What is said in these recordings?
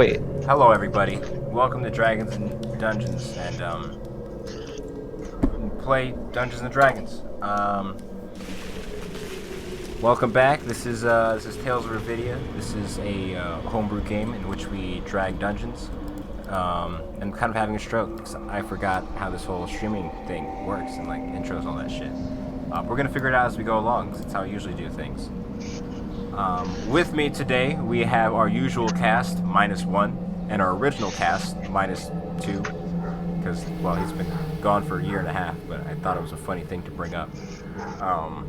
Wait, Hello, everybody. Welcome to Dragons and Dungeons, and play Dungeons and Dragons. Welcome back. This is Tales of Revedia. This is a homebrew game in which we drag dungeons. I'm kind of having a stroke because I forgot how this whole streaming thing works and like intros and all that shit. We're gonna figure it out as we go along because it's how I usually do things. With me today, we have our usual cast, -1, and our original cast, -2, because, well, he's been gone for a year and a half, but I thought it was a funny thing to bring up. Um,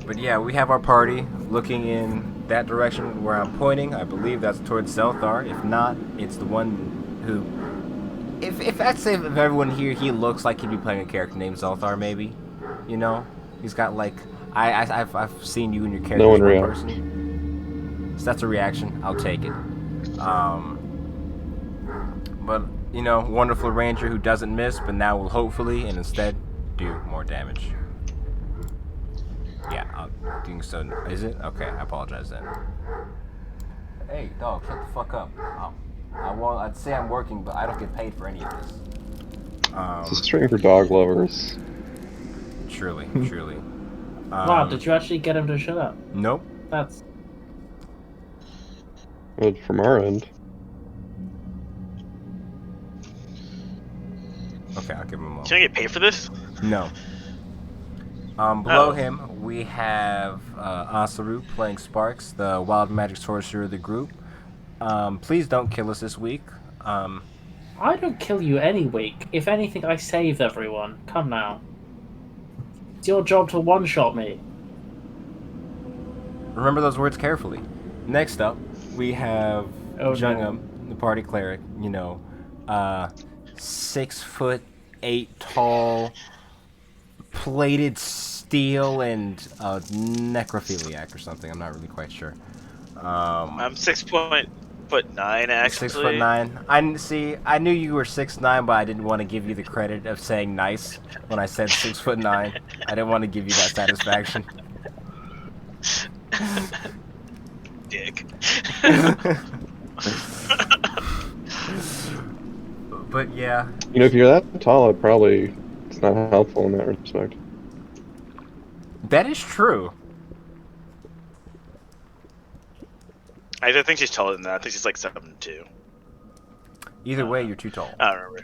but yeah, we have our party looking in that direction where I'm pointing. I believe that's towards Zelthar. If not, it's the one who... If I'd say of everyone here, he looks like he'd be playing a character named Zelthar, maybe. You know? He's got, like... I've seen you and your character no as one one reacts. person. So that's a reaction. I'll take it. But, you know, wonderful ranger who doesn't miss, but now will hopefully and instead do more damage. Yeah, doing so. Is it? Okay, I apologize then. Hey, dog, shut the fuck up. I'd say I'm working, but I don't get paid for any of this. It's a string for dog lovers. Truly, truly. Wow, did you actually get him to shut up? Nope. That's... But from our end, Okay, I'll give him a moment. Can I get paid for this? No. Below him, we have Asaru playing Sparks, the wild magic sorcerer of the group. Please don't kill us this week. I don't kill you any week. If anything, I save everyone. Come now. It's your job to one-shot me. Remember those words carefully. Next up, we have Oh, Jungum, the party cleric. You know, 6'8" tall, plated steel, and necrophiliac or something. I'm not really quite sure. I'm 6'9" actually. 6'9". I knew you were 6'9", but I didn't want to give you the credit of saying nice when I said 6'9". I didn't want to give you that satisfaction. Dick. But yeah, you know, if you're that tall, it's not helpful in that respect. that is true. I don't think she's taller than that. I think she's like 7'2". Either way, you're too tall. I don't remember.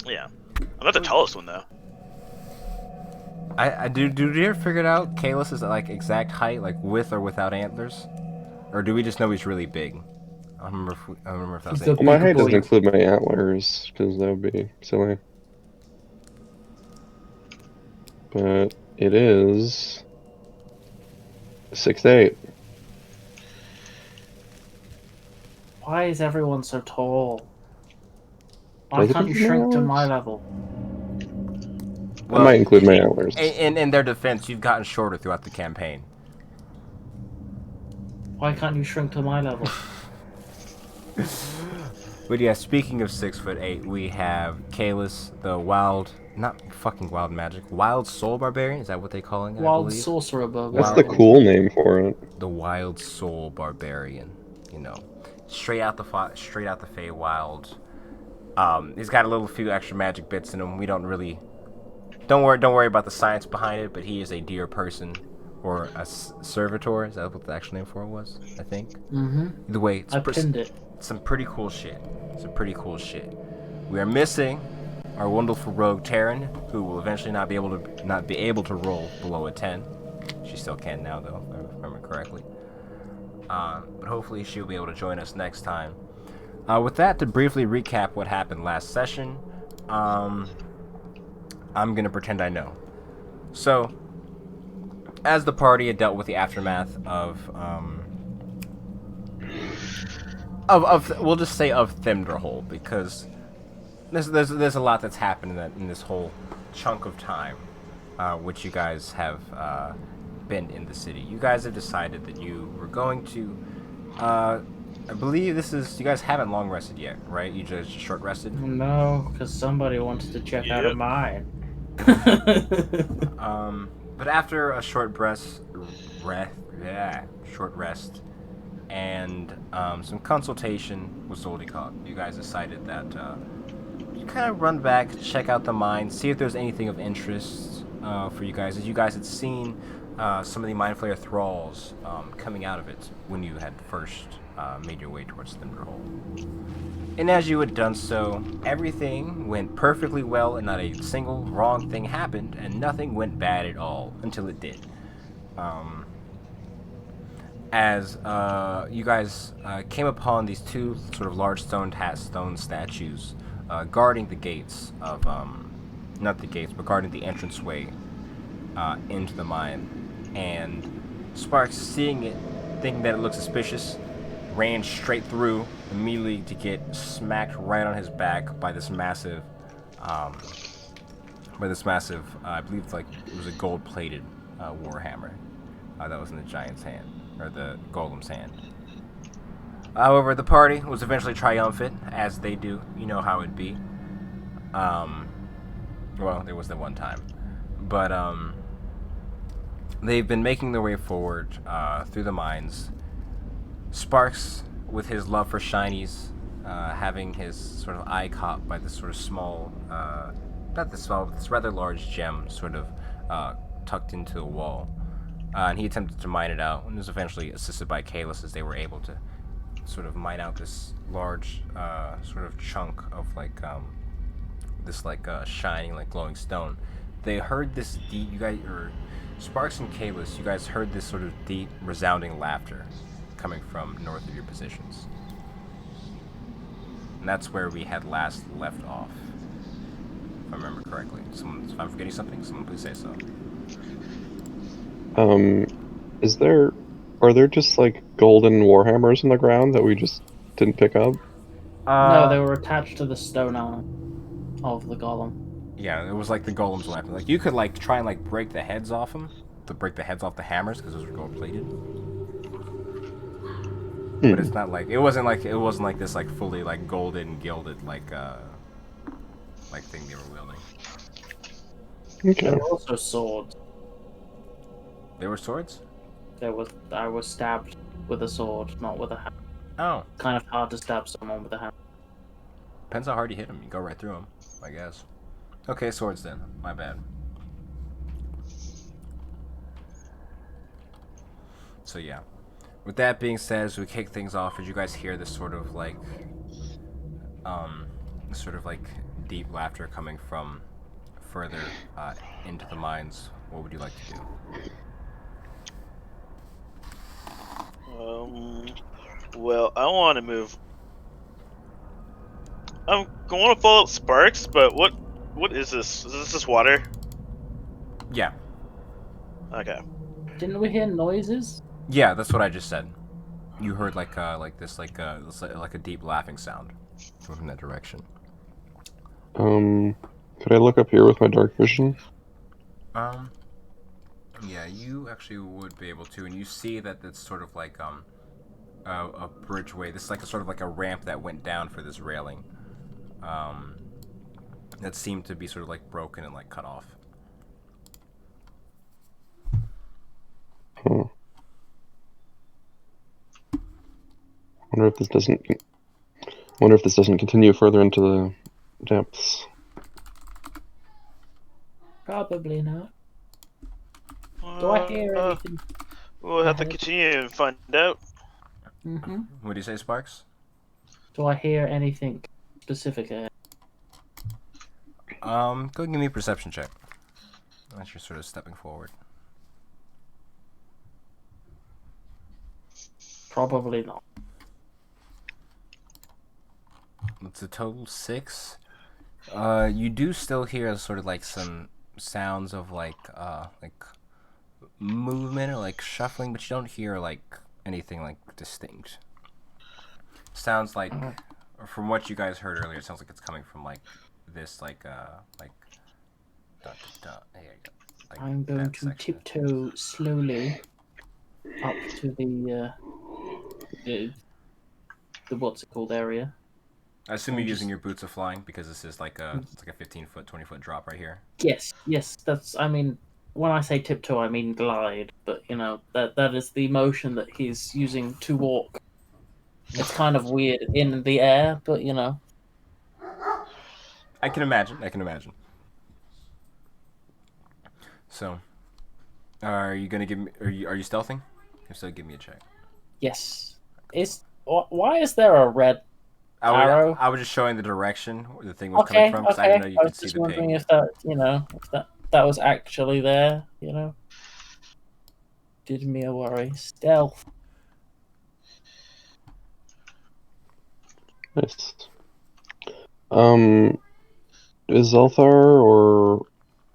Yeah. I'm not the tallest one though. I do you ever figure it out? Kalis is like exact height, like with or without antlers, or do we just know he's really big? I don't remember if that was He's a it. Well, my height boy. doesn't include my antlers, because that would be silly. But it is 6'8". Why is everyone so tall? Why Does it can't you include shrink to antlers? my level? I might include my antlers. In their defense, you've gotten shorter throughout the campaign. Why can't you shrink to my level? But yeah, speaking of 6'8", we have Kalis, the wild soul barbarian. Is that what they calling it? I Wild believe? sorcerer bug. That's the cool name for it. The wild soul barbarian. You know, straight out the Feywild. He's got a few extra magic bits in him. We don't really. Don't worry about the science behind it. But he is a dear person, or a servitor. Is that what the actual name for it was? I think. Mm-hmm. Either way, I pinned it. some pretty cool shit. We are missing our wonderful rogue Terran, who will eventually not be able to roll below a 10. She still can now, though, if I remember correctly. But hopefully she'll be able to join us next time. With that, to briefly recap what happened last session, I'm gonna pretend I know. So, as the party had dealt with the aftermath of we'll just say of Thimderhole, because there's a lot that's happened in this whole chunk of time, which you guys have been in the city. You guys have decided that you were going to, I believe you guys haven't long rested yet, right? You just short rested? No, because somebody wanted to check out of mine. But after a short rest, and some consultation with Zoldycog. You guys decided that you kind of run back, check out the mine, see if there's anything of interest for you guys, as you guys had seen some of the Mind Flayer thralls coming out of it when you had first made your way towards Thunderhole. And as you had done so, everything went perfectly well and not a single wrong thing happened, and nothing went bad at all until it did. As you guys came upon these two sort of large stone statues guarding the gates of, not the gates, but guarding the entranceway into the mine. And Sparks, seeing it, thinking that it looked suspicious, ran straight through immediately to get smacked right on his back by this massive, I believe it's like it was a gold-plated warhammer that was in the giant's hand, or the golem's hand. However, the party was eventually triumphant, as they do. You know how it'd be. Well, there was the one time, but they've been making their way forward through the mines. Sparks, with his love for shinies, having his sort of eye caught by this sort of small, not this small, but this rather large gem sort of tucked into a wall. And he attempted to mine it out, and was eventually assisted by Kalis as they were able to sort of mine out this large sort of chunk of like this like shining, like glowing stone. They heard this deep, you guys, or Sparks and Kalis, you guys heard this sort of deep, resounding laughter coming from north of your positions. And that's where we had last left off, if I remember correctly. If I'm forgetting something, someone please say so. Are there just like golden warhammers in the ground that we just didn't pick up? No, they were attached to the stone arm of the golem. Yeah, it was like the golem's weapon. Like you could like try and like break the heads off them, to break the heads off the hammers because those were gold plated. But it's not like it wasn't like this like fully like golden gilded like thing they were wielding. Okay. There were also swords. They were swords? I was stabbed with a sword, not with a hammer. Oh. Kind of hard to stab someone with a hammer. Depends how hard you hit them. You go right through them, I guess. Okay, swords then. My bad. So yeah. With that being said, as we kick things off, as you guys hear this sort of like deep laughter coming from further into the mines, what would you like to do? Well, I want to move. I'm going to follow Sparks, but what is this? Is this water? Yeah. Okay. Didn't we hear noises? Yeah, that's what I just said. You heard like a deep laughing sound from that direction. Could I look up here with my dark vision? Yeah, you actually would be able to, and you see that it's sort of like a bridgeway. This is like a sort of like a ramp that went down for this railing. That seemed to be sort of like broken and like cut off. Huh. Wonder if this doesn't continue further into the depths. Probably not. Do I hear anything? We'll have to continue and find out. Mm-hmm. What do you say, Sparks? Do I hear anything specific? Go and give me a perception check. As you're sort of stepping forward. Probably not. It's a total 6. You do still hear sort of like some sounds of like movement or like shuffling, but you don't hear like anything like distinct. Sounds like, from what you guys heard earlier, it sounds like it's coming from like this like dun, dun, dun. There you go. Like I'm going to tiptoe slowly up to the what's it called area. I assume you're using your boots of flying because this is like it's like a 15-foot, 20-foot drop right here. Yes, that's. I mean, when I say tiptoe, I mean glide. But you know that is the motion that he's using to walk It's kind of weird in the air, but you know. I can imagine. I can imagine. So, are you gonna give me? Are you stealthing? If so, give me a check. Yes. Why is there a red I was arrow? I was just showing the direction where the thing was coming Okay, from because I didn't okay. know you I could was see just the wondering ping. if that, if that was actually there, Did me a worry. Stealth. Nice. Um, is Zelthar or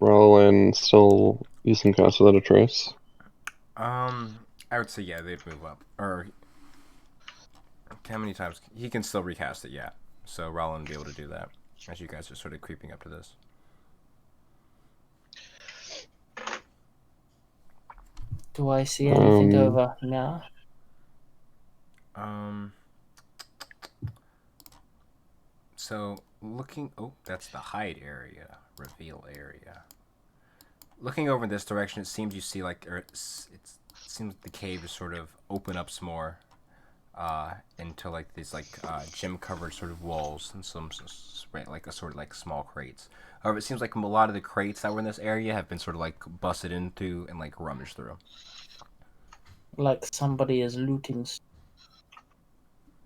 Roland still using Cast Without a Trace? I would say yeah, they'd move up. Or how many times he can still recast it? Yeah. So Roland would be able to do that as you guys are sort of creeping up to this. Do I see anything Um, over now? Um. So looking, oh, that's the hide area, reveal area. Looking over in this direction, it seems you see like, or it seems the cave is sort of open up some more, into like these like gem covered sort of walls and some like a sort of like small crates. However, it seems like a lot of the crates that were in this area have been sort of like busted into and like rummaged through. Like somebody is looting.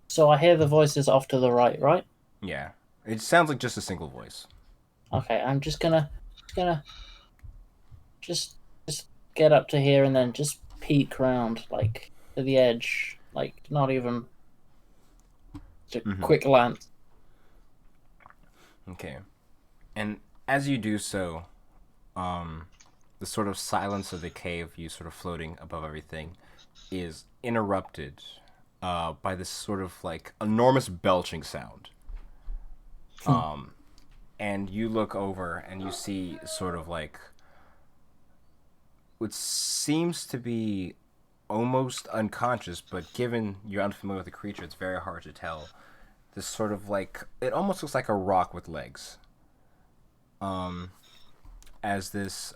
So I hear the voices off to the right, right? Yeah, it sounds like just a single voice. Okay, I'm just gonna just get up to here and then just peek round, like to the edge, like not even just a Mm-hmm. quick glance. Okay, and as you do so, um, the sort of silence of the cave, you sort of floating above everything, is interrupted by this sort of like enormous belching sound. And you look over and you see sort of like what seems to be almost unconscious, but given you're unfamiliar with the creature, it's very hard to tell. This sort of like it almost looks like a rock with legs. As this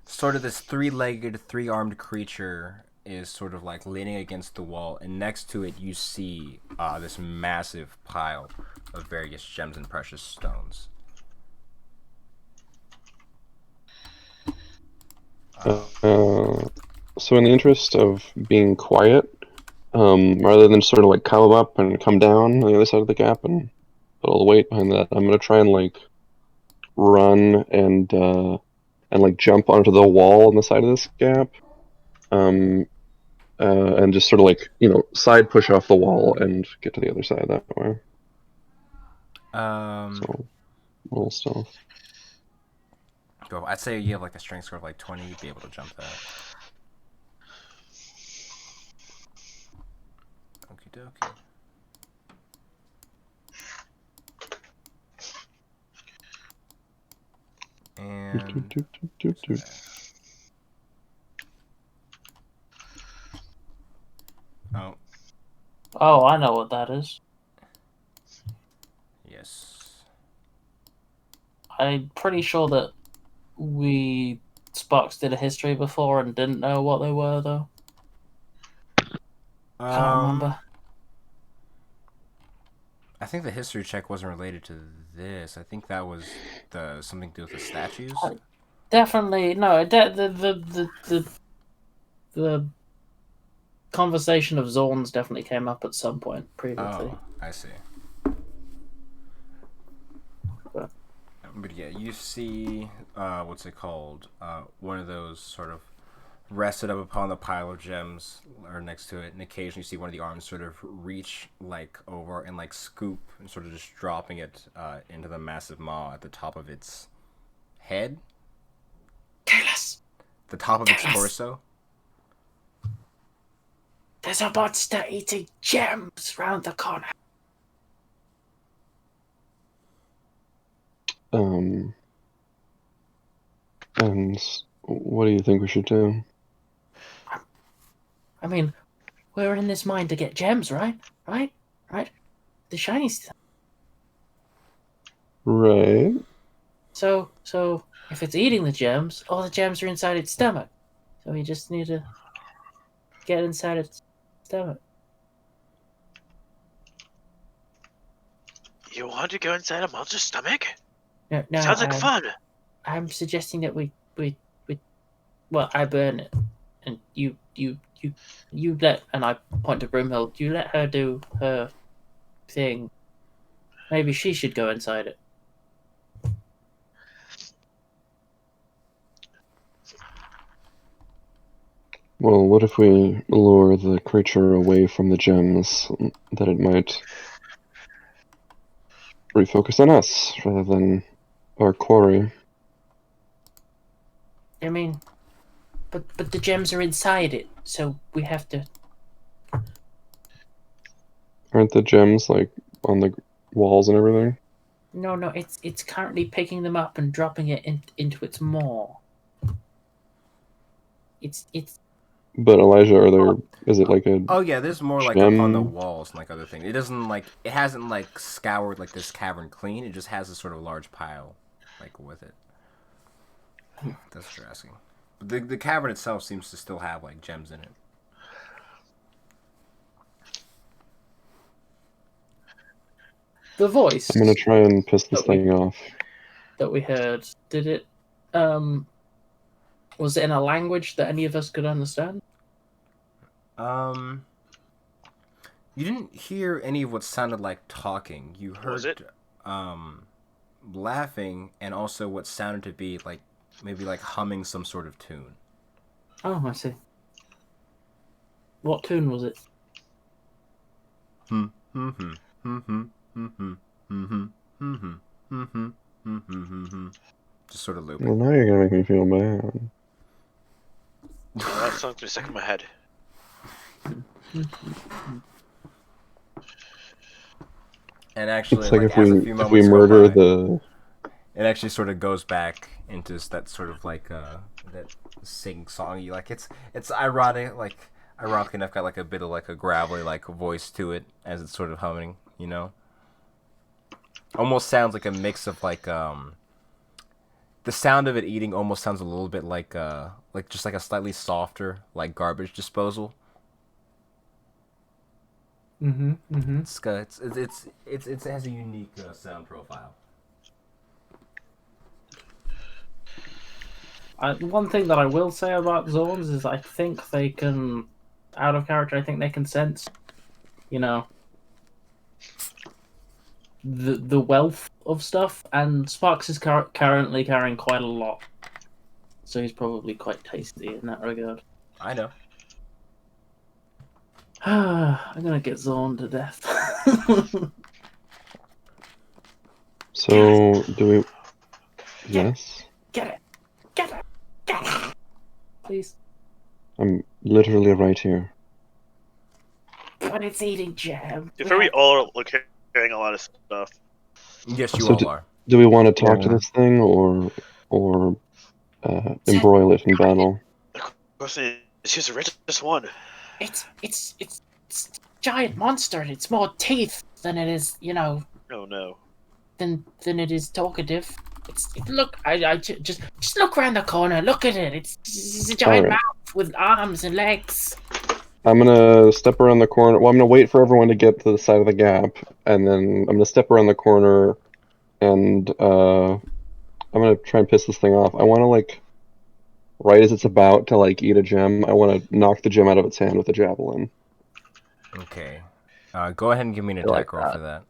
sort of this three-legged, three-armed creature is sort of like leaning against the wall, and next to it you see this massive pile of various gems and precious stones. uh, so in the interest of being quiet, rather than sort of like come up and come down on the other side of the gap and put all the weight behind that, I'm gonna try and like run and like jump onto the wall on the side of this gap, um, and just sort of like side push off the wall and get to the other side that way. Um, So roll stealth. Go. I'd say you have like a strength score of like 20. You'd be able to jump that. Okie dokie. And oh Oh, I know what that is. yes. I'm pretty sure that we Sparks did a history before and didn't know what they were though. Can't Um, remember. I think the history check wasn't related to this. I think that was the something to do with the statues. Definitely no. The conversation of Zorns definitely came up at some point previously. Oh, I see. But But yeah, you see, what's it called? One of those sort of rested up upon the pile of gems or next to it, and occasionally you see one of the arms sort of reach like over and like scoop and sort of just dropping it into the massive maw at the top of its head, Careless! the top of its Careless! torso. There's a monster eating gems round the corner. Um, and what do you think we should do? I mean, we're in this mine to get gems, right? Right? Right? The shiny stuff. Right. So if it's eating the gems, all the gems are inside its stomach. So we just need to get inside its stomach. You want to go inside a monster's stomach? No, Sounds like fun. I'm suggesting that we well, I burn it, and you let, and I point to Broomhill. You let her do her thing. Maybe she should go inside it. Well, what if we lure the creature away from the gems, that it might refocus on us rather than our quarry? I mean, but the gems are inside it, so we have to. Aren't the gems like on the walls and everything? No, it's currently picking them up and dropping it into its maw. It's But Elijah, is it like a Oh yeah, there's more like up on the gem? walls and like other things. It doesn't like it hasn't like scoured like this cavern clean. It just has a sort of large pile, like with it. That's what you're asking. But the cavern itself seems to still have like gems in it. the voice I'm gonna try and piss this that we thing off. that we heard. Did it? Was it in a language that any of us could understand? Um, you didn't hear any of what sounded like talking. You What was heard it? laughing and also what sounded to be like maybe like humming some sort of tune. Oh, I see. What tune was it? Hmm. Hmm. Hmm. Hmm. Hmm. Hmm. Hmm. Hmm. Hmm. Hmm. Just sort of Well, looping. now you're gonna make me feel bad. Oh, that song's been stuck in my head. And actually, It's like like as a few if we moments go murder by, the it actually sort of goes back into that sort of like that sing songy like it's ironic like ironically enough got like a bit of like a gravelly like voice to it as it's sort of humming, you know, almost sounds like a mix of like the sound of it eating almost sounds a little bit like just like a slightly softer like garbage disposal. Mm-hmm. It has a unique sound profile. One thing that I will say about Zorns is I think they can, out of character, I think they can sense, you know, the wealth of stuff, and Sparks is currently carrying quite a lot, so he's probably quite tasty in that regard. I know. I'm gonna get Zorn to death. So do we? Get it, Yes, get it, get it, get it, please. I'm literally right here. But it's eating jam. If we all are carrying a lot of stuff. Yes, you So all are. do we want to talk to Yeah. this thing or embroil it in battle? The question is, who's the richest one? It's a giant monster. And it's more teeth than it is, Oh no. than it is talkative. Look. Just look around the corner. Look at it. It's a giant All right. mouth with arms and legs. I'm gonna step around the corner. Well, I'm gonna wait for everyone to get to the side of the gap, and then I'm gonna step around the corner, and I'm gonna try and piss this thing off. I want to like right as it's about to like eat a gem, I want to knock the gem out of its hand with a javelin. Okay. Go ahead and give me an I like attack roll that. for that.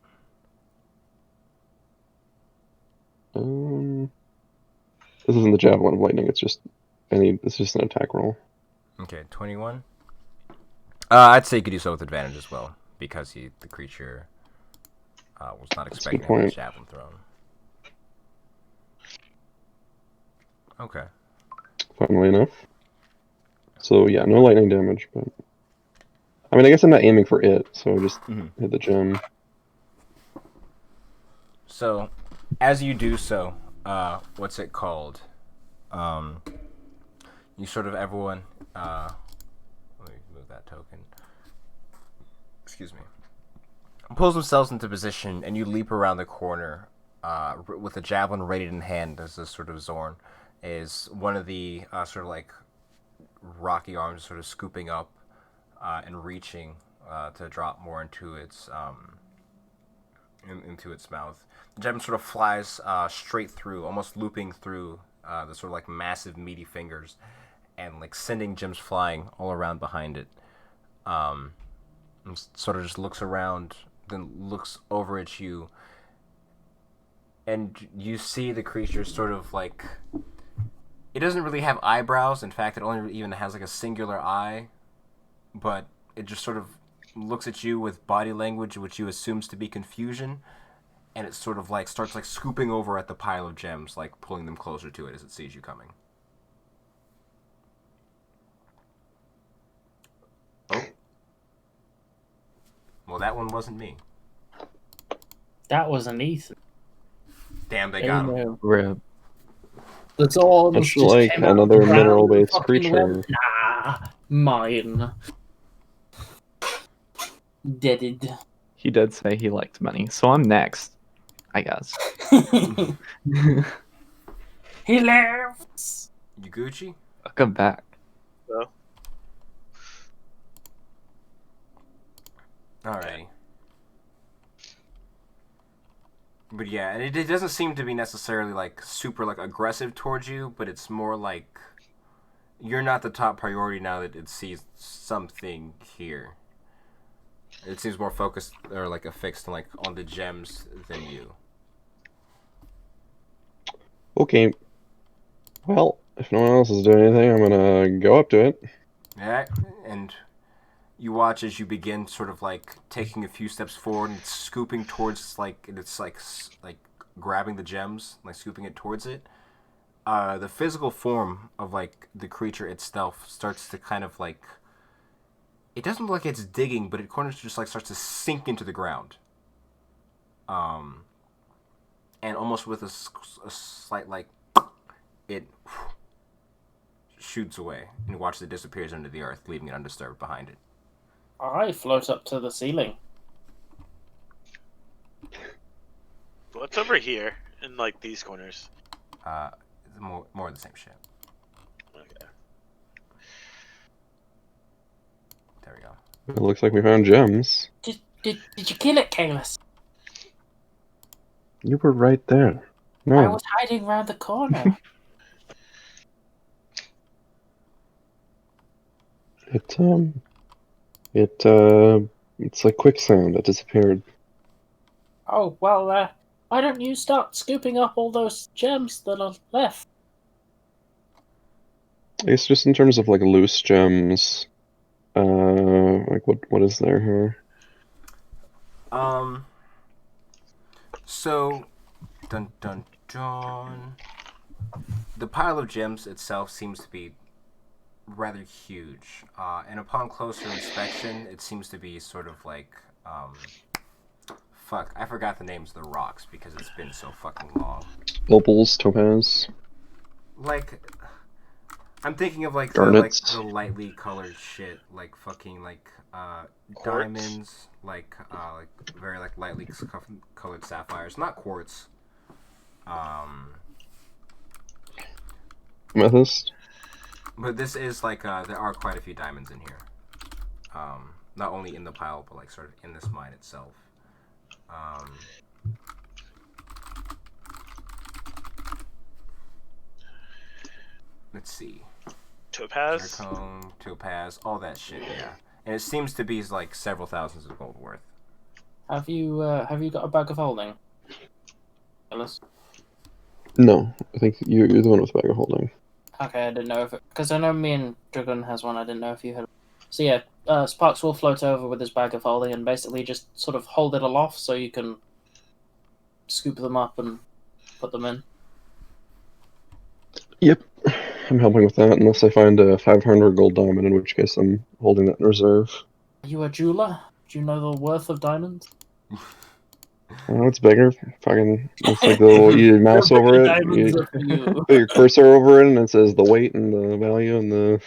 This isn't the javelin of lightning. It's just It's just an attack roll. Okay, 21. I'd say you could do so with advantage as well, because the creature was not That's a good expecting to have a point. javelin thrown. Okay. Funnily enough. So yeah, no lightning damage, but I mean, I guess I'm not aiming for it, so I just hit the gem. So, as you do so, what's it called? You sort of everyone. Let me move that token. Excuse me. Pulls themselves into position, and you leap around the corner with a javelin ready in hand. As this sort of Zorn is one of the sort of like rocky arms, sort of scooping up and reaching to drop more into its into its mouth. The gem sort of flies straight through, almost looping through the sort of like massive meaty fingers, and like sending gems flying all around behind it. And sort of just looks around, then looks over at you, and you see the creature sort of like it doesn't really have eyebrows. In fact, it only even has like a singular eye, but it just sort of looks at you with body language which you assumes to be confusion, and it sort of like starts like scooping over at the pile of gems, like pulling them closer to it as it sees you coming. Oh. Well, that one wasn't me. That wasn't Ethan. Damn, they They got him. knew. Rip. The Zorns It's just like came out another of the ground and mineral-based fucking went, creature. nah, mine. Deaded. He did say he liked money, so I'm next, I guess. He left. You Gucci? Welcome back. So, Alrighty. But yeah, and it doesn't seem to be necessarily like super like aggressive towards you, but it's more like you're not the top priority now that it sees something here. It seems more focused or like affixed like on the gems than you. Okay. Well, if no one else is doing anything, I'm gonna go up to it. Yeah, and you watch as you begin sort of like taking a few steps forward and it's scooping towards like it's like grabbing the gems, like scooping it towards it. The physical form of like the creature itself starts to kind of like it doesn't look like it's digging, but it kind of just like starts to sink into the ground. And almost with a slight like it shoots away and you watch it disappears under the earth, leaving it undisturbed behind it. I float up to the ceiling. what's over here in like these corners? More of the same shit. Okay. There we go. It looks like we found gems. Did you kill it, Kalis? You were right there. I No, was hiding around the corner. it's like quicksand that disappeared. Oh, well, why don't you start scooping up all those gems that are left? I guess just in terms of like loose gems, like what is there here? So, dun dun dun. The pile of gems itself seems to be rather huge, and upon closer inspection, it seems to be sort of like, fuck, I forgot the names of the rocks because it's been so fucking long. Opals, topaz, Like, I'm thinking of like garnets. the lightly colored shit, like fucking like Quartz? diamonds, like very like lightly colored sapphires, not quartz. Amethyst. But this is like there are quite a few diamonds in here. Not only in the pile, but like sort of in this mine itself. Let's see. Topaz? Zircon, topaz, all that shit, yeah. And it seems to be like several thousands of gold worth. Have you got a bag of holding, Kalis? No, I think you're the one with bag of holding. Okay, I didn't know if it... Because I know me and Dragon has one, I didn't know if you had... So yeah, Sparks will float over with his bag of holding and basically just sort of hold it aloft so you can scoop them up and put them in. Yep, I'm helping with that unless I find a 500 gold diamond, in which case I'm holding that in reserve. Are you a jeweler? Do you know the worth of diamonds? Oh, it's bigger. Fucking, it's like the little, you mouse The over it, diamonds you are for you. put your cursor over it, and it says the weight and the value and the.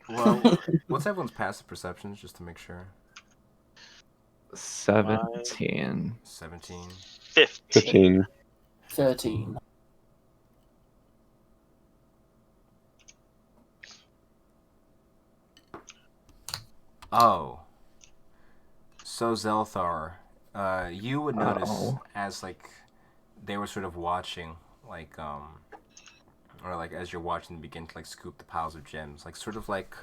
Well, what's everyone's passive perceptions, just to make sure? 17. 17. 15. 13. Oh. So Zelthar, You would notice Uh-oh. as like they were sort of watching, like or like as you're watching them begin to like scoop the piles of gems, like sort of like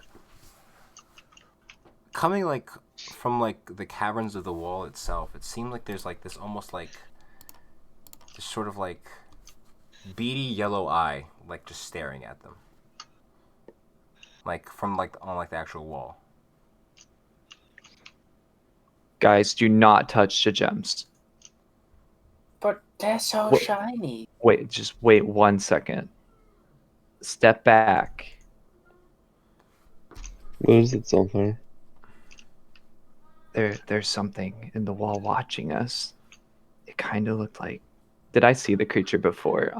coming like from like the caverns of the wall itself. It seemed like there's like this almost like this sort of like beady yellow eye, like just staring at them, like from like on like the actual wall. Guys, do not touch the gems. But they're so What? shiny. Wait, just wait 1 second. Step back. What is it, Zelthar? There's something in the wall watching us. It kind of looked like. Did I see the creature before?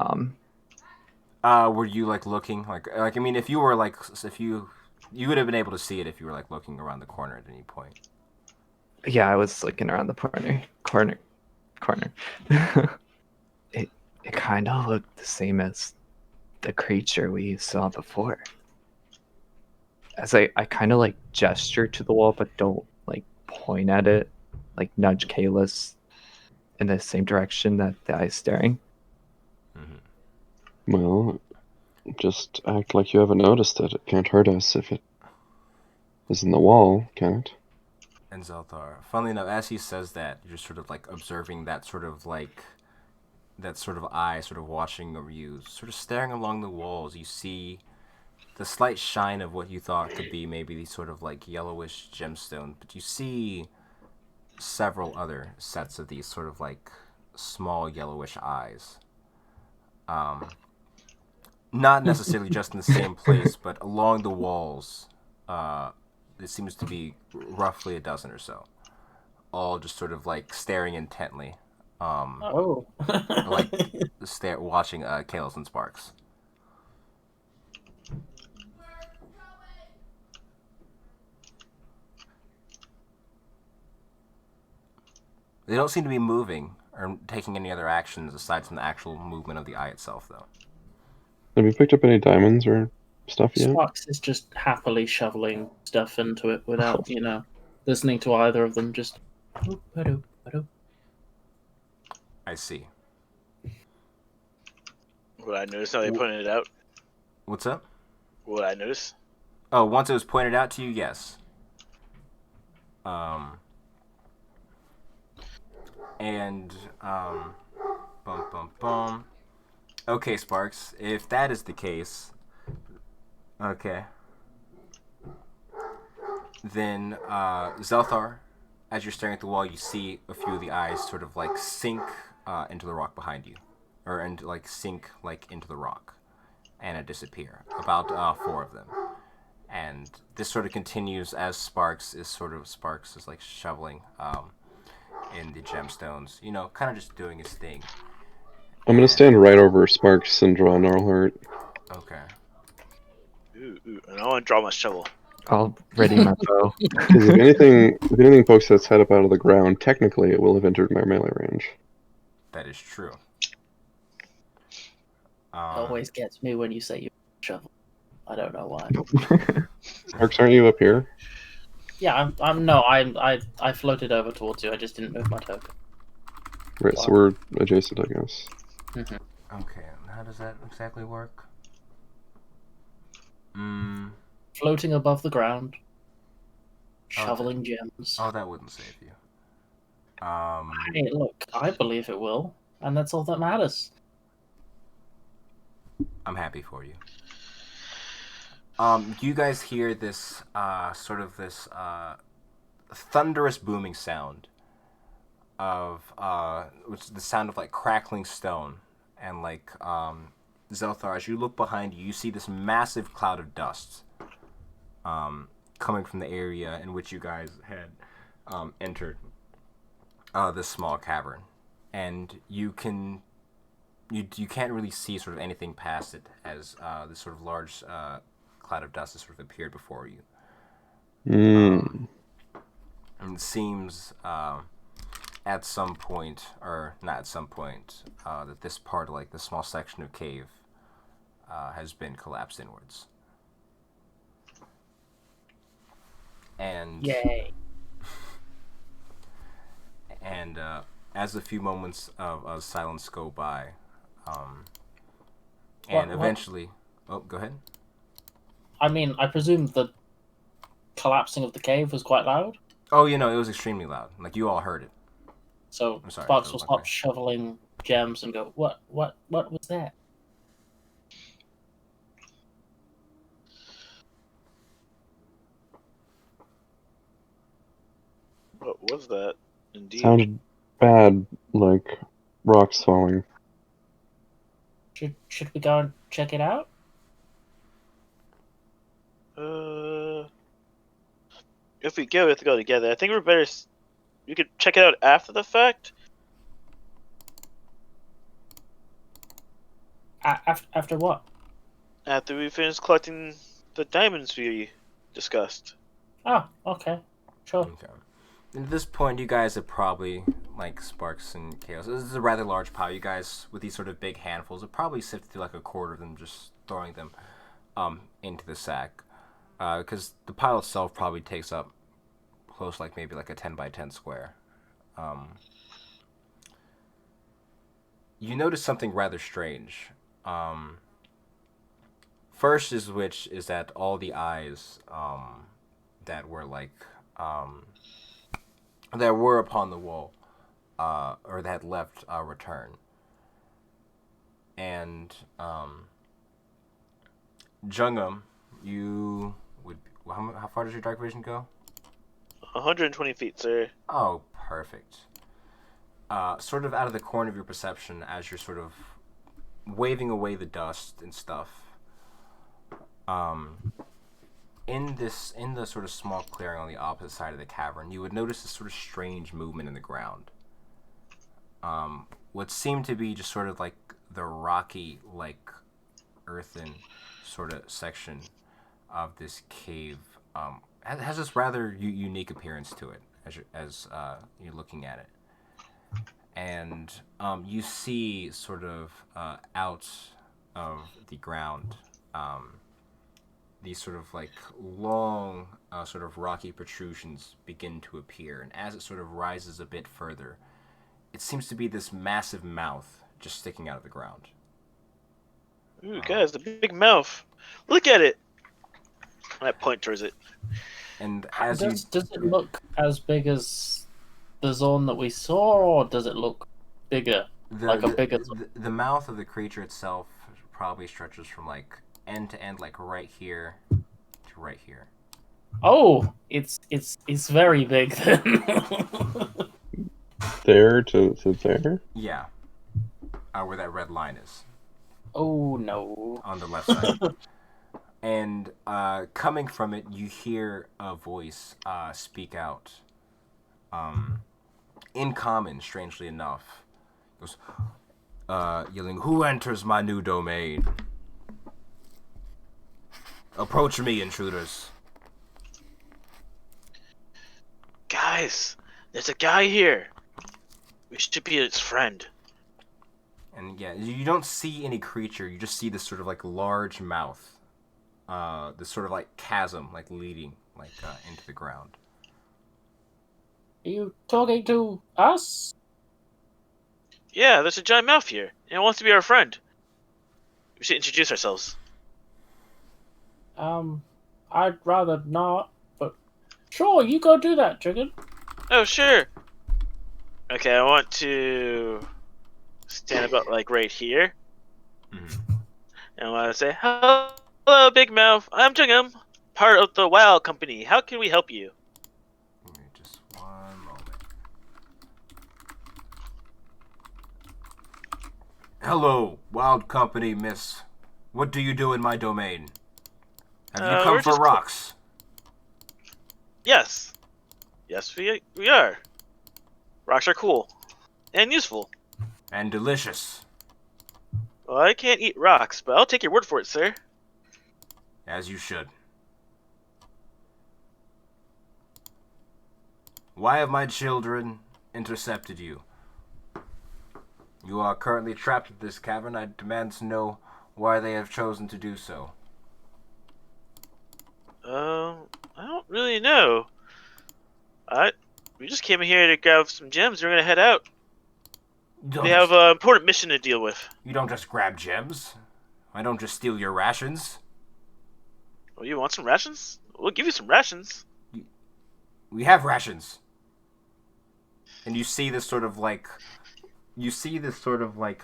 Were you like looking like I mean, if you were like if you would have been able to see it if you were like looking around the corner at any point. Yeah, I was looking around the corner. it it kind of looked the same as the creature we saw before. As I kind of like gesture to the wall, but don't like point at it, like nudge Kalis in the same direction that the eye's staring. Mm-hmm. Well, just act like you haven't noticed it. It can't hurt us if it is in the wall, can it? And Zelthar, funnily enough, as he says that, you're sort of like observing that sort of like that sort of eye sort of watching over you, sort of staring along the walls. You see the slight shine of what you thought could be maybe these sort of like yellowish gemstone, but you see several other sets of these sort of like small yellowish eyes. Not necessarily just in the same place, but along the walls. It seems to be roughly a dozen or so, all just sort of like staring intently, Oh. like watching Kalos and Sparks. They don't seem to be moving or taking any other actions aside from the actual movement of the eye itself, though. Have you picked up any diamonds or stuff yet? Sparks is just happily shoveling stuff into it without, listening to either of them. Just. I see. Would I notice how they pointed it out? What's up? Would I notice? Oh, once it was pointed out to you, yes. And bum bum bum. Okay, Sparks. If that is the case, okay. Then Zelthar, as you're staring at the wall, you see a few of the eyes sort of like sink into the rock behind you, and like sink like into the rock, and disappear. About 4 of them. And this sort of continues as Sparks is like shoveling in the gemstones, kind of just doing his thing. I'm gonna stand right over Sparks and draw Gnarl Heart. Okay. Ooh, and I want to draw my shovel. I'll ready my bow. Because if anything pokes its head up out of the ground, technically it will have entered my melee range. That is true. Always gets me when you say you shovel. I don't know why. Sparks, aren't you up here? Yeah, I floated over towards you. I just didn't move my token. Right, so we're adjacent, I guess. Mm-hmm. Okay, how does that exactly work? Floating above the ground, shoveling gems. Oh, that wouldn't save you. Hey, look, I believe it will, and that's all that matters. I'm happy for you. You guys hear this sort of this thunderous booming sound of which is the sound of like crackling stone, and like Zelthar, as you look behind you, you see this massive cloud of dust coming from the area in which you guys had entered this small cavern, and you can't really see sort of anything past it as this sort of large cloud of dust has sort of appeared before you. And it seems at some point, or not at some point, that this part, like this small section of cave, has been collapsed inwards. And Yay! and And as a few moments of silence go by, and eventually, oh, go ahead. I mean, I presume the collapsing of the cave was quite loud. Oh, it was extremely loud. Like you all heard it. So I'm sorry. Sparks will stop shoveling gems and go, What was that? What was that? Indeed. Sounded bad, like rocks falling. Should we go and check it out? If we go, we have to go together. I think we're better. We could check it out after the fact. After what? After we finish collecting the diamonds we discussed. Oh, okay, sure. Okay. And at this point, you guys have probably, like Sparks and Chaos, this is a rather large pile. You guys, with these sort of big handfuls, have probably sifted through like a quarter of them, just throwing them into the sack. Because the pile itself probably takes up close, like maybe like a 10 by 10 square. You notice something rather strange. First is that all the eyes that were like that were upon the wall or that had left return. And Jungum, you would how far does your dark vision go? 120 feet, sir. Oh, perfect. Sort of out of the corner of your perception as you're sort of waving away the dust and stuff. In the sort of small clearing on the opposite side of the cavern, you would notice this sort of strange movement in the ground. What seemed to be just sort of like the rocky, like earthen sort of section of this cave has this rather unique appearance to it as you're looking at it. And you see sort of out of the ground these sort of like long sort of rocky protrusions begin to appear. And as it sort of rises a bit further, it seems to be this massive mouth just sticking out of the ground. Ooh, guys, the big mouth. Look at it. I point towards it. And does it look as big as the zone that we saw, or does it look bigger? The mouth of the creature itself probably stretches from like end to end, like right here to right here. Oh, it's very big then. There to there? Yeah. Where that red line is. Oh no. On the left side. And coming from it, you hear a voice speak out. In common, strangely enough. It goes, yelling, "Who enters my new domain? Approach me, intruders." Guys, there's a guy here. We should be his friend. And yeah, you don't see any creature. You just see this sort of like large mouth. This sort of like chasm, like leading like into the ground. Are you talking to us? Yeah, there's a giant mouth here, and it wants to be our friend. We should introduce ourselves. I'd rather not, but sure, you go do that, Chicken. Oh, sure. Okay, I want to stand about like right here. Mm-hmm. And I want to say, "Hello, Big Mouth. I'm Jungum, part of the WoW Company. How can we help you?" Give me just one moment. Hello, Wild Company, miss. What do you do in my domain? Have you come for rocks? Yes. Yes, we are. Rocks are cool. And useful. And delicious. Well, I can't eat rocks, but I'll take your word for it, sir. As you should. Why have my children intercepted you? You are currently trapped in this cavern. I demand to know why they have chosen to do so. I don't really know. We just came here to grab some gems. We're gonna head out. You We don't have just, an important mission to deal with. you don't just grab gems. I don't just steal your rations. Oh, you want some rations? We'll give you some rations. We have rations. And you see this sort of like,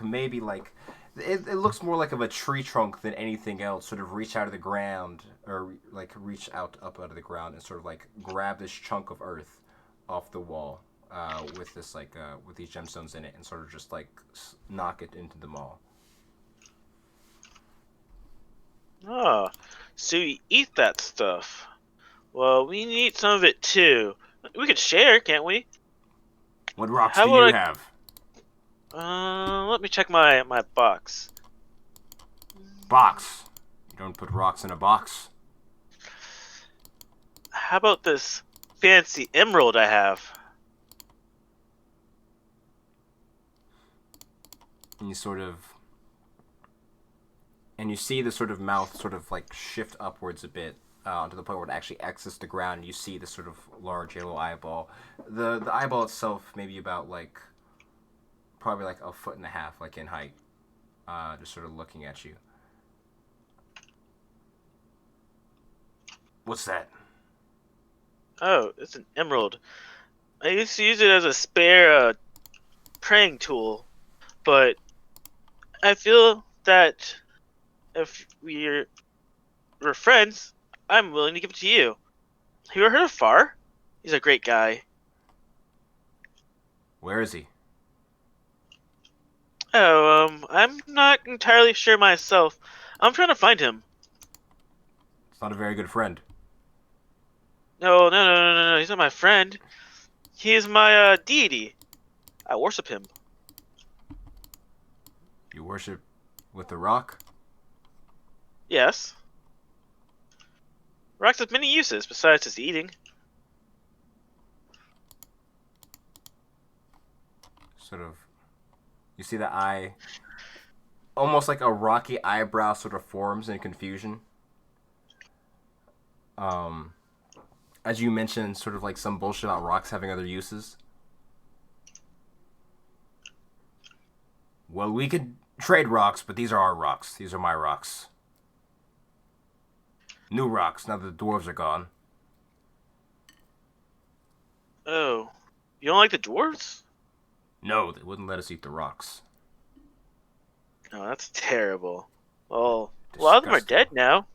maybe like, it looks more like of a tree trunk than anything else. Sort of reach out of the ground, or like reach up out of the ground and sort of like grab this chunk of earth off the wall, with this like with these gemstones in it, and sort of just like knock it into the mall. Oh, so you eat that stuff. Well, we need some of it too. We could share, can't we? What rocks How do you about have? let me check my box. Box. You don't put rocks in a box. How about this fancy emerald I have? And you see the sort of mouth sort of like shift upwards a bit, to the point where it actually exits the ground. And you see this sort of large yellow eyeball. The eyeball itself maybe about like probably like a foot and a half, like in height, just sort of looking at you. What's that? Oh, it's an emerald. I used to use it as a spare praying tool, but I feel that if we're friends, I'm willing to give it to you. Have you ever heard of Far? He's a great guy. Where is he? Oh, I'm not entirely sure myself. I'm trying to find him. It's not a very good friend. No, no, no, no, no, no. He's not my friend. He is my deity. I worship him. You worship with the rock? Yes. Rocks have many uses besides just eating. Sort of. You see the eye, almost like a rocky eyebrow sort of forms in confusion. Um, as you mentioned, sort of like some bullshit about rocks having other uses. Well, we could trade rocks, but these are our rocks. These are my rocks. New rocks, now that the dwarves are gone. Oh, you don't like the dwarves? No, they wouldn't let us eat the rocks. Oh, that's terrible. Well, a lot of them are Disgusting. dead now,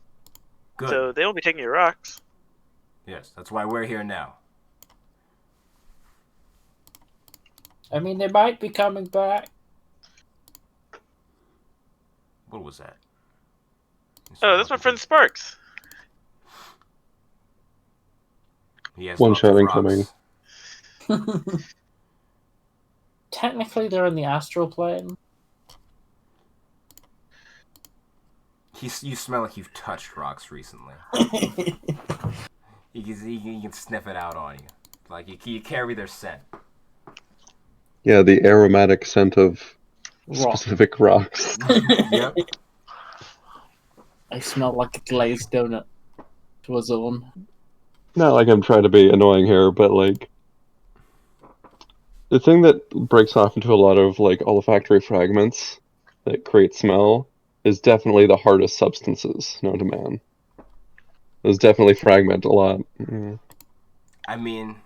Good. so they won't be taking your rocks. Yes, that's why we're here now. I mean, they might be coming back. What was that? Oh, that's my friend Sparks. He has One lots shot of incoming. rocks. Technically, they're in the astral plane. You smell like you've touched rocks recently. You can sniff it out on you. Like you carry their scent. Yeah, the aromatic scent of Rock. specific rocks. Yep. I smell like a glazed donut to a zone. Not like I'm trying to be annoying here, but like the thing that breaks off into a lot of like olfactory fragments that create smell is definitely the hardest substances known to man. Those definitely fragment a lot. Mm. I mean,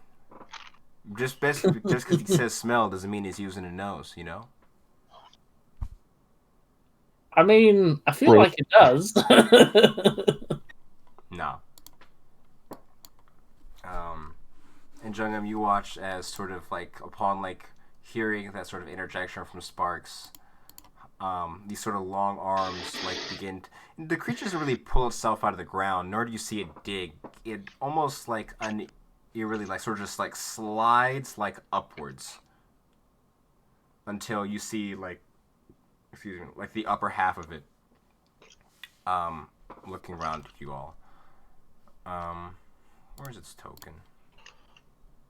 just because he says smell doesn't mean he's using a nose, you know? I mean, I feel Right. like it does. No. And Jungam, you watch as sort of like upon like hearing that sort of interjection from Sparks, these sort of long arms like begin. The creature doesn't really pull itself out of the ground, nor do you see it dig. It almost like eerily like sort of just like slides like upwards until you see like, excuse me, like the upper half of it. Looking around at you all. Where's its token?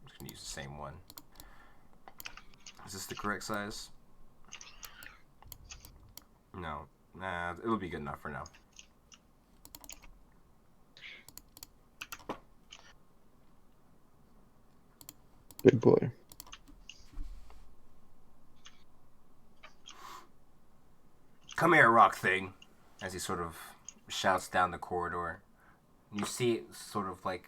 I'm just gonna use the same one. Is this the correct size? No. Nah, it'll be good enough for now. Big boy. Come here, rock thing, as he sort of shouts down the corridor. You see it sort of like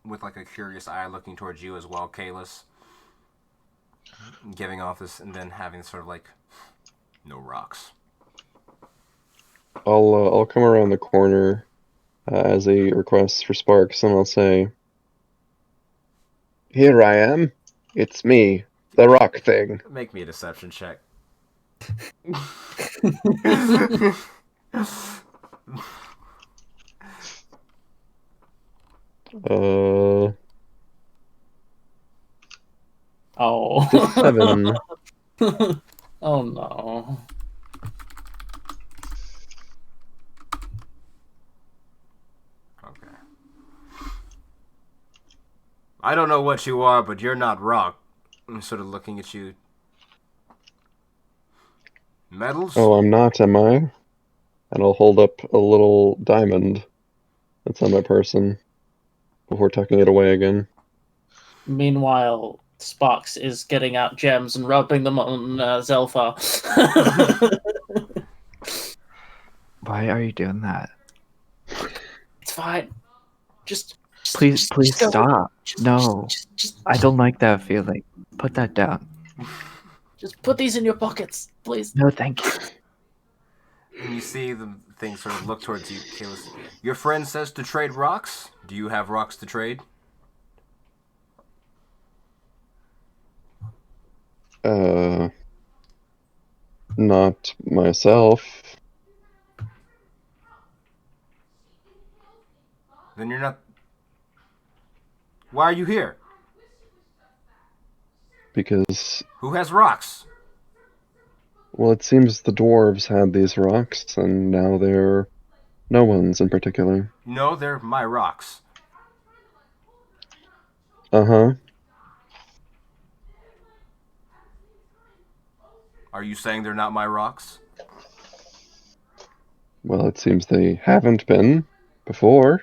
with like a curious eye looking towards you as well, Kalis. Giving off this and then having sort of like no rocks. I'll come around the corner as he requests for sparks, and I'll say, "Here I am. It's me, the rock thing." Make me a deception check. Uh, Oh. 7. Oh no. Okay. I don't know what you are, but you're not rock. I'm sort of looking at you. Metals? Oh, I'm not, am I? And I'll hold up a little diamond that's on my person before tucking it away again. Meanwhile, Sparks is getting out gems and rubbing them on Zelfar. Why are you doing that? It's fine. Just Please go. stop. No. I don't like that feeling. Put that down. Just put these in your pockets, please. No, thank you. And you see the thing sort of look towards you, Kalis. Your friend says to trade rocks? Do you have rocks to trade? Not myself. Then you're not... Why are you here? Because, Who has rocks? well, it seems the dwarves had these rocks, and now they're no one's in particular. No, they're my rocks. Uh-huh. Are you saying they're not my rocks? Well, it seems they haven't been before.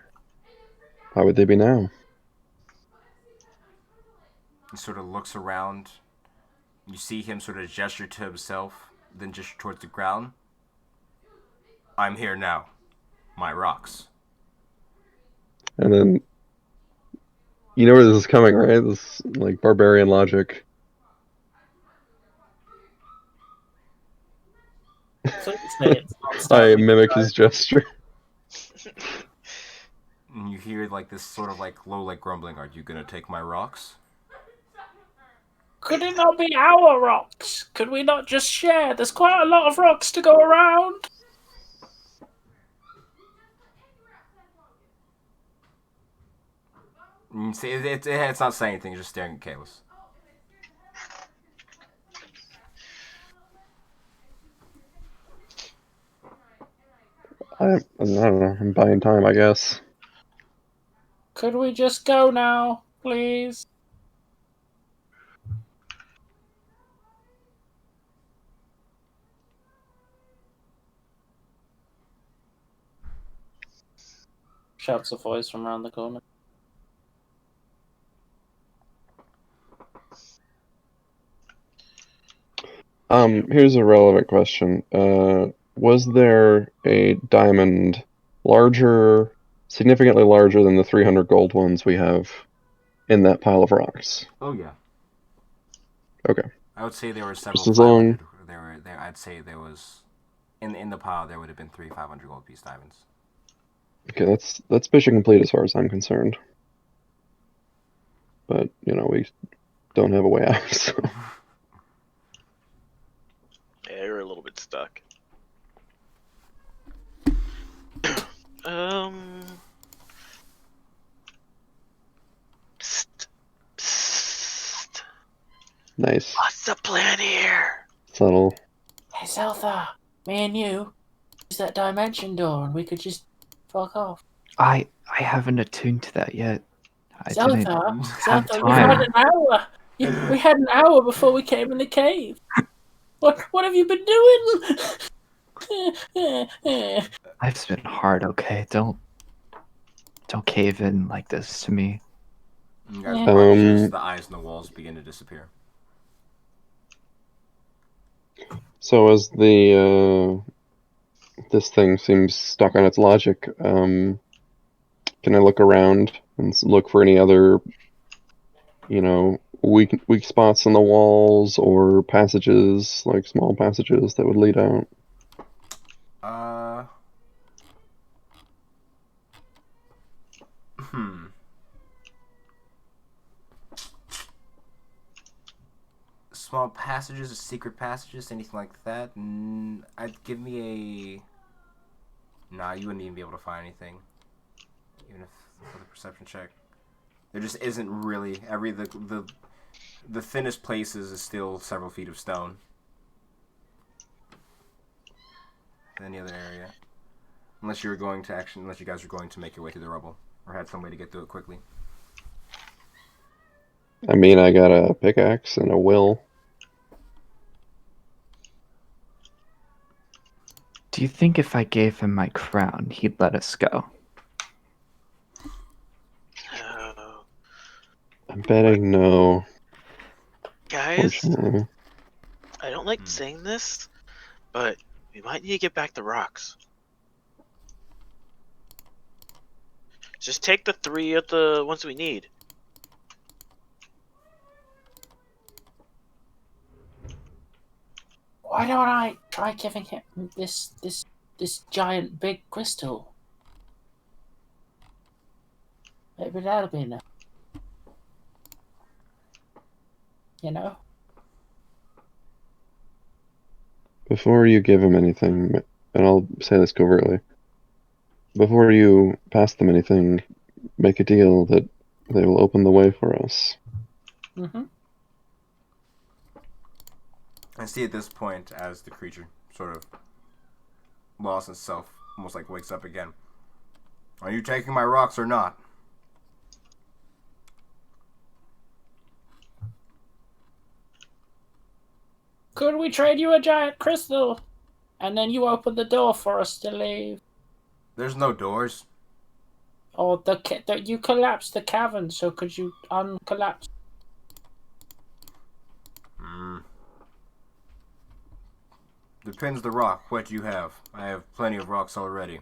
Why would they be now? He sort of looks around. You see him sort of gesture to himself, then gesture towards the ground. I'm here now. My rocks. And then, you know where this is coming, right? This, like, barbarian logic. Please say it's not I starting. mimic his gesture. And you hear like this sort of like low like grumbling. Are you gonna take my rocks? Could it not be our rocks? Could we not just share? There's quite a lot of rocks to go around. And you see, it's not saying anything. It's just staring at Kalis. I don't know. I'm buying time, I guess. Could we just go now, please? Shouts a voice from around the corner. Here's a relevant question. Was there a diamond significantly larger than the 300 gold ones we have in that pile of rocks? Oh yeah. Okay. I would say there were several Just as long- 500. There. I'd say there was in the pile there would have been 500 gold piece diamonds. Okay, that's mission complete as far as I'm concerned. But, you know, we don't have a way out, so. Yeah, you're a little bit stuck. Psst. Psst. Nice. What's the plan here? Subtle. Hey, Zeltha, me and you use that dimension door, and we could just fuck off. I haven't attuned to that yet. I didn't Zeltha, have Zeltha, you had time. an hour. We had an hour before we came in the cave. What have you been doing? Life's been hard, okay? Don't cave in like this to me. And you guys Yeah. watch as the eyes in the walls begin to disappear. So as the this thing seems stuck on its logic, can I look around and look for any other, weak spots in the walls or passages, like small passages that would lead out? Uh. Hmm. Small passages or secret passages, anything like that? I'd give me a. Nah, you wouldn't even be able to find anything, even if with a perception check. There just isn't really the thinnest places is still several feet of stone. In any other area, unless you guys are going to make your way through the rubble or had some way to get through it quickly. I mean, I got a pickaxe and a will. Do you think if I gave him my crown, he'd let us go? Oh, I'm betting no, guys, fortunately. I don't like saying this, but we might need to get back the rocks. Just take the 3 of the ones we need. Why don't I try giving him this giant big crystal? Maybe that'll be enough. You know? Before you give him anything, and I'll say this covertly, before you pass them anything, make a deal that they will open the way for us. Mm-hmm. I see at this point as the creature sort of lost itself, almost like wakes up again. Are you taking my rocks or not? Could we trade you a giant crystal? And then you open the door for us to leave? There's no doors. Or you collapsed the cavern, so could you uncollapse? Depends the rock. What you have? I have plenty of rocks already.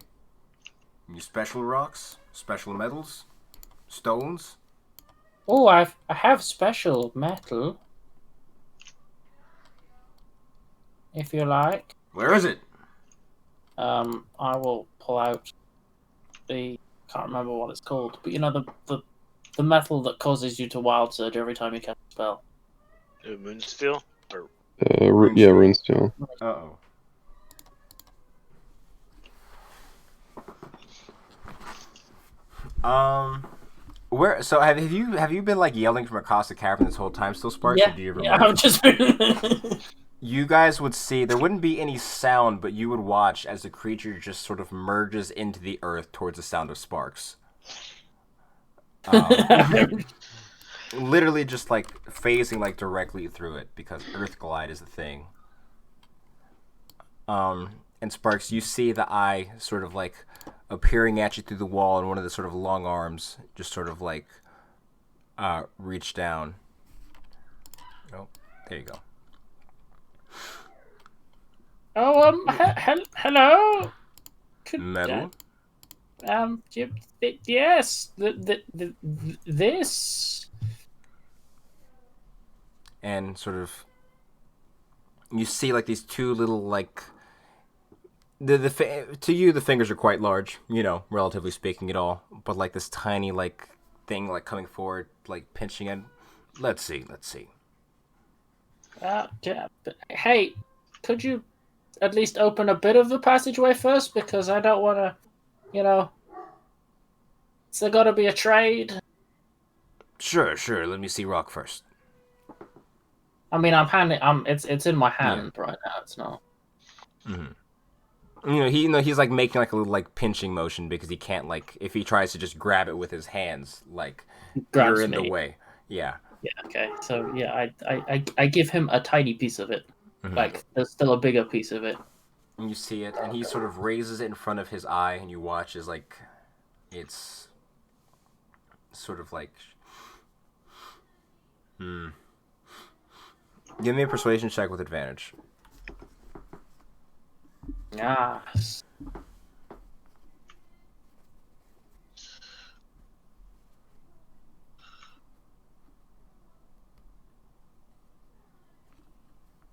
You special rocks? Special metals? Stones? Oh, I have special metal. If you like. Where is it? I will pull out the can't remember what it's called, but you know the metal that causes you to wild surge every time you cast a spell. Moonsteel? Or Yeah, runesteel. Uh-oh. Where? So have you been like yelling from across the cavern this whole time, still Sparks? Yeah, or do you ever yeah, merge? I've just You guys would see there wouldn't be any sound, but you would watch as the creature just sort of merges into the earth towards the sound of Sparks. Literally just like phasing like directly through it because Earth Glide is the thing. And Sparks, you see the eye sort of like appearing at you through the wall, and one of the sort of long arms just sort of like reach down. Oh, there you go. Oh, hello. Metal. Yes, this. And sort of you see like these two little like to you the fingers are quite large, relatively speaking at all, but like this tiny like thing like coming forward, like pinching it. Let's see. Hey, could you at least open a bit of the passageway first? Because I don't want to, it's got to be a trade. Sure. Let me see rock first. I mean, it's in my hand right now. It's not. Mm-hmm. He's like making like a little like pinching motion because he can't like if he tries to just grab it with his hands, like you're in the way. Yeah. Yeah. Okay. So yeah, I give him a tiny piece of it. Mm-hmm. Like there's still a bigger piece of it. And you see it, and he sort of raises it in front of his eye, and you watch as like it's sort of like Hmm. Give me a persuasion check with advantage. Yes.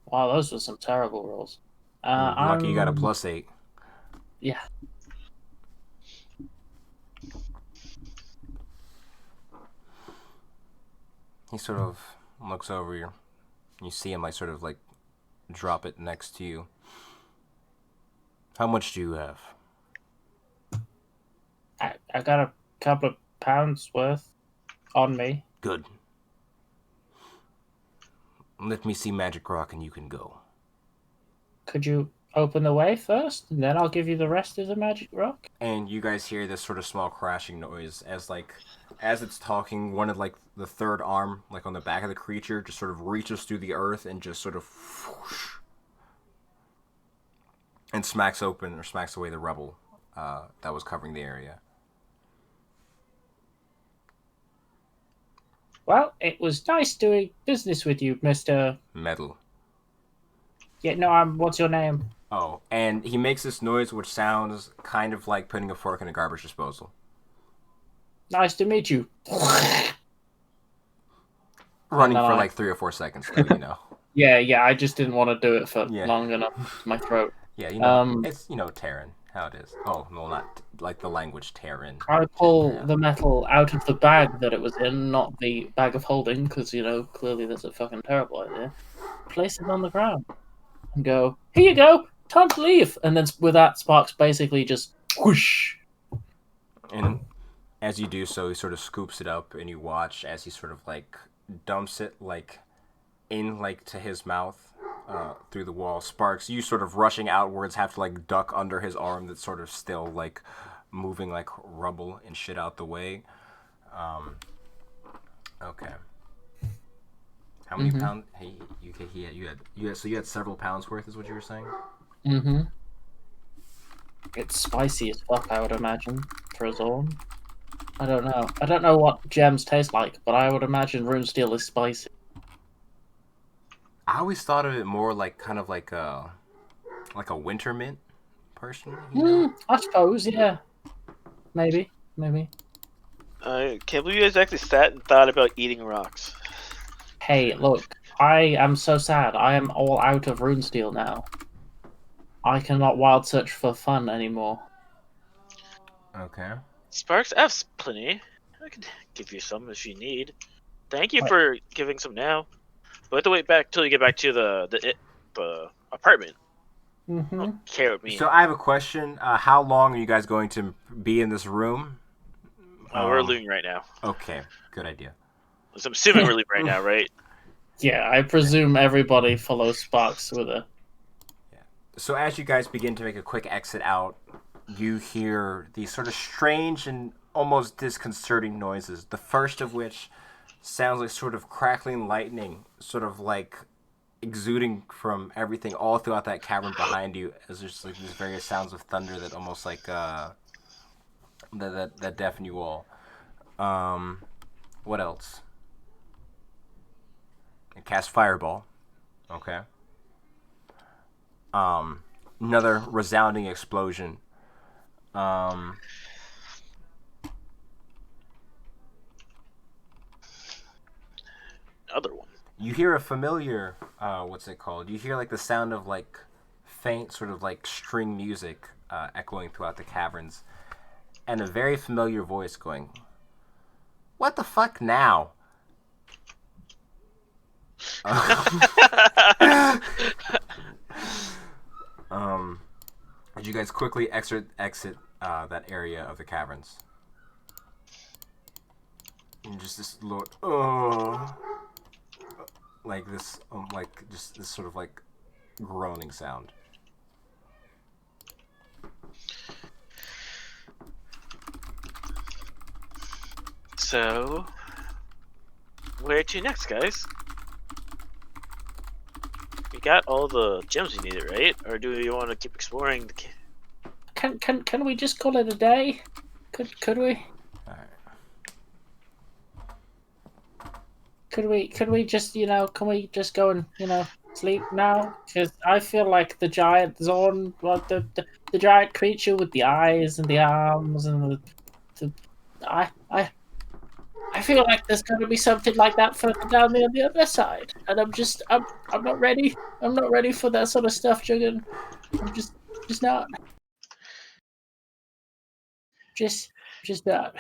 Wow, those were some terrible rolls. Lucky you got a I'm +8. yeah. He sort of looks over you. You see him like sort of like drop it next to you. How much do you have? I got a couple of pounds worth on me. Good. Let me see Magic Rock and you can go. Could you open the way first, and then I'll give you the rest of the magic rock? And you guys hear this sort of small crashing noise as it's talking, one of like the third arm, like on the back of the creature, just sort of reaches through the earth and just sort of whoosh, and smacks away the rubble that was covering the area. Well, it was nice doing business with you, Mister. Metal. Yeah, no, what's your name? Oh, and he makes this noise which sounds kind of like putting a fork in a garbage disposal. Nice to meet you. Running for like 3 or 4 seconds, though, you know. Yeah, I just didn't want to do it for Yeah. long enough to my throat. Yeah, you know, it's, Terran, how it is. Oh, well, not like the language Terran. I pull Yeah. the metal out of the bag that it was in, not the bag of holding, because, clearly that's a fucking terrible idea. Place it on the ground and go, here you go, time to leave. And then with that, Sparks basically just whoosh. And as you do so, he sort of scoops it up, and you watch as he sort of like dumps it like in like to his mouth through the wall. Sparks, you sort of rushing outwards, have to like duck under his arm that's sort of still like moving like rubble and shit out the way. Okay. How many pounds? Hey, you had several pounds worth, is what you were saying. Mm-hmm. It's spicy as fuck, I would imagine, for a Zorn. I don't know. I don't know what gems taste like, but I would imagine rune steel is spicy. I always thought of it more like kind of like a winter mint, personally. You know? I suppose, yeah. Maybe. I can't believe you guys actually sat and thought about eating rocks. Hey, look, I am so sad. I am all out of rune steel now. I cannot wild search for fun anymore. Okay. Sparks, I have plenty. I could give you some if you need. Thank you What? for giving some now. But I have to wait back till you get back to the apartment. Mm-hmm. Don't care with me. So I have a question. How long are you guys going to be in this room? We're leaving right now. Okay, good idea. So I'm assuming we're leaving right now, right? Yeah, I presume everybody follows Sparks with a... So as you guys begin to make a quick exit out, you hear these sort of strange and almost disconcerting noises. The first of which sounds like sort of crackling lightning, sort of like exuding from everything all throughout that cavern behind you, as there's like these various sounds of thunder that almost like that deafen you all. What else? And cast fireball. Okay. Another resounding explosion. Another one. You hear a familiar, what's it called? You hear like the sound of like faint sort of like string music echoing throughout the caverns, and a very familiar voice going, "What the fuck now?" As you guys quickly exit that area of the caverns. And just this little, like this, like just this sort of like groaning sound. So, where to next, guys? We got all the gems we needed, right? Or do we want to keep exploring the Can we just call it a day? Could we? Alright. could we just can we just go and sleep now? Because I feel like the giant Zorn, well, the giant creature with the eyes and the arms and the I feel like there's going to be something like that further down there on the other side, and I'm not ready. I'm not ready for that sort of stuff, Jugan. I'm just not. Just just not.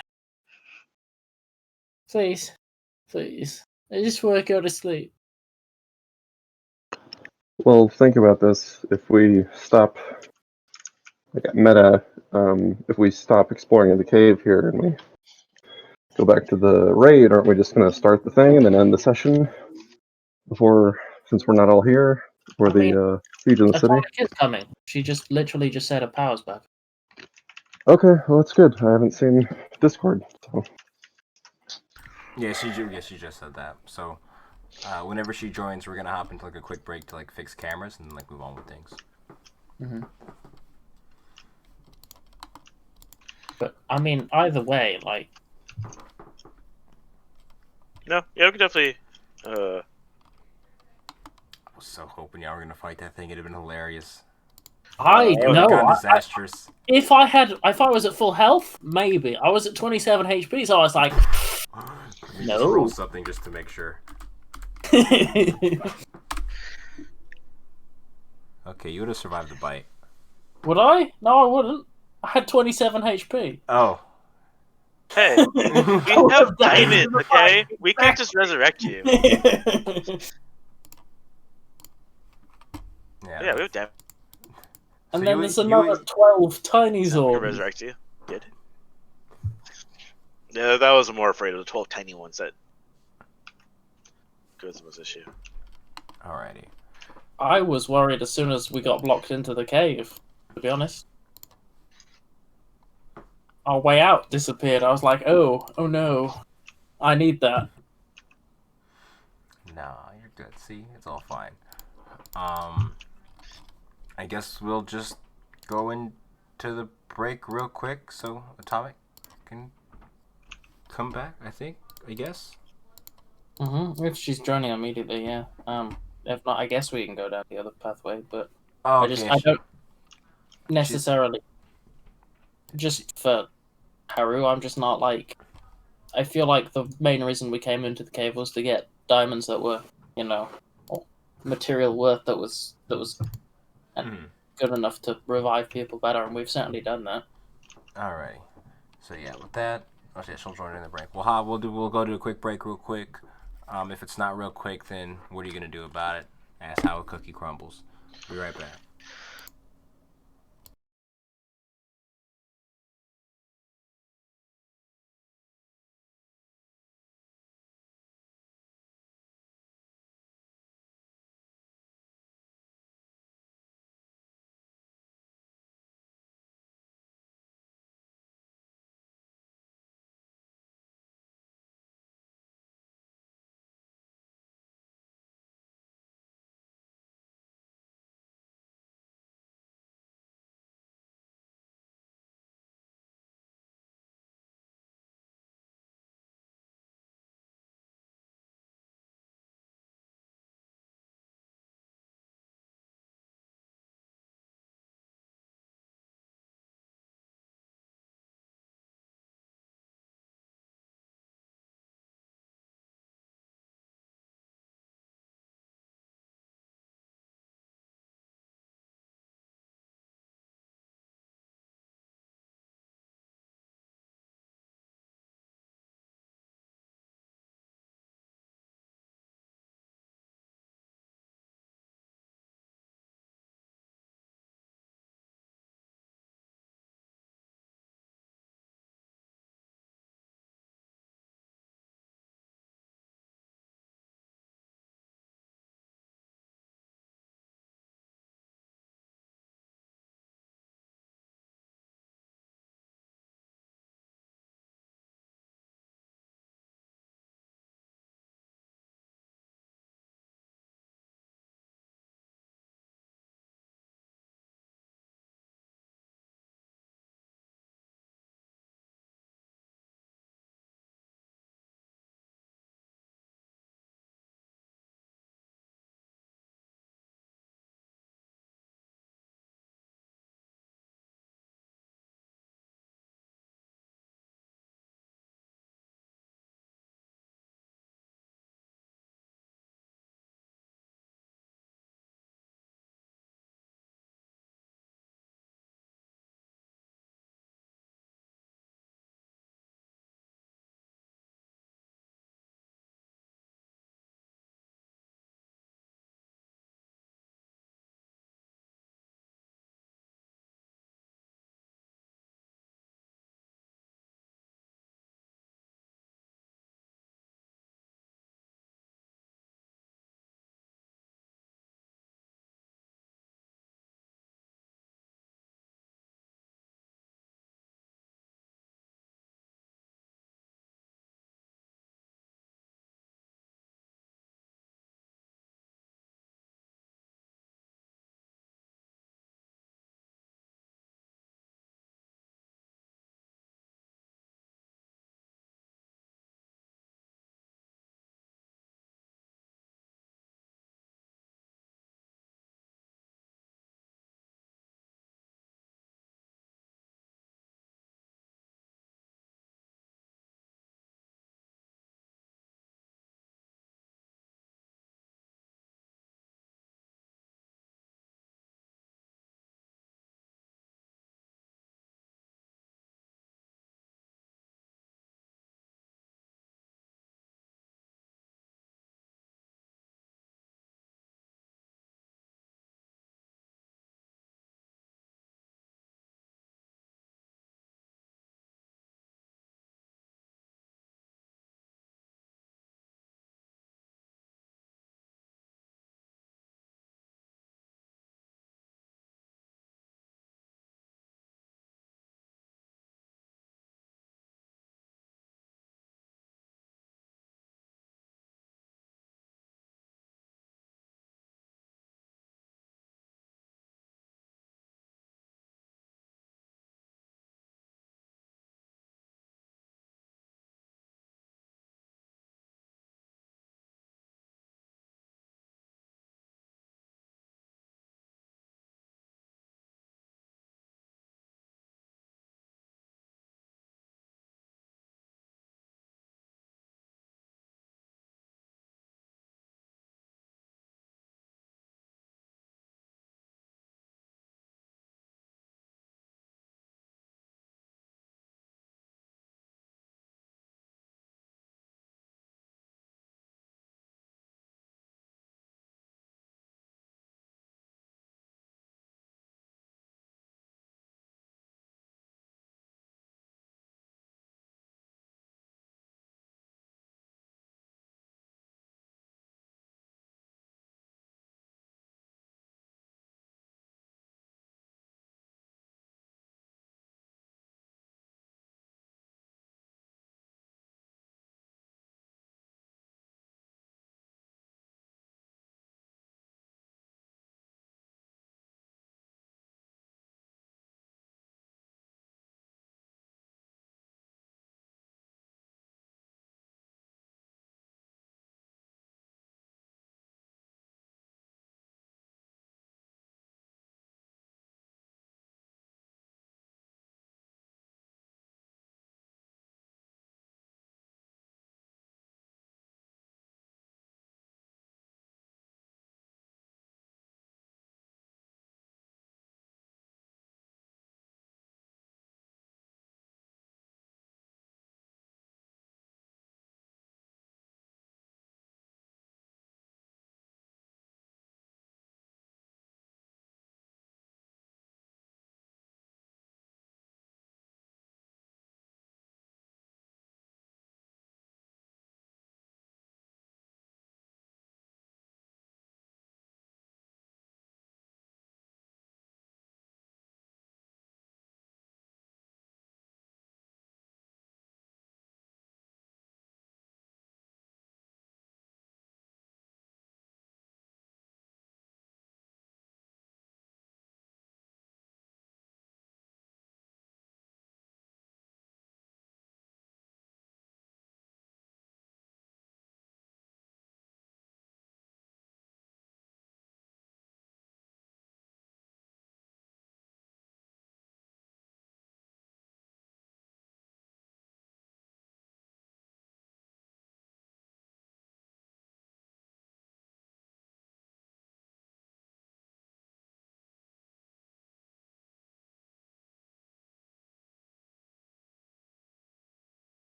Please, please. I just want to go to sleep. Well, think about this. If we stop, like meta, if we stop exploring in the cave here and we go back to the raid, aren't we just going to start the thing and then end the session before, since we're not all here, for I mean, the siege in the city? Atomic is coming. She just literally just said her power's back. Okay, well that's good. I haven't seen Discord, so Yeah, she just said that. So, whenever she joins, we're gonna hop into like a quick break to like fix cameras and like move on with things. Mm-hmm. But I mean, either way, like. No, yeah, we could definitely. I was so hoping y'all were gonna fight that thing. It'd have been hilarious. I It would know. have gone disastrous. If I was at full health, maybe. I was at 27 HP, so I was like, Let me just no. roll something just to make sure. Okay, you would have survived the bite. Would I? No, I wouldn't. I had 27 HP. Oh. Hey, we have diamonds, okay? We can't just resurrect you. Yeah, we have diamonds. And So then you- there's you- another 12 tiny We can Zords. resurrect you. Good. Yeah, that was more afraid of the 12 tiny ones that was the issue. Alrighty. I was worried as soon as we got blocked into the cave, to be honest. Our way out disappeared. I was like, oh no. I need that. Nah, you're good. See, it's all fine. I guess we'll just go into the break real quick so Atomic can come back. I guess. If she's joining immediately, yeah. If not, I guess we can go down the other pathway, but Oh, I okay. don't necessarily. Just for Haru, I'm just not like. I feel like the main reason we came into the cave was to get diamonds that were, or material worth that was good enough to revive people better, and we've certainly done that. Alrighty. So yeah, with that, okay, she'll join in the break. We'll go to a quick break real quick. If it's not real quick, then what are you gonna do about it? Ask how a cookie crumbles. Be right back.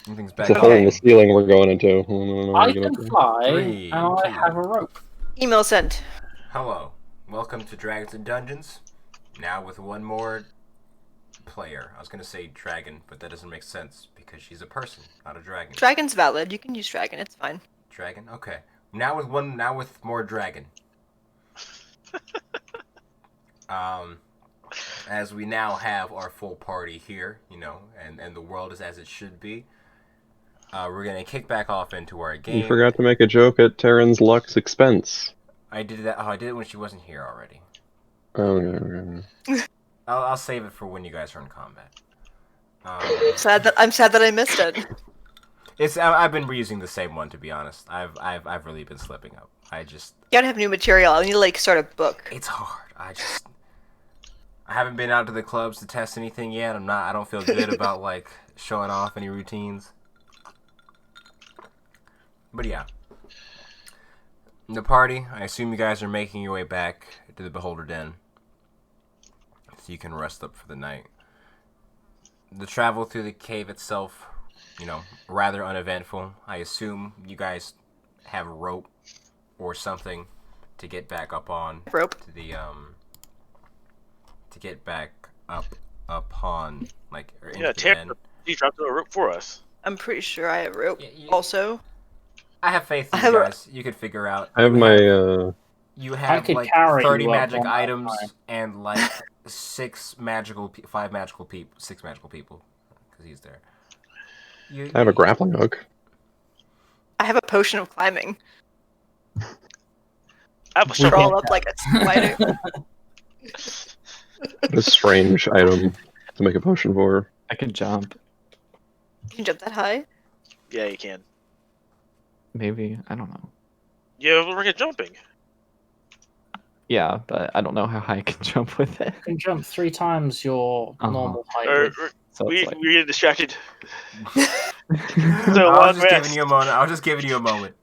Anything's It's back a hole in on. the ceiling we're going into. I don't know how I to get up can there. fly, 3, and I 2. have a rope. Email sent. Hello. Welcome to Dragons and Dungeons. Now with one more player. I was going to say dragon, but that doesn't make sense because she's a person, not a dragon. Dragon's valid. You can use dragon. It's fine. Dragon? Okay. Now with more dragon. As we now have our full party here, and the world is as it should be. We're gonna kick back off into our game. You forgot to make a joke at Terran's Luck's expense. I did that. Oh, I did it when she wasn't here already. Oh, okay. I'll save it for when you guys are in combat. I'm sad that I missed it. I've been reusing the same one, to be honest. I've really been slipping up. You gotta have new material. I need to like start a book. It's hard. I haven't been out to the clubs to test anything yet. I don't feel good about like showing off any routines. But yeah. The party, I assume you guys are making your way back to the Beholder Den. So you can rest up for the night. The travel through the cave itself, rather uneventful. I assume you guys have rope or something to get back up on. Rope. To the to get back upon or into the den. He dropped a rope for us. I'm pretty sure I have rope. Yeah, Also, I have faith in you guys. You could figure out. I have my, You have could like carry 30 you up magic one at a items time. and like 6 magical people. Because he's there. I have a grappling hook. I have a potion of climbing. I have a We shovel. Crawl up like a spider. A strange item to make a potion for. I can jump. You can jump that high. Yeah, you can. Maybe. I don't know. Yeah, we're get jumping. Yeah, but I don't know how high I can jump with it. You can jump 3 times your normal height. Or, So we it's like... we get distracted. like... So I long was just rest. giving you a moment.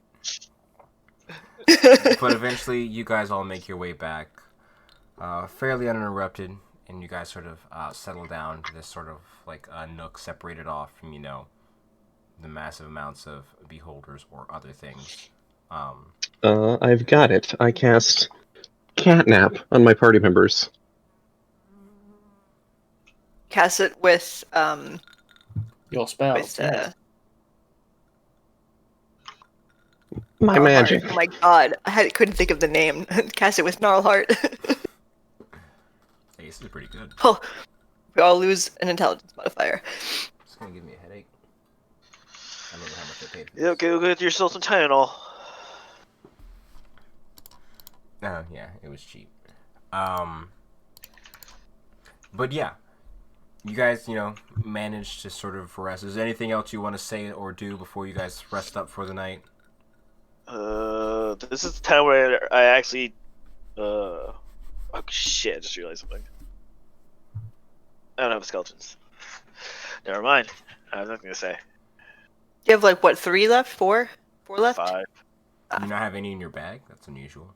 But eventually, you guys all make your way back, fairly uninterrupted, and you guys sort of settle down to this sort of like a nook separated off from the massive amounts of beholders or other things. I've got it. I cast Catnap on my party members. Cast it with Your spells. with yeah. My Gnarlheart. magic. Oh my god, couldn't think of the name. Cast it with Gnarlheart. Hey, this is pretty good. Oh, we all lose an intelligence modifier. It's gonna give me a headache. I don't know how much I paid for Yeah, this. go get yourself some Tylenol. Yeah, it was cheap. But yeah, you guys, managed to sort of rest. Is there anything else you want to say or do before you guys rest up for the night? This is the time where I actually, oh shit! I just realized something. I don't have skeletons. Never mind. I was nothing to say. You have like what, 3 left? 4? 4 left? 5. Do you not have any in your bag? That's unusual.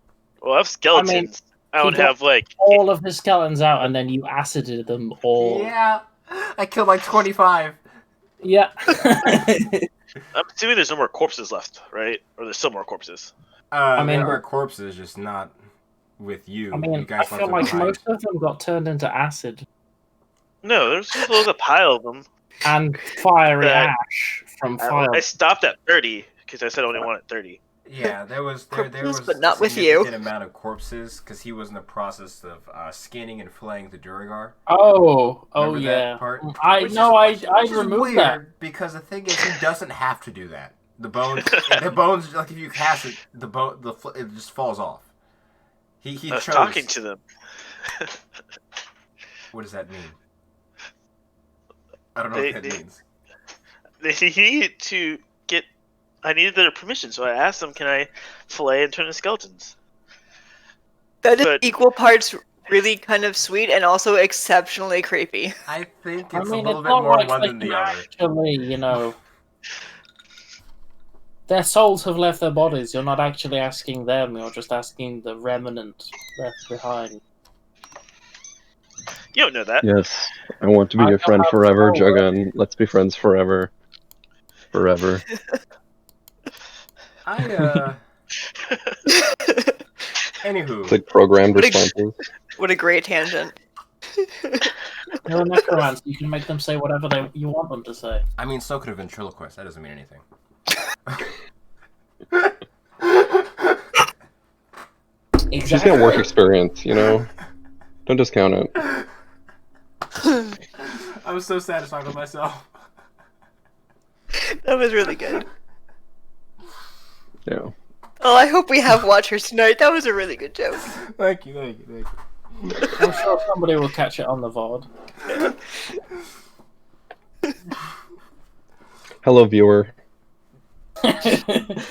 Well, I have skeletons. I don't he got have like. all of his skeletons out, and then you acided them all. Yeah, I killed like 25. Yeah. I'm assuming there's no more corpses left, right? Or there's still more corpses. I mean, mean, there are corpses, just not with you. I you mean, I guys feel left them like behind. most of them got turned into acid No, there's still a pile of them. and fiery That- ash from fire. I stopped at 30 because I said I only wanted 30. Yeah, there was Corpses, a but not with you. significant amount of corpses because he was in the process of skinning and flaying the Duragar. Oh Remember that yeah. part? I Which know. is- I which is removed weird that. because the thing is, he doesn't have to do that. The bones, like if you cast it, it just falls off. He I was chose. talking to them. What does that mean? I don't know what that They- means. They needed to get. I needed their permission, so I asked them, "Can I fillet and turn into skeletons?" That is But- equal parts really kind of sweet and also exceptionally creepy. I think I it's mean, a little it's bit not more like one they than can the other. actually, their souls have left their bodies. You're not actually asking them. You're just asking the remnant left behind. You don't know that. Yes, I want to be I your friend don't have forever, power. Jugun. Let's be friends forever. forever. Anywho, It's like programmed What a- responses. What a great tangent. You're a necromancer. You can make them say whatever you want them to say. I mean, so could a ventriloquist. That doesn't mean anything. She's got work experience, you know? Don't discount it. I was so satisfied with myself. That was really good. Yeah. Oh, I hope we have watchers tonight. That was a really good joke. Thank you. I'm sure somebody will catch it on the VOD. Hello, viewer.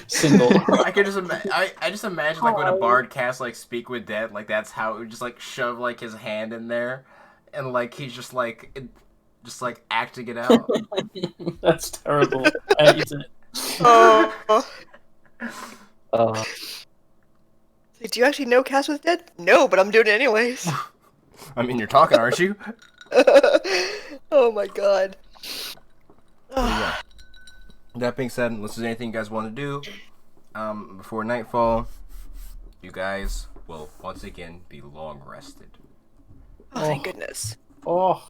Single. I could just I just imagine like when a bard casts like Speak with Dead, like that's how it would just like shove like his hand in there, and like he's just like acting it out. That's terrible. I hate it. Oh. Uh, Do you actually know Cast with Dead? No, but I'm doing it anyways. I mean, you're talking, aren't you? Oh my god. Yeah. That being said, unless there's anything you guys want to do before nightfall, you guys will once again be long rested. Oh, thank goodness. Oh,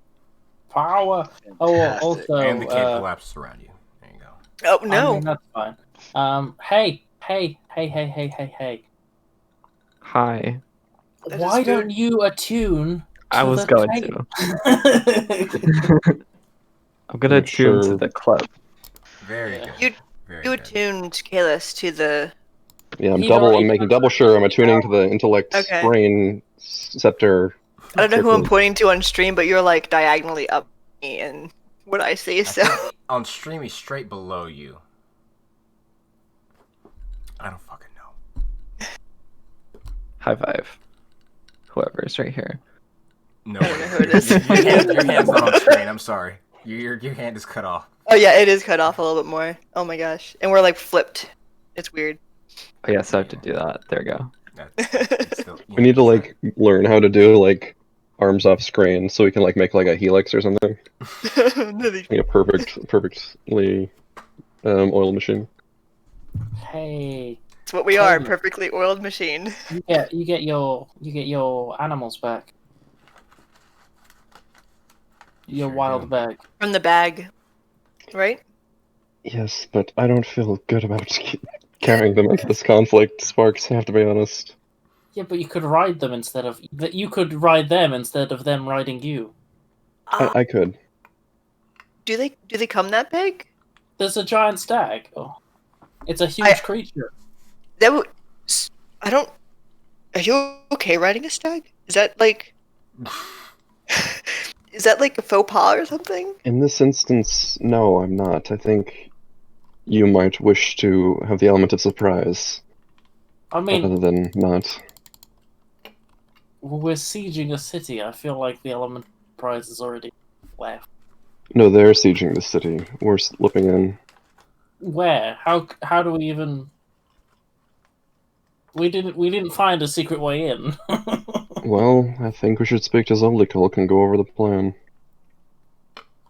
power. Oh, also, And the cave collapses around you. There you go. Oh I no. mean, that's fine. Hey. hi. That Why is don't food. you attune? I to was the going cave? to. I'm gonna I'm tune to sure- the club. Very good. You Very You good. attuned Kalis to the. Yeah, He's already I'm making double sure I'm attuning to the intellect, Okay. brain, scepter. I don't know who I'm circle. pointing to on stream, but you're like diagonally up me and what I see. I So think on stream, he's straight below you. I don't fucking know. High five. Whoever's right here. No, I don't know who it is. Your hand's not on screen. I'm sorry. Your hand is cut off. oh yeah, it is cut off a little bit more. Oh my gosh, and we're like flipped. It's weird. Oh yes, I have to do that. There we go. It's still, We need to like learn how to do like arms off screen so we can like make like a helix or something. Like a perfectly oiled machine. Hey, It's what we are, Totally. perfectly oiled machine. you get your animals back. Your Sure wild do. bag. From the bag, right? Yes, but I don't feel good about carrying them into this conflict. Sparks, I have to be honest. Yeah, but you could ride them instead of you could ride them instead of them riding you. I could. Do they come that big? There's a giant stag. Oh, it's a huge creature. That would. I don't. Are you okay riding a stag? Is that like? Is that like a faux pas or something? In this instance, no, I'm not. I think you might wish to have the element of surprise I mean, rather than not. we're sieging a city. I feel like the element prize is already left. No, they're sieging the city. We're slipping in. Where? How do we even? We didn't find a secret way in. Well, I think we should speak to Zoldykulk and go over the plan.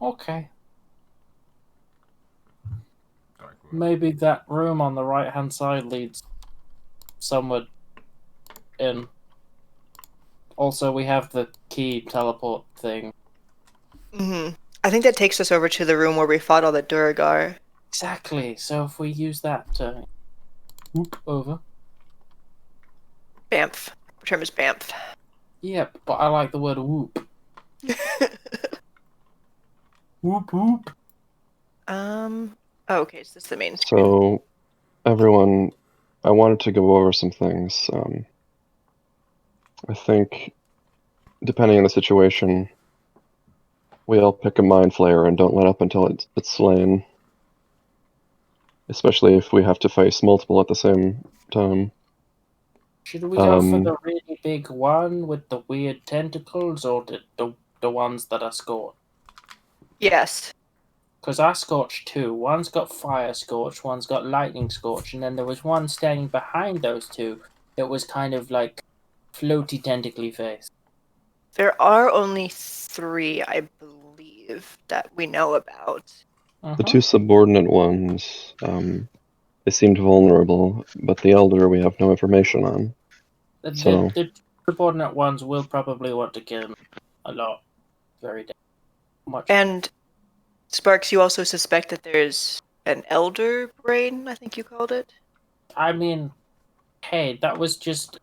Okay. Sorry. Maybe that room on the right hand side leads somewhere in. Also, we have the key teleport thing. I think that takes us over to the room where we fought all the Duragar. Exactly. So if we use that to whoop over. Bamf. What term is Bamf? Yep, but I like the word whoop. Whoop whoop. Oh, okay, so that's the main. So, everyone, I wanted to go over some things. I think, depending on the situation, we all pick a mind flayer and don't let up until it's slain. Especially if we have to face multiple at the same time. Should we go for Um, the really big one with the weird tentacles, or the ones that are scorched? Yes. Because I scorched two. One's got fire scorch, one's got lightning scorch, and then there was one standing behind those two that was kind of like floaty tentacly face. There are only 3, I believe, that we know about. The two subordinate ones, they seemed vulnerable, but the elder we have no information on. So The subordinate ones will probably want to kill him a lot. Very much. And Sparks, you also suspect that there's an elder brain, I think you called it? I mean, hey, that was just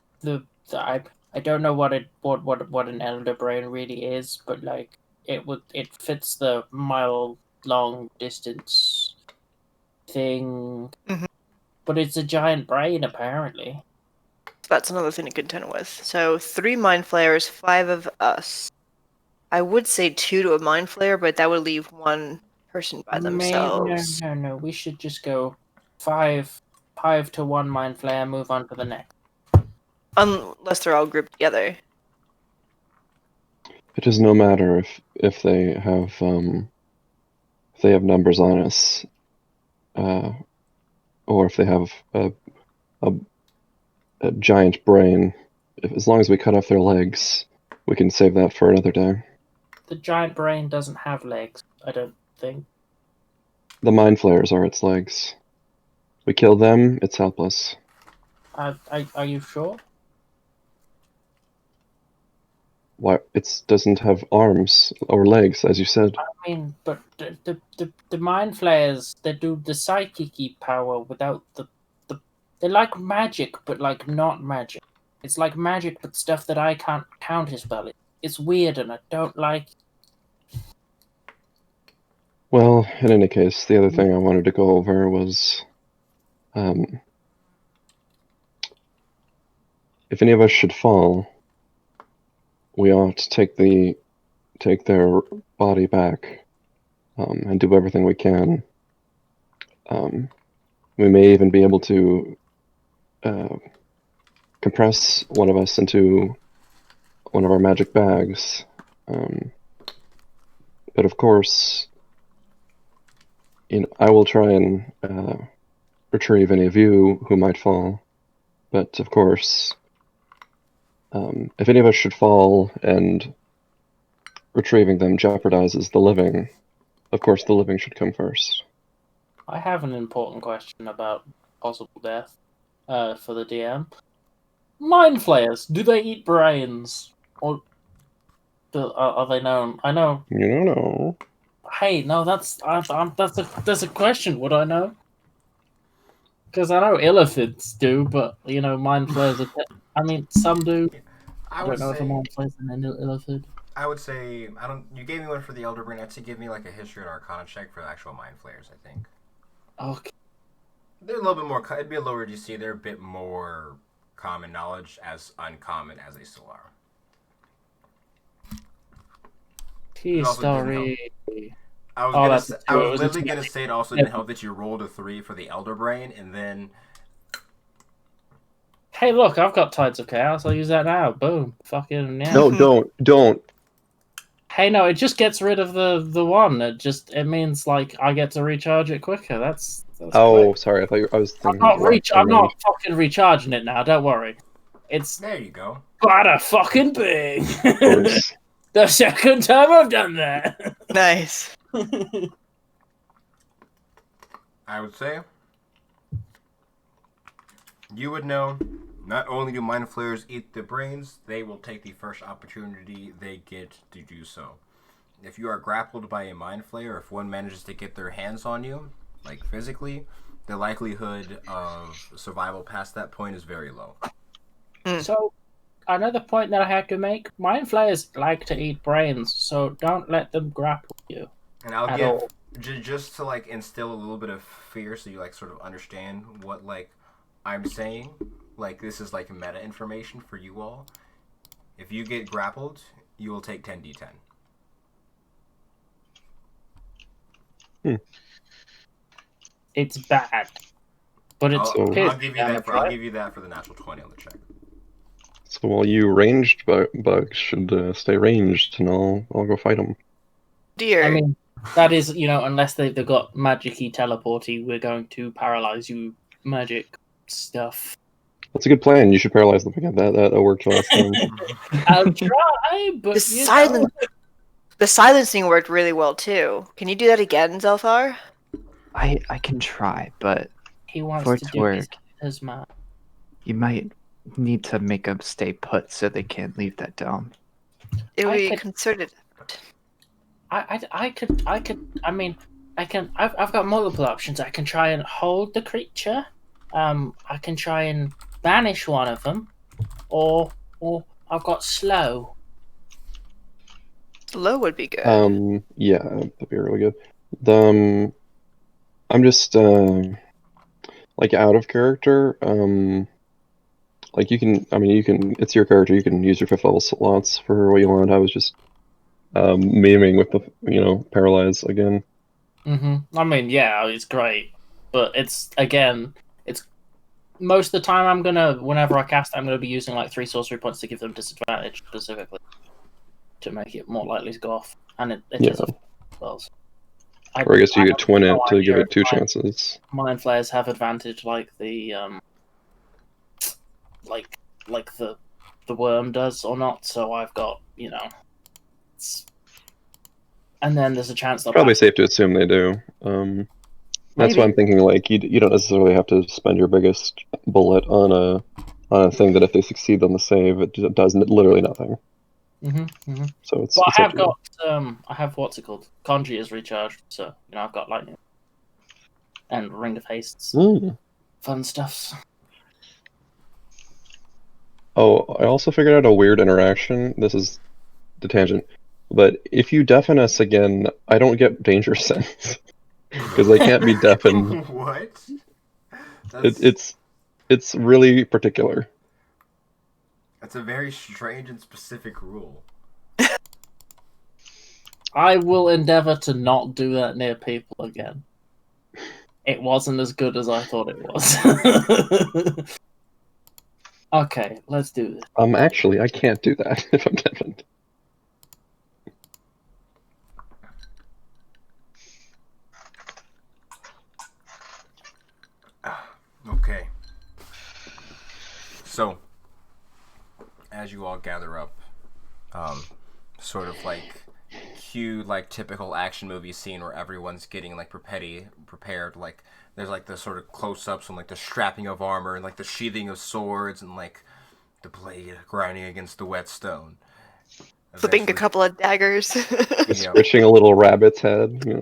I don't know what an elder brain really is, but like it fits the mile long distance thing. Mhm. But it's a giant brain apparently. That's another thing to contend with. So 3 mind flayers, 5 of us. I would say 2 to a mind flayer, but that would leave 1 person by themselves. No. We should just go 5 to 1 mind flayer, move on to the next. Unless they're all grouped together. it is no matter if they have numbers on us, or if they have a giant brain. As long as we cut off their legs, we can save that for another day. The giant brain doesn't have legs, I don't think. The mind flayers are its legs. We kill them, it's helpless. Are you sure? Why? It doesn't have arms or legs, as you said. I mean, but the mind flayers, they do the psychic power without the they're like magic, but like not magic. It's like magic, but stuff that I can't counterspell. It's weird, and I don't like. Well, in any case, the other thing I wanted to go over was, if any of us should fall, we ought to take their body back, and do everything we can. We may even be able to compress one of us into one of our magic bags. But of course, I will try and retrieve any of you who might fall. But of course, if any of us should fall and retrieving them jeopardizes the living, of course the living should come first. I have an important question about possible death, for the DM. Mind flayers, do they eat brains, or are they known? I know. You don't know. Hey, no, that's a question. Would I know? Because I know elephants do, but mind flayers are. I mean, some do. I don't know if a mind flayer's an elephant. I would say I don't. You gave me one for the elder brain. I'd say give me like a history and arcana check for the actual mind flayers. I think Okay. they're a little bit more. It'd be a lower DC. They're a bit more common knowledge, as uncommon as they still are. History. I was literally gonna say it also didn't help that you rolled a 3 for the elder brain, and then. Hey, look! I've got Tides of Chaos. I'll use that now. Boom! Fucking yeah. No, don't. Hey, no! It just gets rid of the one. It means like I get to recharge it quicker. That's Oh, quick. sorry. I was thinking. I'm not fucking recharging it now. Don't worry. It's There you go. bada fucking big. Of course. The second time I've done that. Nice. I would say you would know. Not only do mind flayers eat the brains, they will take the first opportunity they get to do so. If you are grappled by a mind flayer, if one manages to get their hands on you, like physically, the likelihood of survival past that point is very low. So, another point that I have to make: mind flayers like to eat brains, so don't let them grapple you. And I'll At give all. just to like instill a little bit of fear, so you like sort of understand what like I'm saying. Like this is like meta information for you all. If you get grappled, you will take 10d10. It's bad, but it's. I'll give you damage, that for right? I'll give you that for the natural 20 on the check. So while you ranged bugs should stay ranged, and I'll go fight them. Dear. I mean, that is, unless they've got magic-y teleporty, we're going to paralyze you magic stuff. That's a good plan. You should paralyze them again. That worked last time. I'll try, but The silent The silencing worked really well too. Can you do that again, Zelthar? I can try, but He wants for it to to do work, his man. you might need to make them stay put so they can't leave that dome. It'll I be a could- concerted. I mean, I've got multiple options. I can try and hold the creature. I can try and banish one of them, or I've got slow. Low would be good. Yeah, that'd be really good. I'm just like out of character. Like you can. It's your character. You can use your 5th level slots for what you want. I was just memeing with the paralyze again. I mean, yeah, it's great, but it's most of the time whenever I cast, I'm gonna be using like 3 sorcery points to give them disadvantage specifically to make it more likely to go off, and it Yeah. is a spell. So Or I guess you I could twin have it no to give idea it 2 if chances. mind flayers have advantage like the like the worm does or not. So I've got and then there's a chance they'll Probably pass. safe to assume they do. That's why I'm thinking like you don't necessarily have to spend your biggest bullet on a thing that if they succeed on the save, it does literally nothing. So it's Well, it's I up have to you. got I have what's it called? Conji is recharged, so I've got lightning and ring of hastes, fun stuffs. Oh, I also figured out a weird interaction. This is the tangent. But if you deafen us again, I don't get danger sense because they can't be deafened. What? It's really particular. That's a very strange and specific rule. I will endeavor to not do that near people again. It wasn't as good as I thought it was. Okay, let's do this. Actually, I can't do that if I'm deafened. Okay. So, as you all gather up, sort of like cue like typical action movie scene where everyone's getting like prepared. Like there's like the sort of close-ups and like the strapping of armor and like the sheathing of swords and like the blade grinding against the whetstone. Flipping a couple of daggers. Scratching a little rabbit's head. There's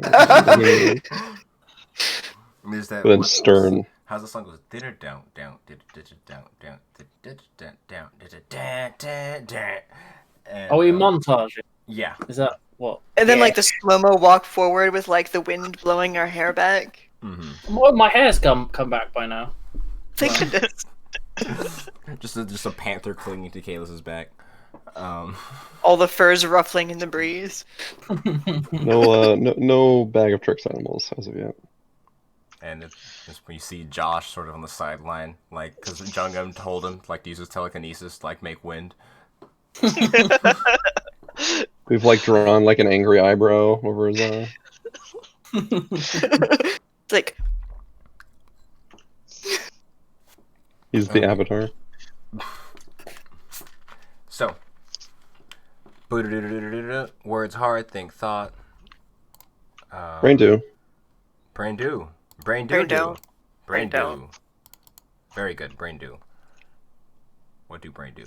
that. But then stern. How's the song goes? Down, down, down, down, down, down, down. Are we montage? Yeah. Is that what? And then like the slow-mo walk forward with like the wind blowing our hair back. Well, my hair's come back by now. Thank goodness. just a panther clinging to Kalis's back. All the furs ruffling in the breeze. No bag of tricks animals as of yet. And it's when you see Josh sort of on the sideline, like, because Jungum told him, like, to use his telekinesis, like, make wind. We've, like, drawn, like, an angry eyebrow over his eye. It's like... He's the avatar. So. Words hard, think thought. Brain do. Brain do. Brain do. Brain do. Brain do. Very good. Brain do. What do brain do?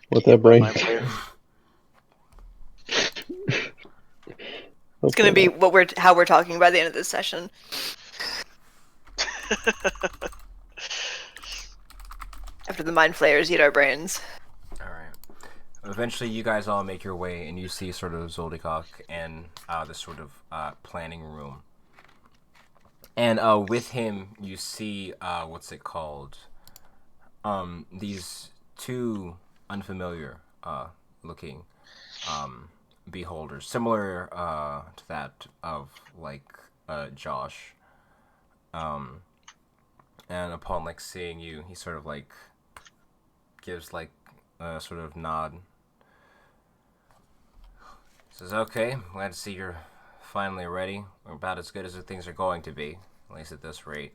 What that brain? It's gonna be how we're talking by the end of this session. After the mind flayers eat our brains. Alright. Eventually you guys all make your way and you see sort of Zoldikok and this sort of planning room. And with him you see what's it called? These two unfamiliar looking beholders, similar to that of like Josh. And upon like seeing you, he sort of like gives like a sort of nod. Says, "Okay, glad to see you're finally ready. We're about as good as things are going to be, at least at this rate."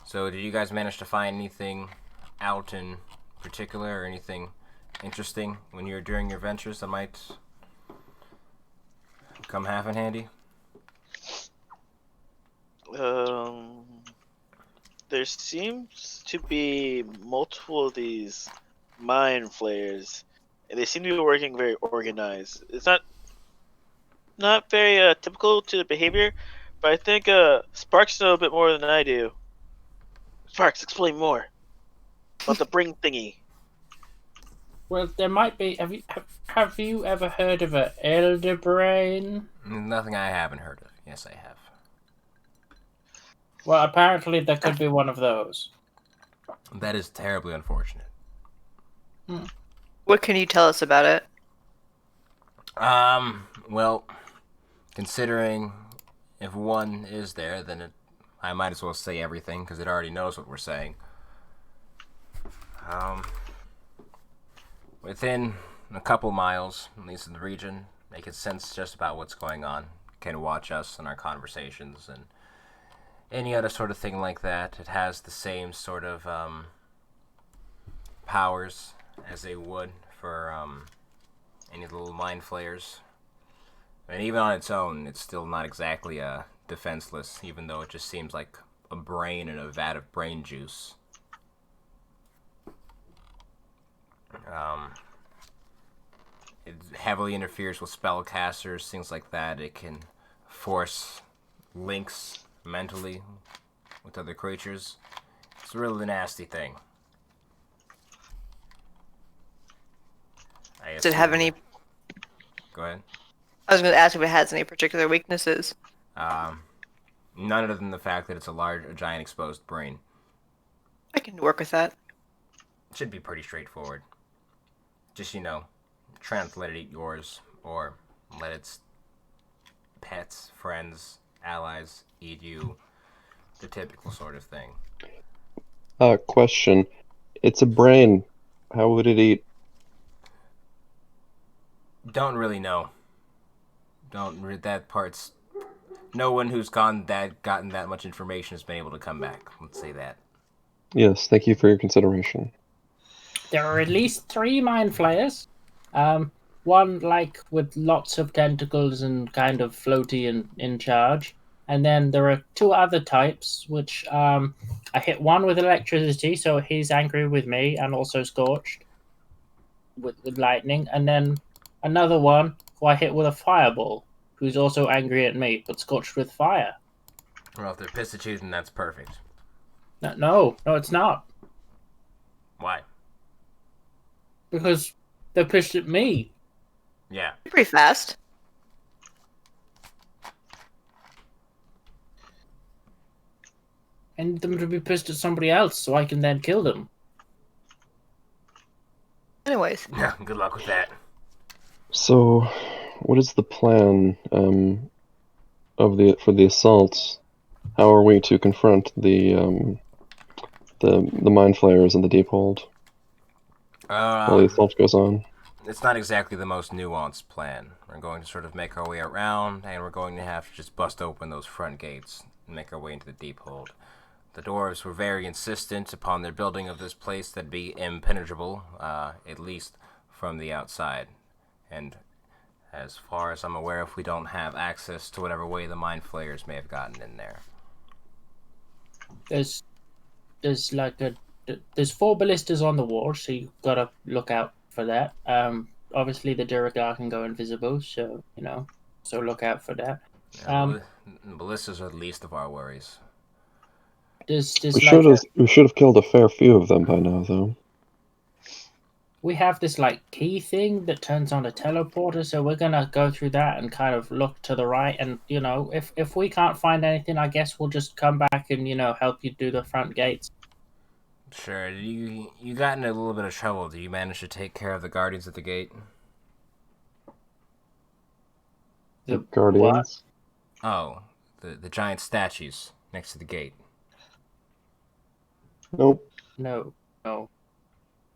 So, did you guys manage to find anything out in particular, or anything interesting when you're during your ventures that might come half in handy? Um, there seems to be multiple of these mind flayers, and they seem to be working very organized. It's not very typical to the behavior, but I think Sparks know a bit more than I do. Sparks, explain more about the bring thingy. Well, there might be. Have you ever heard of an elder brain? Nothing I haven't heard of. Yes, I have. Well, apparently there could be one of those. That is terribly unfortunate. What can you tell us about it? Well, considering if one is there, then I might as well say everything because it already knows what we're saying. Within a couple miles, at least in the region, they can sense just about what's going on, can watch us and our conversations and any other sort of thing like that. It has the same sort of powers as they would for any little mind flayers. And even on its own, it's still not exactly defenseless, even though it just seems like a brain in a vat of brain juice. It heavily interferes with spellcasters, things like that. It can force links mentally with other creatures. It's a really nasty thing. Does it have any? Go ahead. I was going to ask if it has any particular weaknesses. None other than the fact that it's a giant exposed brain. I can work with that. Should be pretty straightforward. Just, try not to let it eat yours, or let its pets, friends, allies eat you. The typical sort of thing. Question. It's a brain. How would it eat? Don't really know. That part's... No one who's gotten that much information has been able to come back. Let's say that. Yes, thank you for your consideration. There are at least 3 mind flayers. One like with lots of tentacles and kind of floaty and in charge. And then there are 2 other types, which I hit one with electricity, so he's angry with me and also scorched with lightning. And then another one who I hit with a fireball, who's also angry at me, but scorched with fire. Well, if they're pissed at you, then that's perfect. No, it's not. Why? Because they're pissed at me. Yeah. Pretty fast. I need them to be pissed at somebody else so I can then kill them. Anyways, Yeah, good luck with that. So, what is the plan for the assaults? How are we to confront the mind flayers in the deep hold while the assault goes on? It's not exactly the most nuanced plan. We're going to sort of make our way around, and we're going to have to just bust open those front gates and make our way into the deep hold. The dwarves were very insistent upon their building of this place that be impenetrable, at least from the outside. And as far as I'm aware, if we don't have access to whatever way the mind flayers may have gotten in there. There's 4 ballistas on the wall, so you've got to look out for that. Obviously the Duragar can go invisible, so so look out for that. Yeah, ballistas are the least of our worries. We should have killed a fair few of them by now, though. We have this key thing that turns on a teleporter, so we're gonna go through that and kind of look to the right, and if we can't find anything, I guess we'll just come back and help you do the front gates. Sure. You got in a little bit of trouble. Did you manage to take care of the guardians at the gate? The guardians? What? Oh, the giant statues next to the gate. Nope. No.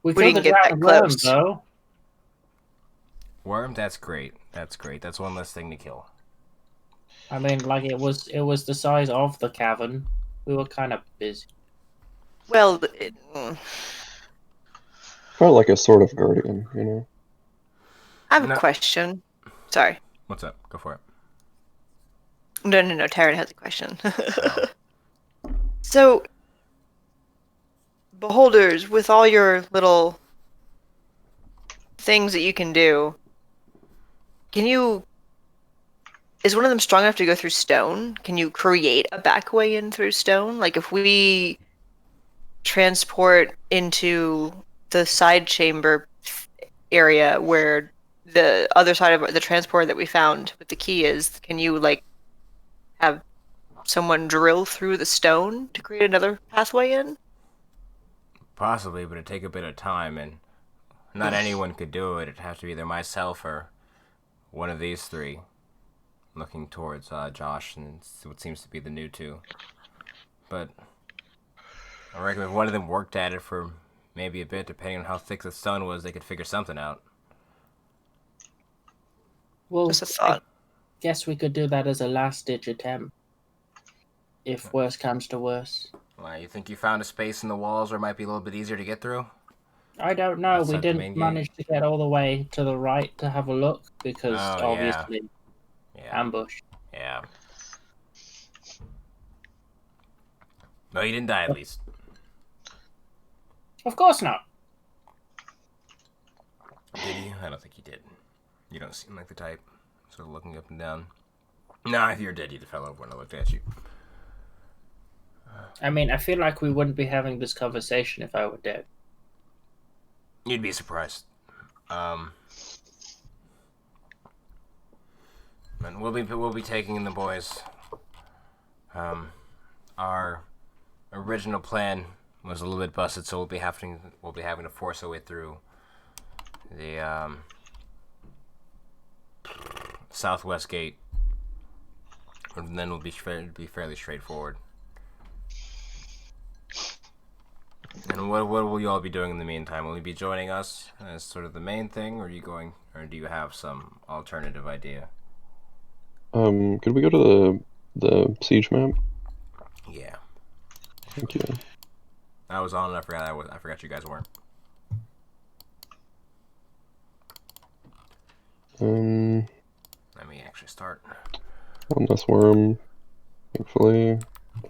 We didn't killed the get that giant worm, close. though. Worm? That's great. That's one less thing to kill. I mean, it was the size of the cavern. We were kind of busy. Well, Felt like a sort of guardian, you know. I have a No. question. Sorry. What's up? Go for it. No. Taryn has a question. Oh. So, beholders, with all your little things that you can do, can you? Is one of them strong enough to go through stone? Can you create a back way in through stone? Like if we transport into the side chamber area where the other side of the transport that we found with the key is, can you like have someone drill through the stone to create another pathway in? Possibly, but it'd take a bit of time, and not anyone could do it. It'd have to be either myself or one of these three. Looking towards Josh and what seems to be the new two. But I reckon if one of them worked at it for maybe a bit, depending on how thick the stone was, they could figure something out. Well, Just a thought. I guess we could do that as a last-ditch attempt. If worse comes to worse. Why, you think you found a space in the walls where it might be a little bit easier to get through? I don't know. We Outside the main didn't gate? manage to get all the way to the right to have a look because Oh, obviously Yeah. ambush. Yeah. No, you didn't die at least. Of course not. Did you? I don't think you did. You don't seem like the type. Sort of looking up and down. No, if you're dead, you'd have fell over when I looked at you. I mean, I feel like we wouldn't be having this conversation if I were dead. You'd be surprised. And we'll be taking in the boys. Our original plan was a little bit busted, so we'll be having to force our way through the southwest gate, and then we'll be fairly straightforward. And what will you all be doing in the meantime? Will you be joining us as sort of the main thing, or are you going, or do you have some alternative idea? Could we go to the siege map? Yeah, Thank you. I was on, and I forgot you guys weren't. Let me actually start. On this worm, thankfully.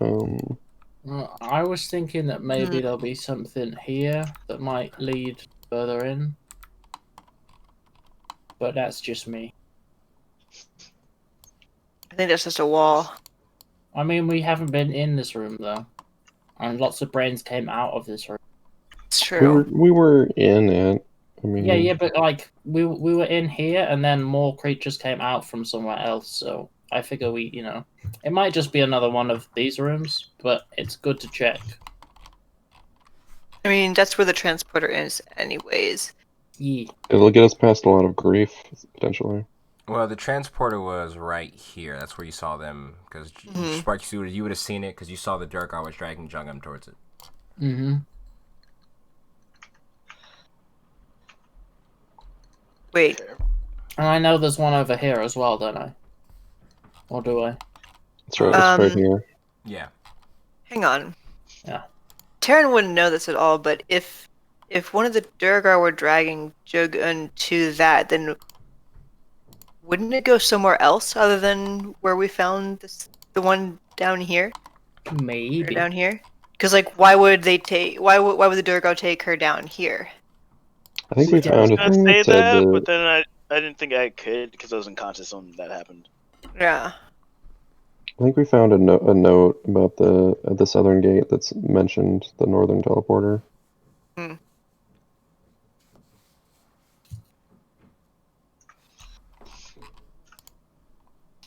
Well, I was thinking that maybe there'll be something here that might lead further in. But that's just me. I think that's just a wall. I mean, we haven't been in this room, though. And lots of brains came out of this room. It's true. We were in it. I mean, Yeah, but like, we were in here, and then more creatures came out from somewhere else, so I figure it might just be another one of these rooms, but it's good to check. I mean, that's where the transporter is, anyways. Yeah. it'll get us past a lot of grief, potentially. Well, the transporter was right here. That's where you saw them, because Sparky, you would have seen it because you saw the Durgar was dragging Jungum towards it. Mm-hmm. Wait. And I know there's one over here as well, don't I? Or do I? It's right here. Yeah. Hang on. Yeah. Taryn wouldn't know this at all, but if one of the Durgar were dragging Jug'un to that, then wouldn't it go somewhere else other than where we found the one down here? Maybe. Or down here? Because like, why would the Durgar take her down here? I think we I was found a gonna thing say that said that, that. but then I didn't think I could because I was unconscious when that happened. Yeah. I think we found a note about the southern gate that's mentioned the northern teleporter.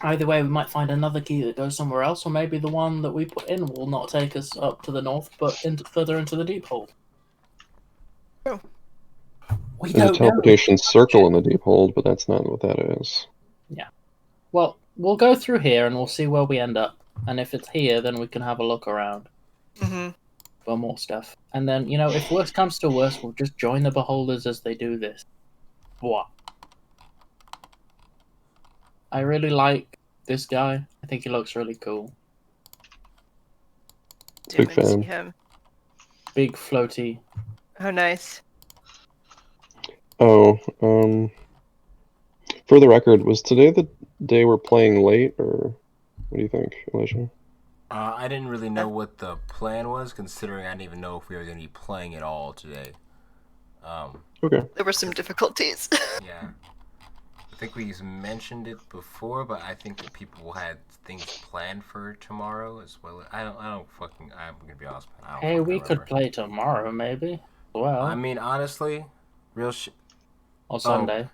Either way, we might find another key that goes somewhere else, or maybe the one that we put in will not take us up to the north, but further into the deep hold. True. We There's a don't know. teleportation circle in the deep hold, but that's not what that is. Yeah. Well, we'll go through here and we'll see where we end up. And if it's here, then we can have a look around for more stuff. And then, if worse comes to worse, we'll just join the beholders as they do this. What? I really like this guy. I think he looks really cool. Big fan. See him. Big floaty. Oh, nice. Oh, for the record, was today the day we're playing late, or what do you think, Alicia? I didn't really know what the plan was, considering I didn't even know if we were going to be playing at all today. Okay. There were some difficulties. Yeah. I think we mentioned it before, but I think that people had things planned for tomorrow as well. I'm gonna be honest, man, I don't Hey, fucking we remember. could play tomorrow, maybe. Well, I mean, honestly, real shit. or Sunday.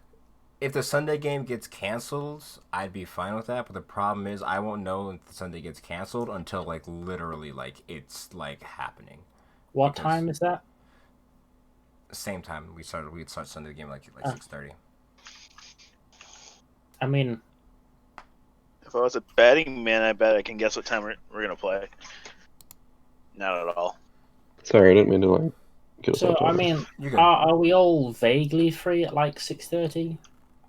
If the Sunday game gets canceled, I'd be fine with that. But the problem is, I won't know if the Sunday gets canceled until like literally like it's like happening. What because- time is that? Same time we'd start Sunday game like Ah. 6:30. I mean, If I was a betting man, I bet I can guess what time we're gonna play. Not at all. Sorry, I didn't mean to like get us so off I topic. mean, You good? are we all vaguely free at like 6:30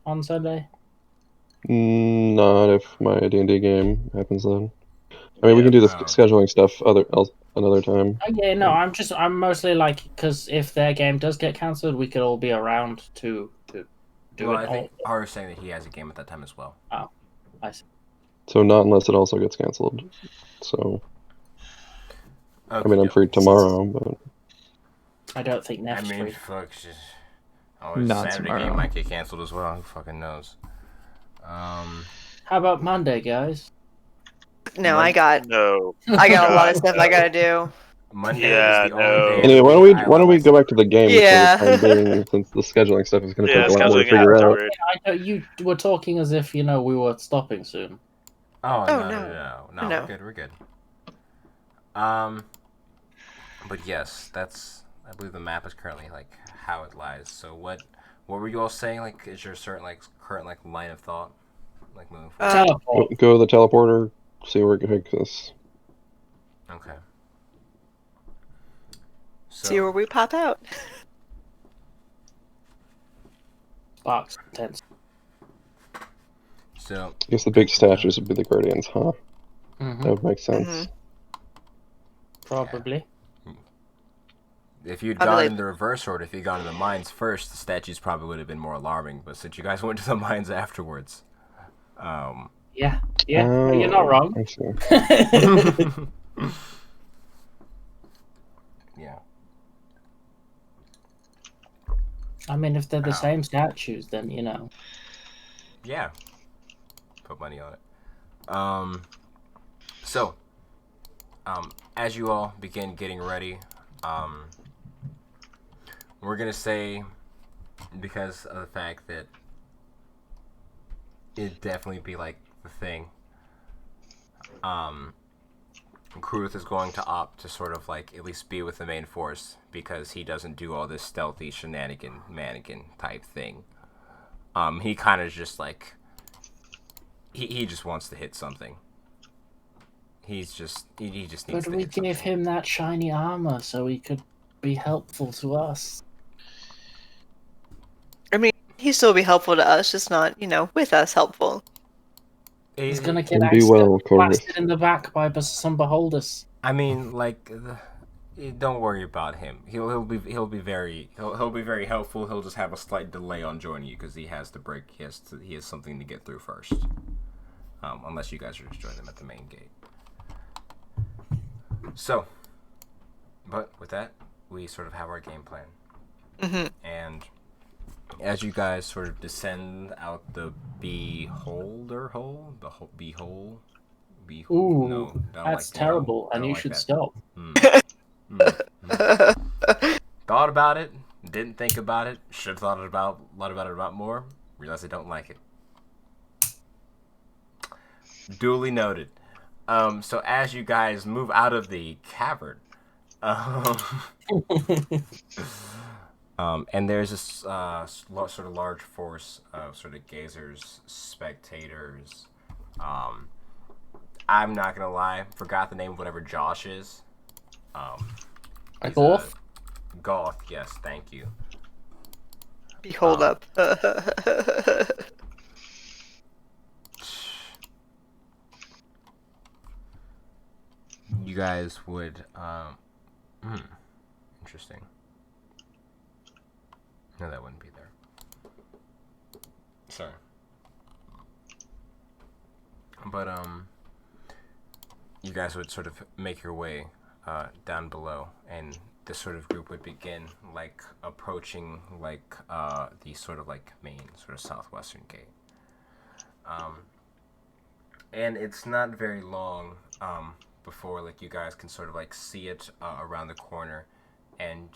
on Sunday? Not if my D&D game happens then. I mean, we Yeah. can do the Oh. scheduling stuff another time. Yeah, no, I'm mostly like, because if their game does get cancelled, we could all be around to do Well, it I think all. Har is saying that he has a game at that time as well. I see. So not unless it also gets canceled. So I mean, I'm Okay, free tomorrow, but I don't think I Neff's mean, free. fuck. Oh, Not Saturday tomorrow. game might get canceled as well. Who fucking knows? How about Monday, guys? No, I got No. a lot of stuff I no. gotta do. Monday Yeah, is the only day. no. of anyway, the why don't week we I why allow don't we go myself- back to the game Yeah. for the time being, since the scheduling stuff is going to Yeah, take a lot more to scheduling figure out. afterward. I know you were talking as if, we were stopping soon. Oh, Oh, no, no. no, No. we're good. But yes, I believe the map is currently like how it lies. So what were you all saying? Like, is your certain like current like line of thought, like moving forward? Teleport. Go to the teleporter, see where we can take this. Okay. So See where we pop out. Sparks intense. so I guess the big statues would be the guardians, huh? Mm-hmm. That would make sense. Mhm. Probably. if you'd I'll be gone like- in the reverse order, if you'd gone to the mines first, the statues probably would have been more alarming. But since you guys went to the mines afterwards, Yeah, you're not wrong. I see. yeah. I mean, if they're the Wow. same statues, then Yeah. Put money on it. So, as you all begin getting ready, we're gonna say, because of the fact that it'd definitely be like the thing, Kruth is going to opt to sort of like at least be with the main force because he doesn't do all this stealthy shenanigan mannequin type thing. He kind of just like he just wants to hit something. He just needs But to we hit gave something. him that shiny armor so he could be helpful to us. I mean, he'd still be helpful to us, just not, with us helpful. He's gonna get And be well, of course. blasted in the back by some beholders. I mean, like, don't worry about him. He'll be very helpful. He'll just have a slight delay on joining you because he has to break. He has something to get through first. Unless you guys are just joining them at the main gate. So, but with that, we sort of have our game plan. Mm-hmm. And as you guys sort of descend out the beholder hole, behold. Ooh, No, I don't that's like terrible, I and don't you like should that. stop. Thought about it, didn't think about it, should have thought about a lot about more, realized I don't like it. Duly noted. So as you guys move out of the cavern, and there's this sort of large force of sort of gazers, spectators. I'm not gonna lie, forgot the name of whatever Josh is. A He's Goth? Goth, yes, thank you. Behold up. You guys would, interesting. No, that wouldn't be there. Sorry. But you guys would sort of make your way down below, and this sort of group would begin like approaching like the sort of like main sort of southwestern gate. And it's not very long before like you guys can sort of like see it around the corner, and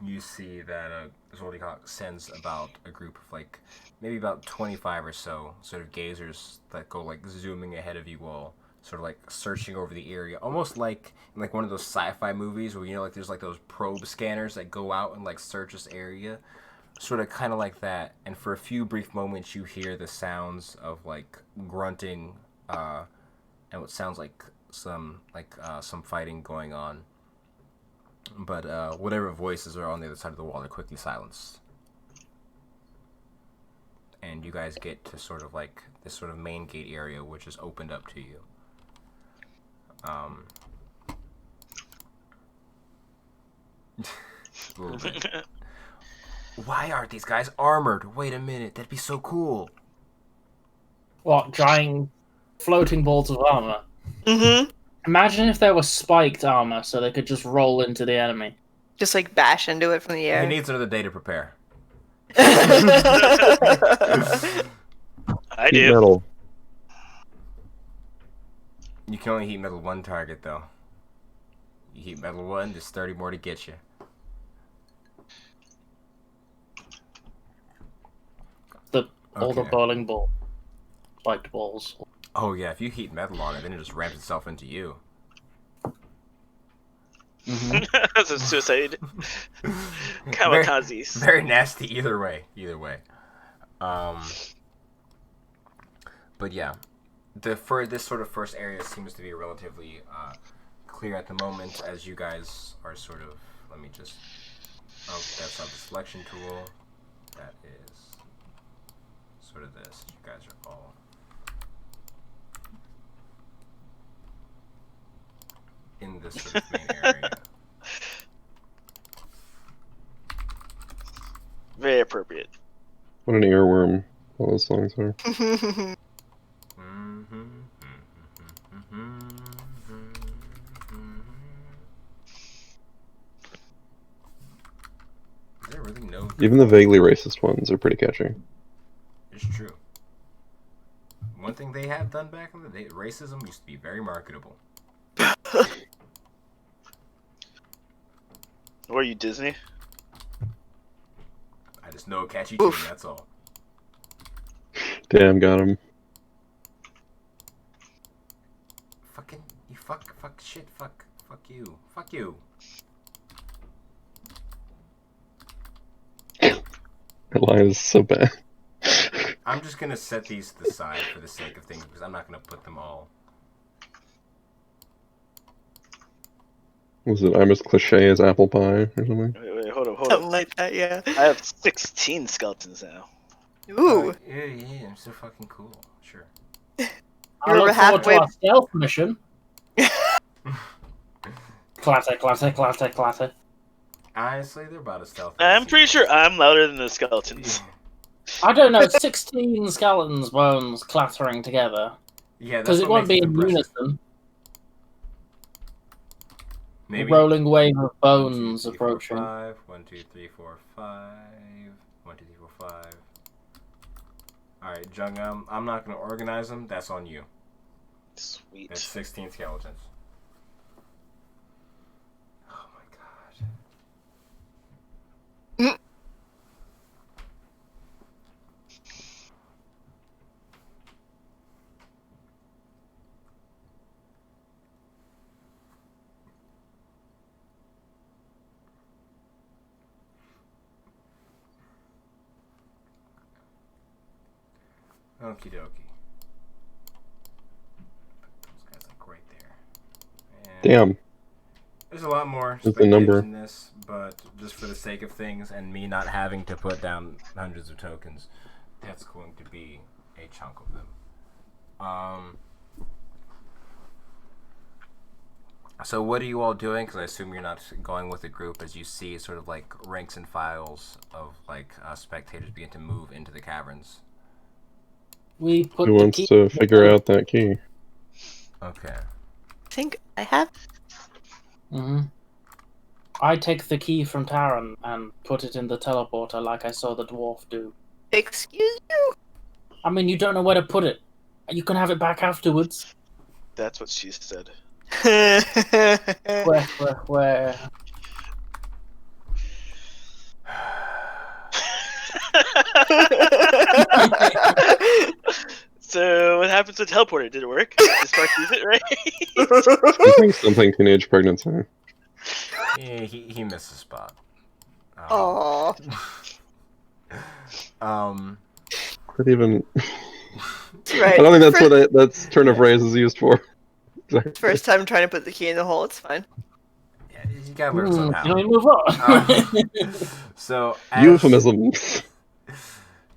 you see that Zoldycock sends about a group of like maybe about 25 or so sort of gazers that go like zooming ahead of you all, sort of like searching over the area, almost like in like one of those sci-fi movies where, you know, like there's like those probe scanners that go out and like search this area, sort of kind of like that. And for a few brief moments you hear the sounds of like grunting and what sounds like some fighting going on. But whatever voices are on the other side of the wall are quickly silenced. And you guys get to sort of like this sort of main gate area, which is opened up to you. A little bit. Why aren't these guys armored? Wait a minute, that'd be so cool. What, giant floating balls of armor? Mm-hmm. Imagine if there was spiked armor so they could just roll into the enemy. Just like bash into it from the He air. needs another day to prepare. I Heat do. metal. You can only heat metal one target, though. You heat metal one, there's 30 more to get you. All the Okay. bowling ball, spiked balls. Oh yeah, if you heat metal on it, then it just ramps itself into you. That's a suicide. Kamikazes. Very nasty either way. But yeah, for this sort of first area seems to be relatively clear at the moment, as you guys are sort of. Let me just. Oh, that's not the selection tool. That is sort of this. You guys are all. In this sort of main area. Very appropriate. What an earworm all those songs are. Is there really no? Even the vaguely racist ones are pretty catchy. It's true. One thing they have done back in the day, racism used to be very marketable. Were you Disney? I just know a catchy tune, that's all. Damn, got him. Fucking, you fuck shit, fuck you. That line is so bad. I'm just gonna set these to the side for the sake of things, because I'm not gonna put them all. Was it I'm as cliche as apple pie or something? Wait, hold up. Something like that, yeah. I have 16 skeletons now. Ooh. Yeah, I'm so fucking cool. Sure. I You're look forward to halfway- our stealth mission. Clatter. Honestly, they're about as stealthy. I'm pretty sure I'm louder than the skeletons. I don't know, 16 skeletons' bones clattering together. Yeah, that's Because it what won't makes be in impressive. unison. Maybe. Rolling wave of 1, 2, bones 3, 4, approaching. 5. 1, 2, 3, 4, 5. 1, 2, 3, 4, 5. Alright, Jung, I'm not gonna organize them. That's on you. Sweet. That's 16 skeletons. Oh my god. Okie dokie. Those guys like right there. And Damn. there's a lot more What's the number? in this, but just for the sake of things and me not having to put down hundreds of tokens, that's going to be a chunk of them. So what are you all doing? Because I assume you're not going with a group, as you see sort of like ranks and files of like spectators begin to move into the caverns. We put Who the wants key. to figure out that key? Okay. I think I have. Hmm. I take the key from Taran and put it in the teleporter like I saw the dwarf do. Excuse you? I mean, you don't know where to put it. You can have it back afterwards. That's what she said. Where? So what happens with teleporter? Did it work? Did Spark use it right? Something teenage pregnancy. Yeah, he missed a spot. Aww. What even? That's right. I don't think that's what that's turn of phrase is used for. First time trying to put the key in the hole, it's fine. Yeah, you gotta learn somehow. Can we move on? So Euphemisms.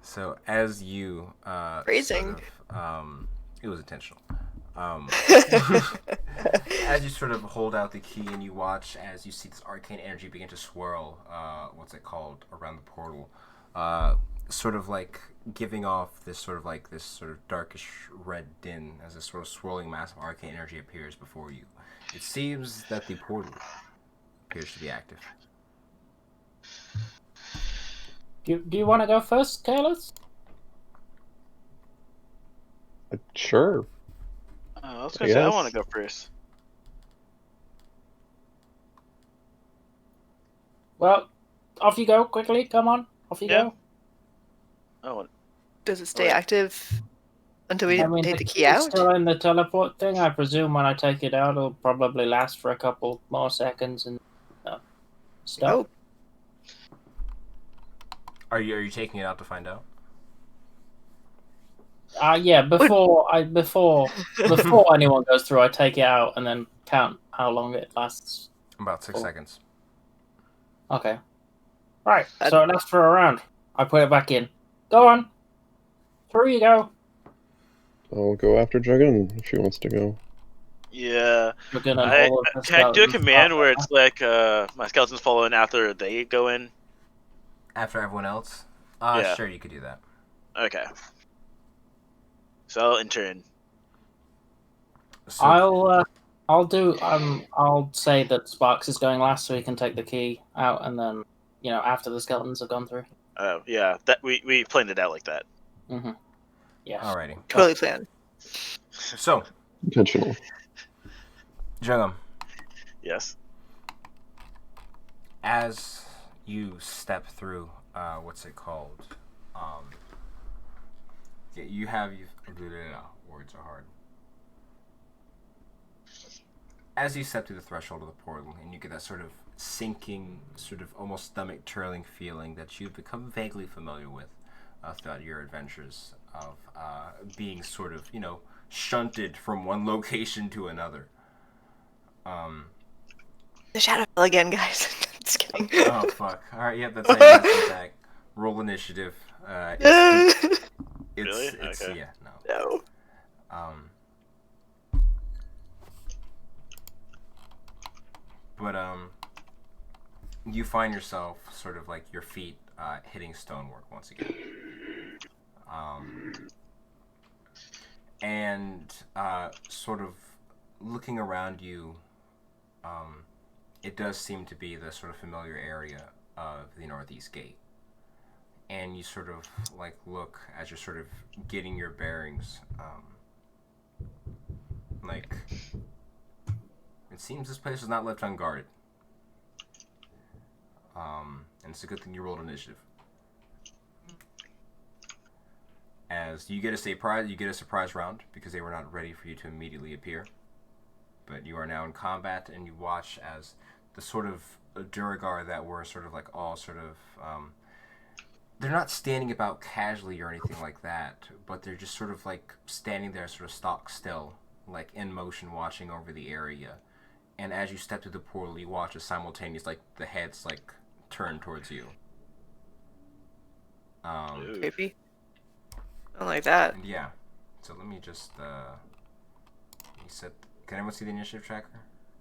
So as you Phrasing. it was intentional. As you sort of hold out the key and you watch as you see this arcane energy begin to swirl, what's it called, around the portal, sort of like giving off this sort of darkish red din as this sort of swirling mass of arcane energy appears before you. It seems that the portal appears to be active. Do you want to go first, Careless? Sure. I was gonna say I Yes. want to go first. Well, off you go quickly. Come on, off you Yeah. go. Oh, Does it stay Right. active until we I mean, take the the key key's out? still in the teleport thing. I presume when I take it out, it'll probably last for a couple more seconds and stop. Oh, Are you taking it out to find out? Yeah. Before anyone goes through, I take it out and then count how long it lasts. About 6 Oh. seconds. Okay. Right. So it lasts for a round. I put it back in. Go on. Through you go. I'll go after Dragon if she wants to go. yeah. Dragon and I all of the can I do a skeletons command start where there. it's like my skeletons follow in after they go in? After everyone else? Yeah. Sure, you could do that. Okay. So I'll enter in. So, I'll say that Sparks is going last so he can take the key out and then after the skeletons have gone through. Oh yeah, that we planned it out like that. Mm-hmm. Yeah. alrighty. totally planned. So, Intentional. Jungam, Yes. as you step through, what's it called? Words are hard. As you step through the threshold of the portal, and you get that sort of sinking, sort of almost stomach twirling feeling that you've become vaguely familiar with throughout your adventures of being sort of, shunted from one location to another. The shadow fell again, guys. Just kidding. Oh, fuck. Alright, yep, that's how you got me back. Roll initiative. It's Really? Okay. yeah, no. No. But you find yourself sort of like your feet hitting stonework once again. And sort of looking around you, it does seem to be the sort of familiar area of the Northeast Gate. And you sort of like look as you're sort of getting your bearings. Like, it seems this place was not left unguarded. And it's a good thing you rolled initiative. As you get a surprise round because they were not ready for you to immediately appear. But you are now in combat, and you watch as the sort of Duragar that were sort of like all sort of they're not standing about casually or anything like that, but they're just sort of like standing there sort of stock still, like in motion, watching over the area. And as you step through the portal, you watch as simultaneous, like, the heads, like, turn towards you. Ooh. Creepy. I don't like that. And yeah. So let me just, can anyone see the initiative tracker?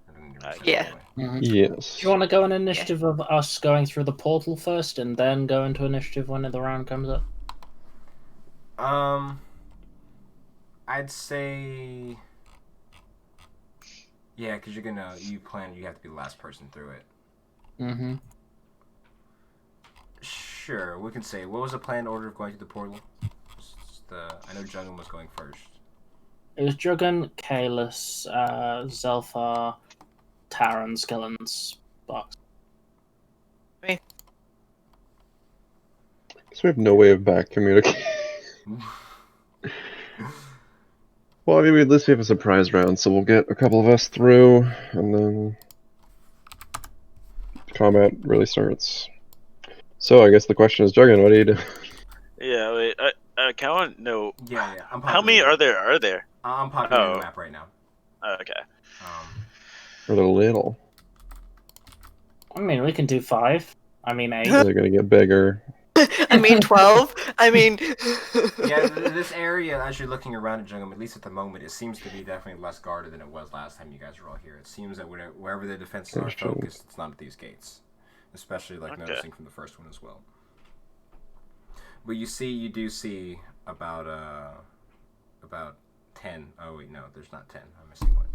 Or gonna reset Yeah. anyway. Mhm. Yes. Do you want to go on initiative of us going through the portal first, and then go into initiative when the round comes up? I'd say, yeah, because you have to be the last person through it. Mm-hmm. Sure, we can say, what was the planned order of going through the portal? I know Jungum was going first. It was Jugun, Kalis, Zelfar, Taran, Skellens, Box. So we have no way of back communicating. Well, I mean, at least we have a surprise round, so we'll get a couple of us through, and then combat really starts. So I guess the question is, Juggen, what do you do? Yeah, wait. I kind of want to know. Yeah. How many are there? Are there? I'm populating the Oh. map right now. Okay. Or they're little? I mean, we can do 5. I mean, 8. Are they gonna get bigger? I mean, 12. I mean. Yeah, this area, as you're looking around at Jungum, at least at the moment, it seems to be definitely less guarded than it was last time you guys were all here. It seems that wherever the defenses are focused, it's not at these gates. Especially, noticing from the first one as well. But you do see about 10. Oh, wait, no, there's not 10. I'm missing one.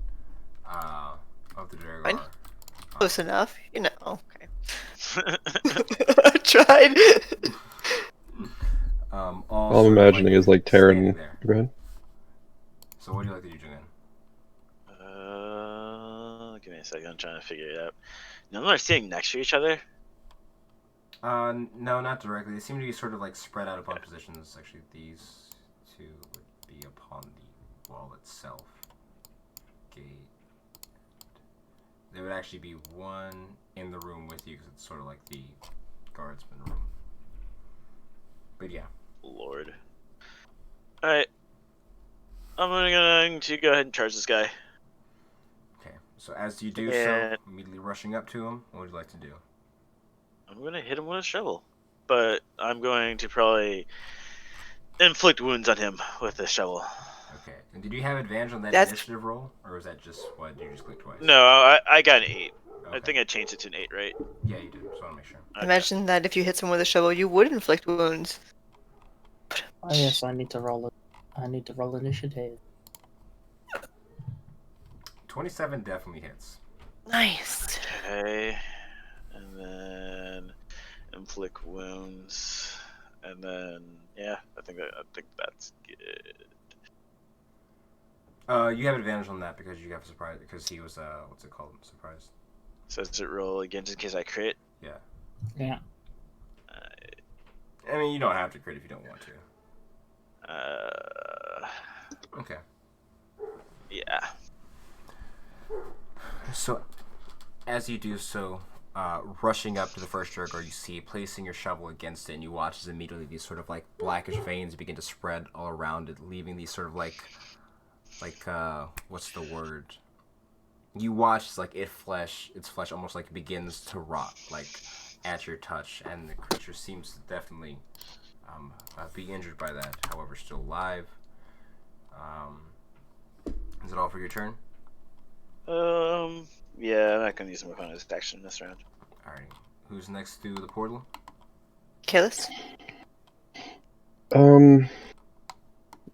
Of the Durgar. Close enough, Okay. I tried. All I'm imagining is Terran. Go ahead. So what do you like to do, Jungen? Give me a second. I'm trying to figure it out. None of them are sitting next to each other. No, not directly. They seem to be sort of spread out upon positions. Actually, these two would be upon the wall itself. Gate. There would actually be one in the room with you because it's sort of like the guardsman room. But yeah. Lord. Alright. I'm going to go ahead and charge this guy. Okay. So as you do so, immediately rushing up to him, what would you like to do? I'm going to hit him with a shovel. But I'm going to probably inflict wounds on him with the shovel. Okay. And did you have advantage on that initiative roll? Or was that just what you just clicked twice? No, I got an 8. Okay. I think I changed it to an 8, right? Yeah, you did. Just want to make sure. Okay. Imagine that if you hit someone with a shovel, you would inflict wounds. Oh yes, I need to roll it. I need to roll initiative. 27 definitely hits. Nice. Okay. And then inflict wounds. And then yeah, I think that's good. You have advantage on that because you got surprised because he was what's it called? Surprised. So does it roll again just in case I crit? Yeah. Yeah. I mean, you don't have to crit if you don't want to. Okay. Yeah. So, as you do so, rushing up to the first Durgar, you see placing your shovel against it, and you watch as immediately these sort of blackish veins begin to spread all around it, leaving these sort of what's the word? You watch as its flesh almost begins to rot, at your touch, and the creature seems to definitely be injured by that. However, still alive. Is it all for your turn? Yeah, I'm not gonna use my bonus action this round. Alright. Who's next through the portal? Kalis? I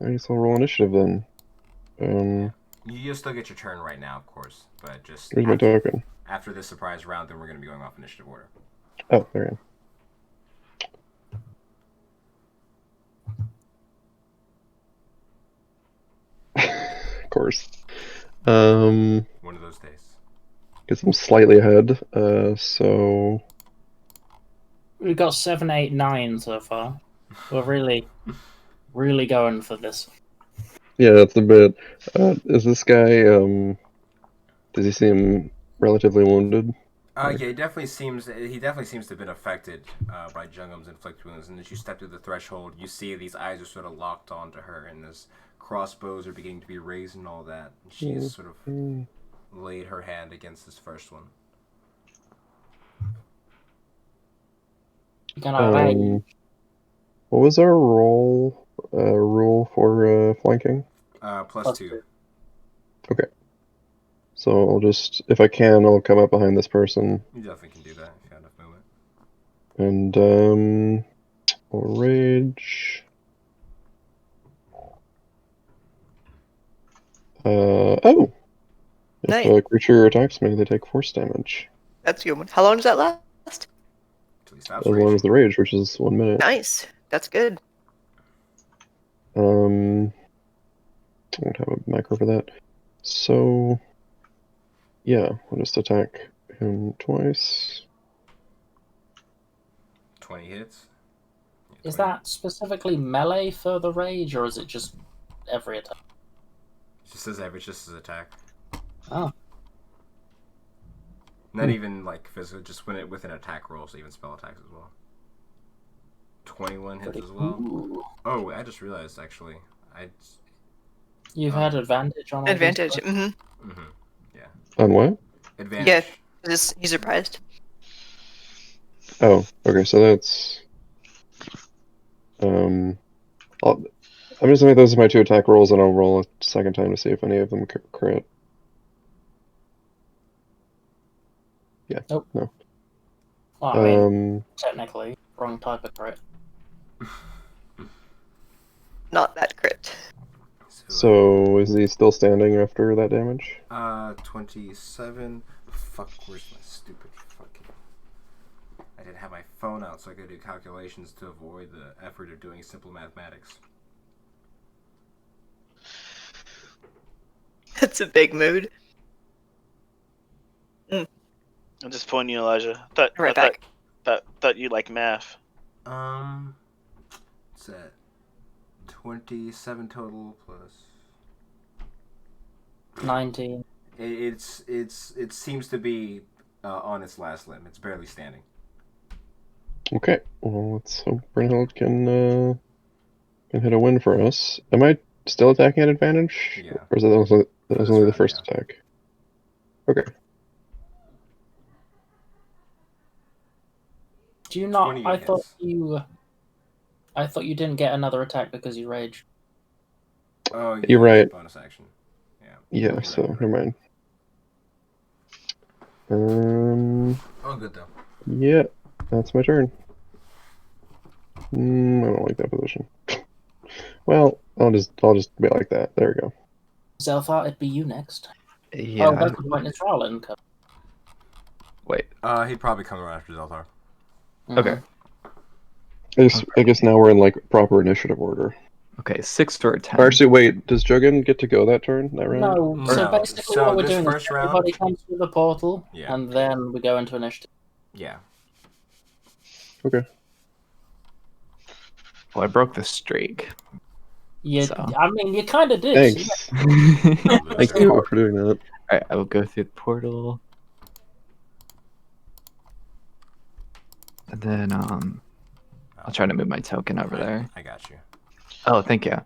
guess I'll roll initiative then. You'll still get your turn right now, of course, but just Where's my token? After this surprise round, then we're going to be going off initiative order. Oh, there I am. Of course. One of those days. Guess I'm slightly ahead. So we've got 7, 8, 9 so far. We're really going for this. Yeah, that's a bit. Is this guy? Does he seem relatively wounded? Yeah, he definitely seems to have been affected by Jungum's inflict wounds. And as you step through the threshold, you see these eyes are sort of locked onto her, and this crossbows are beginning to be raised and all that. And she's sort of laid her hand against this first one. What was our rule for flanking? +2. Okay. So I'll just, if I can, I'll come up behind this person You definitely can do that if you have enough movement. and I'll rage. Oh! If Nice. a creature attacks me, they take force damage. That's a good one. How long does that last? Till he stops As long as raging. the rage, which is 1 minute. Nice. That's good. I don't have a macro for that. So, yeah, I'll just attack him twice. 20 hits. Yeah, Is 20. that specifically melee for the rage, or is it just every attack? It just says average, just as attack. Oh, Not even like physical, just when it with an attack roll, so even spell attacks as well. 21 hits as well. ooh. Oh, I just realized actually. You've had advantage on all Advantage. These, Mm-hmm. Mm-hmm. Yeah. On what? Advantage. Yeah. He's surprised. Oh, okay, so that's... I'm just gonna make those my 2 attack rolls, and I'll roll a second time to see if any of them crit. Yeah, Nope. no. well, I mean, technically, wrong type of crit. Not that crit. So, is he still standing after that damage? 27. Fuck, where's my stupid fucking... I didn't have my phone out, so I could do calculations to avoid the effort of doing simple mathematics. That's a big mood. I'm disappointing you, Elijah. Right back. Thought you like math. What's that? 27 total plus... 19. It seems to be on its last limb. It's barely standing. Okay, well, let's hope Brynhild can hit a win for us. Am I still attacking at advantage? Yeah. Or is that also, that was this only the round, first yeah. attack? Okay. Do you not? 28 I thought hits. you. I thought you didn't get another attack because you rage. Oh, yeah, You're right. Bonus action. Yeah. Yeah, You're so right. never mind. Oh, good though. Yeah, that's my turn. I don't like that position. Well, I'll just be like that. There we go. Zelfar, it'd be you next. Yeah. Oh, that's the point. It's Rowland. Wait. He'd probably come around after Zelthar. Okay. I guess now we're in like proper initiative order. Okay. 6 for 10. Or actually, wait. Does Juggen get to go that turn? That round? No, so No. basically So what we're this doing first is round- everybody comes through the portal, Yeah. and then we go into initiative. Yeah. Okay. Well, I broke the streak. You, So. I mean, you kind of did. Thanks. Alright, Thank you for doing that. I will go through the portal. And then I'll try to move my token over there. I got you. Oh, thank you.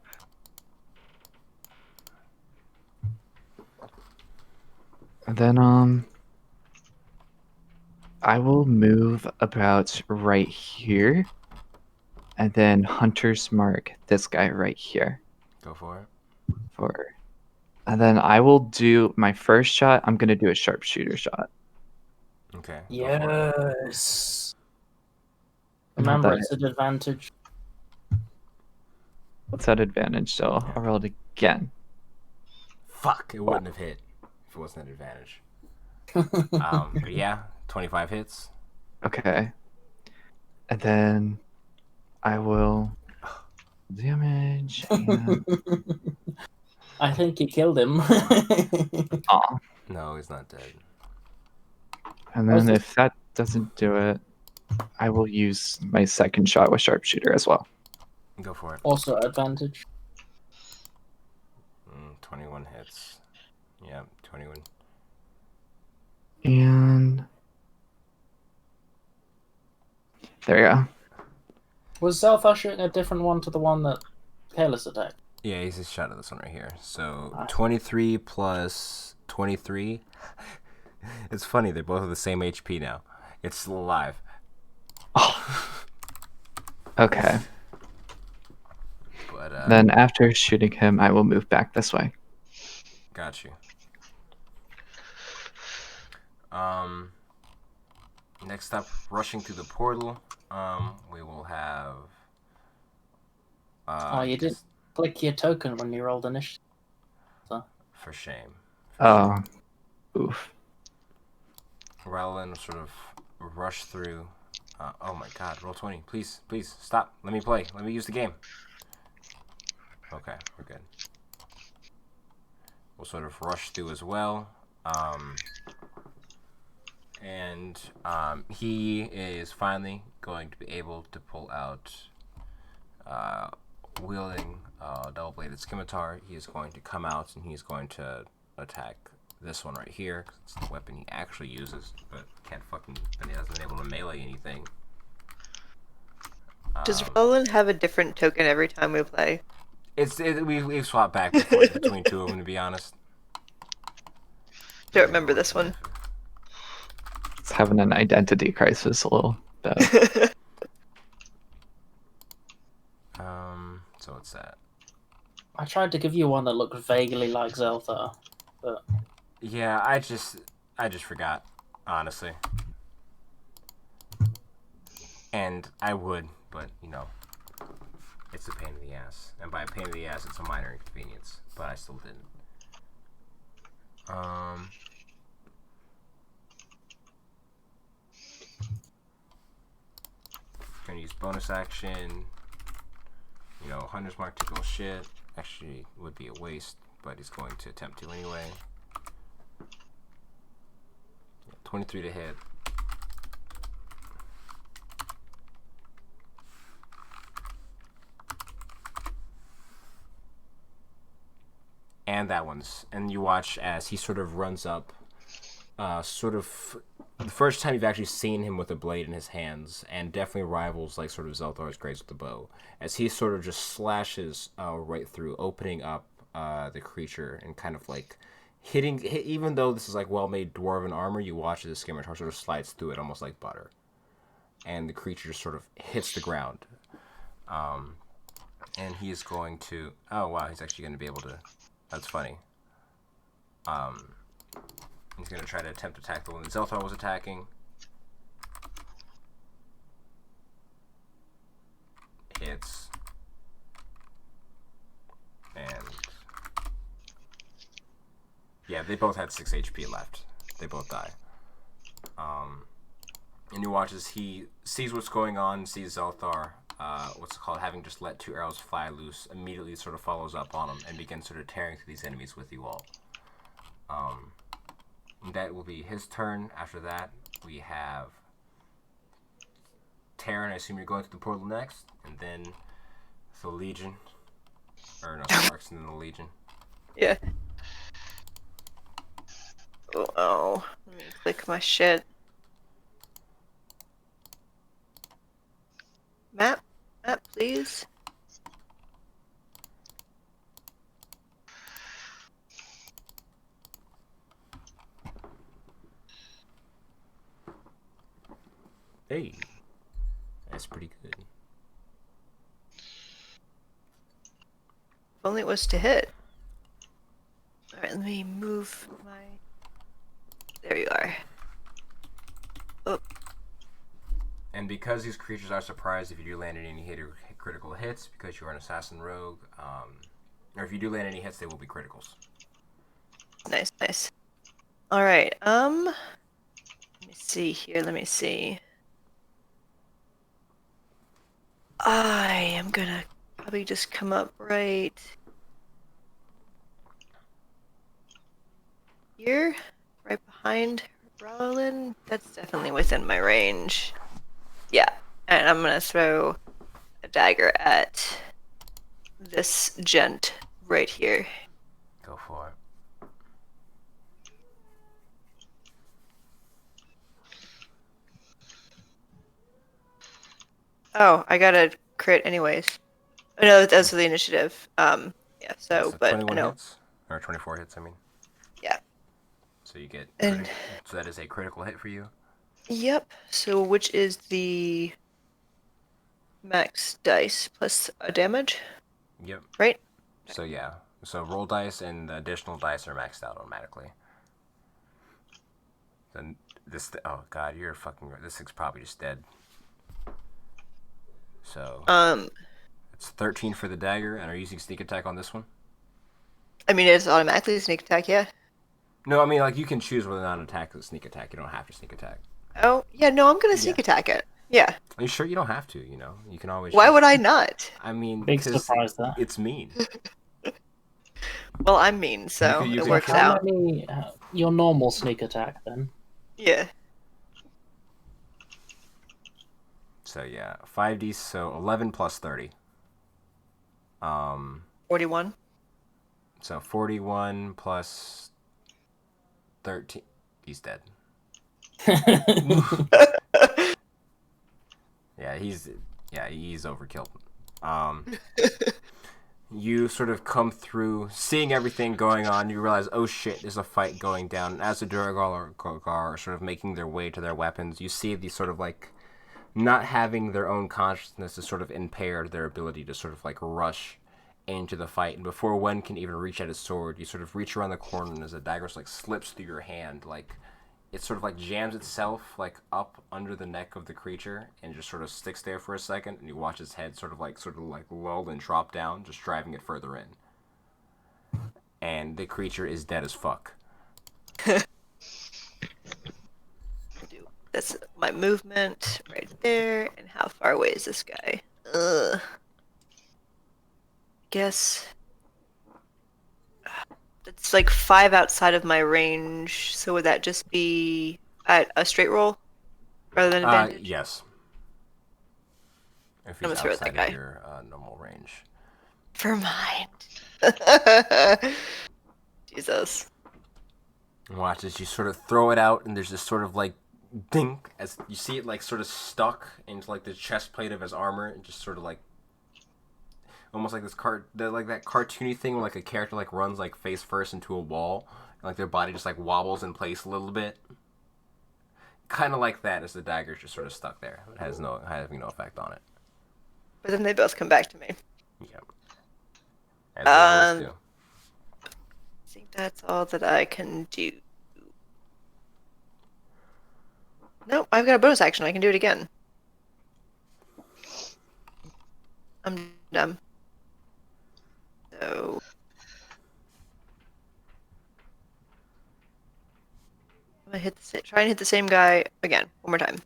And then I will move about right here. And then Hunter's Mark this guy right here. Go for it. And then I will do my first shot. I'm gonna do a sharpshooter shot. Okay. Go for it. Yes. And Remember, that it's an advantage. What's that advantage? So I'll roll it again. Fuck, it wouldn't have hit if it wasn't an advantage. But yeah, 25 hits. Okay. And then I will damage and I think you killed him. aw. No, he's not dead. And Was then it- if that doesn't do it, I will use my second shot with sharpshooter as well. Go for it. Also advantage. 21 hits. Yeah, 21. And there you go. Was Zelfar shooting a different one to the one that Kalis attacked? Yeah, he's just shot at this one right here. So Nice. 23 plus 23. It's funny, they both have the same HP now. It's still alive. Oh. Okay. But Then after shooting him, I will move back this way. got you. Next up, rushing through the portal, we will have. You didn't click your token when you rolled initiative. So. For shame. Oof. Rowland will sort of rush through. Oh my god, roll 20. Please, please, stop. Let me play. Let me use the game. Okay, we're good. We'll sort of rush through as well. He is finally going to be able to pull out, wielding double-bladed scimitar. He is going to come out and he's going to attack this one right here, because it's the weapon he actually uses, but he hasn't been able to melee anything. Does Roland have a different token every time we play? We've swapped back and forth between two of them, to be honest. Don't remember this one. It's having an identity crisis a little bit. So what's that? I tried to give you one that looked vaguely like Zelda, but yeah, I just forgot, honestly. And I would, but you know, it's a pain in the ass. And by a pain in the ass, it's a minor inconvenience. But I still didn't. Gonna use bonus action. You know, Hunter's Mark typical shit. Actually, would be a waste, but he's going to attempt to anyway. 23 to hit. And that one's. And you watch as he sort of runs up. The first time you've actually seen him with a blade in his hands, and definitely rivals like sort of Zelthar's grace with the bow, as he sort of just slashes right through, opening up the creature and kind of like even though this is like well-made dwarven armor, you watch as the scimitar sort of slides through it almost like butter, and the creature just sort of hits the ground. And he is going to. Oh wow, he's actually going to be able to. That's funny. He's going to try to attempt to attack the one that Zelthar was attacking. Hits. And... yeah, they both had 6 HP left. They both die. And you watch as he sees what's going on, sees Zelthar, what's it called, having just let 2 arrows fly loose, immediately sort of follows up on him and begins sort of tearing through these enemies with you all. That will be his turn. After that, we have Terran. I assume you're going to the portal next, and then the Legion. Or no, Sparks and then the Legion. Yeah. Oh, let me click my shit. Map, please. Hey, that's pretty good. If only it was to hit. Alright, let me move my... there you are. Oh. And because these creatures are surprised if you do land any critical hits, because you're an assassin rogue, or if you do land any hits, they will be criticals. Nice. Alright, let me see here, let me see. I am gonna probably just come up right here, right behind Roland. That's definitely within my range. Yeah, and I'm gonna throw a dagger at this gent right here. Go for it. Oh, I got a crit anyways. Oh, no, that's for the initiative. Yeah, so, but 21 no. hits? Or 24 hits, I mean. Yeah. So you get... And... so that is a critical hit for you? Yep. So which is the max dice plus a damage? Yep. Right? So yeah. So roll dice and the additional dice are maxed out automatically. Then Oh god, you're fucking right. This thing's probably just dead. So it's 13 for the dagger, and are you using sneak attack on this one? I mean, it's automatically a sneak attack, yeah. No, I mean like you can choose whether or not an attack is a sneak attack. You don't have to sneak attack. Oh, yeah, no, I'm gonna sneak attack it. Yeah. Are you sure you don't have to? You know, you can always. Why would I not? I mean, Big because surprise there. it's mean. Well, I'm mean, so use it it works for- How out. many? Your normal sneak attack then? Yeah. So yeah, 5d. So 11 plus 30. 41. So 41 plus 13. He's dead. Yeah, he's overkill. You sort of come through, seeing everything going on. You realize, oh shit, there's a fight going down. And as the Duragar are sort of making their way to their weapons, you see these sort of like not having their own consciousness is sort of impaired their ability to sort of like rush into the fight. And before one can even reach at his sword, you sort of reach around the corner, and as the dagger like slips through your hand, like it sort of like jams itself like up under the neck of the creature and just sort of sticks there for a second, and you watch its head sort of like lull and drop down, just driving it further in. And the creature is dead as fuck. That's my movement right there. And how far away is this guy? Guess it's like 5 outside of my range. So would that just be at a straight roll rather than advantage? Yes. If I'm he's gonna throw it at outside that of guy. your normal range. For mine. Jesus. Watch as you sort of throw it out, and there's this sort of like dink as you see it like sort of stuck into like the chest plate of his armor, and just sort of like almost like this like that cartoony thing where like a character like runs like face first into a wall, and like their body just like wobbles in place a little bit. Kind of like that, as the dagger's just sort of stuck there. It has having no effect on it. But then they both come back to me. Yeah. As they always do. I think that's all that I can do. Nope, I've got a bonus action. I can do it again. I'm dumb. So I'm gonna try and hit the same guy again, one more time.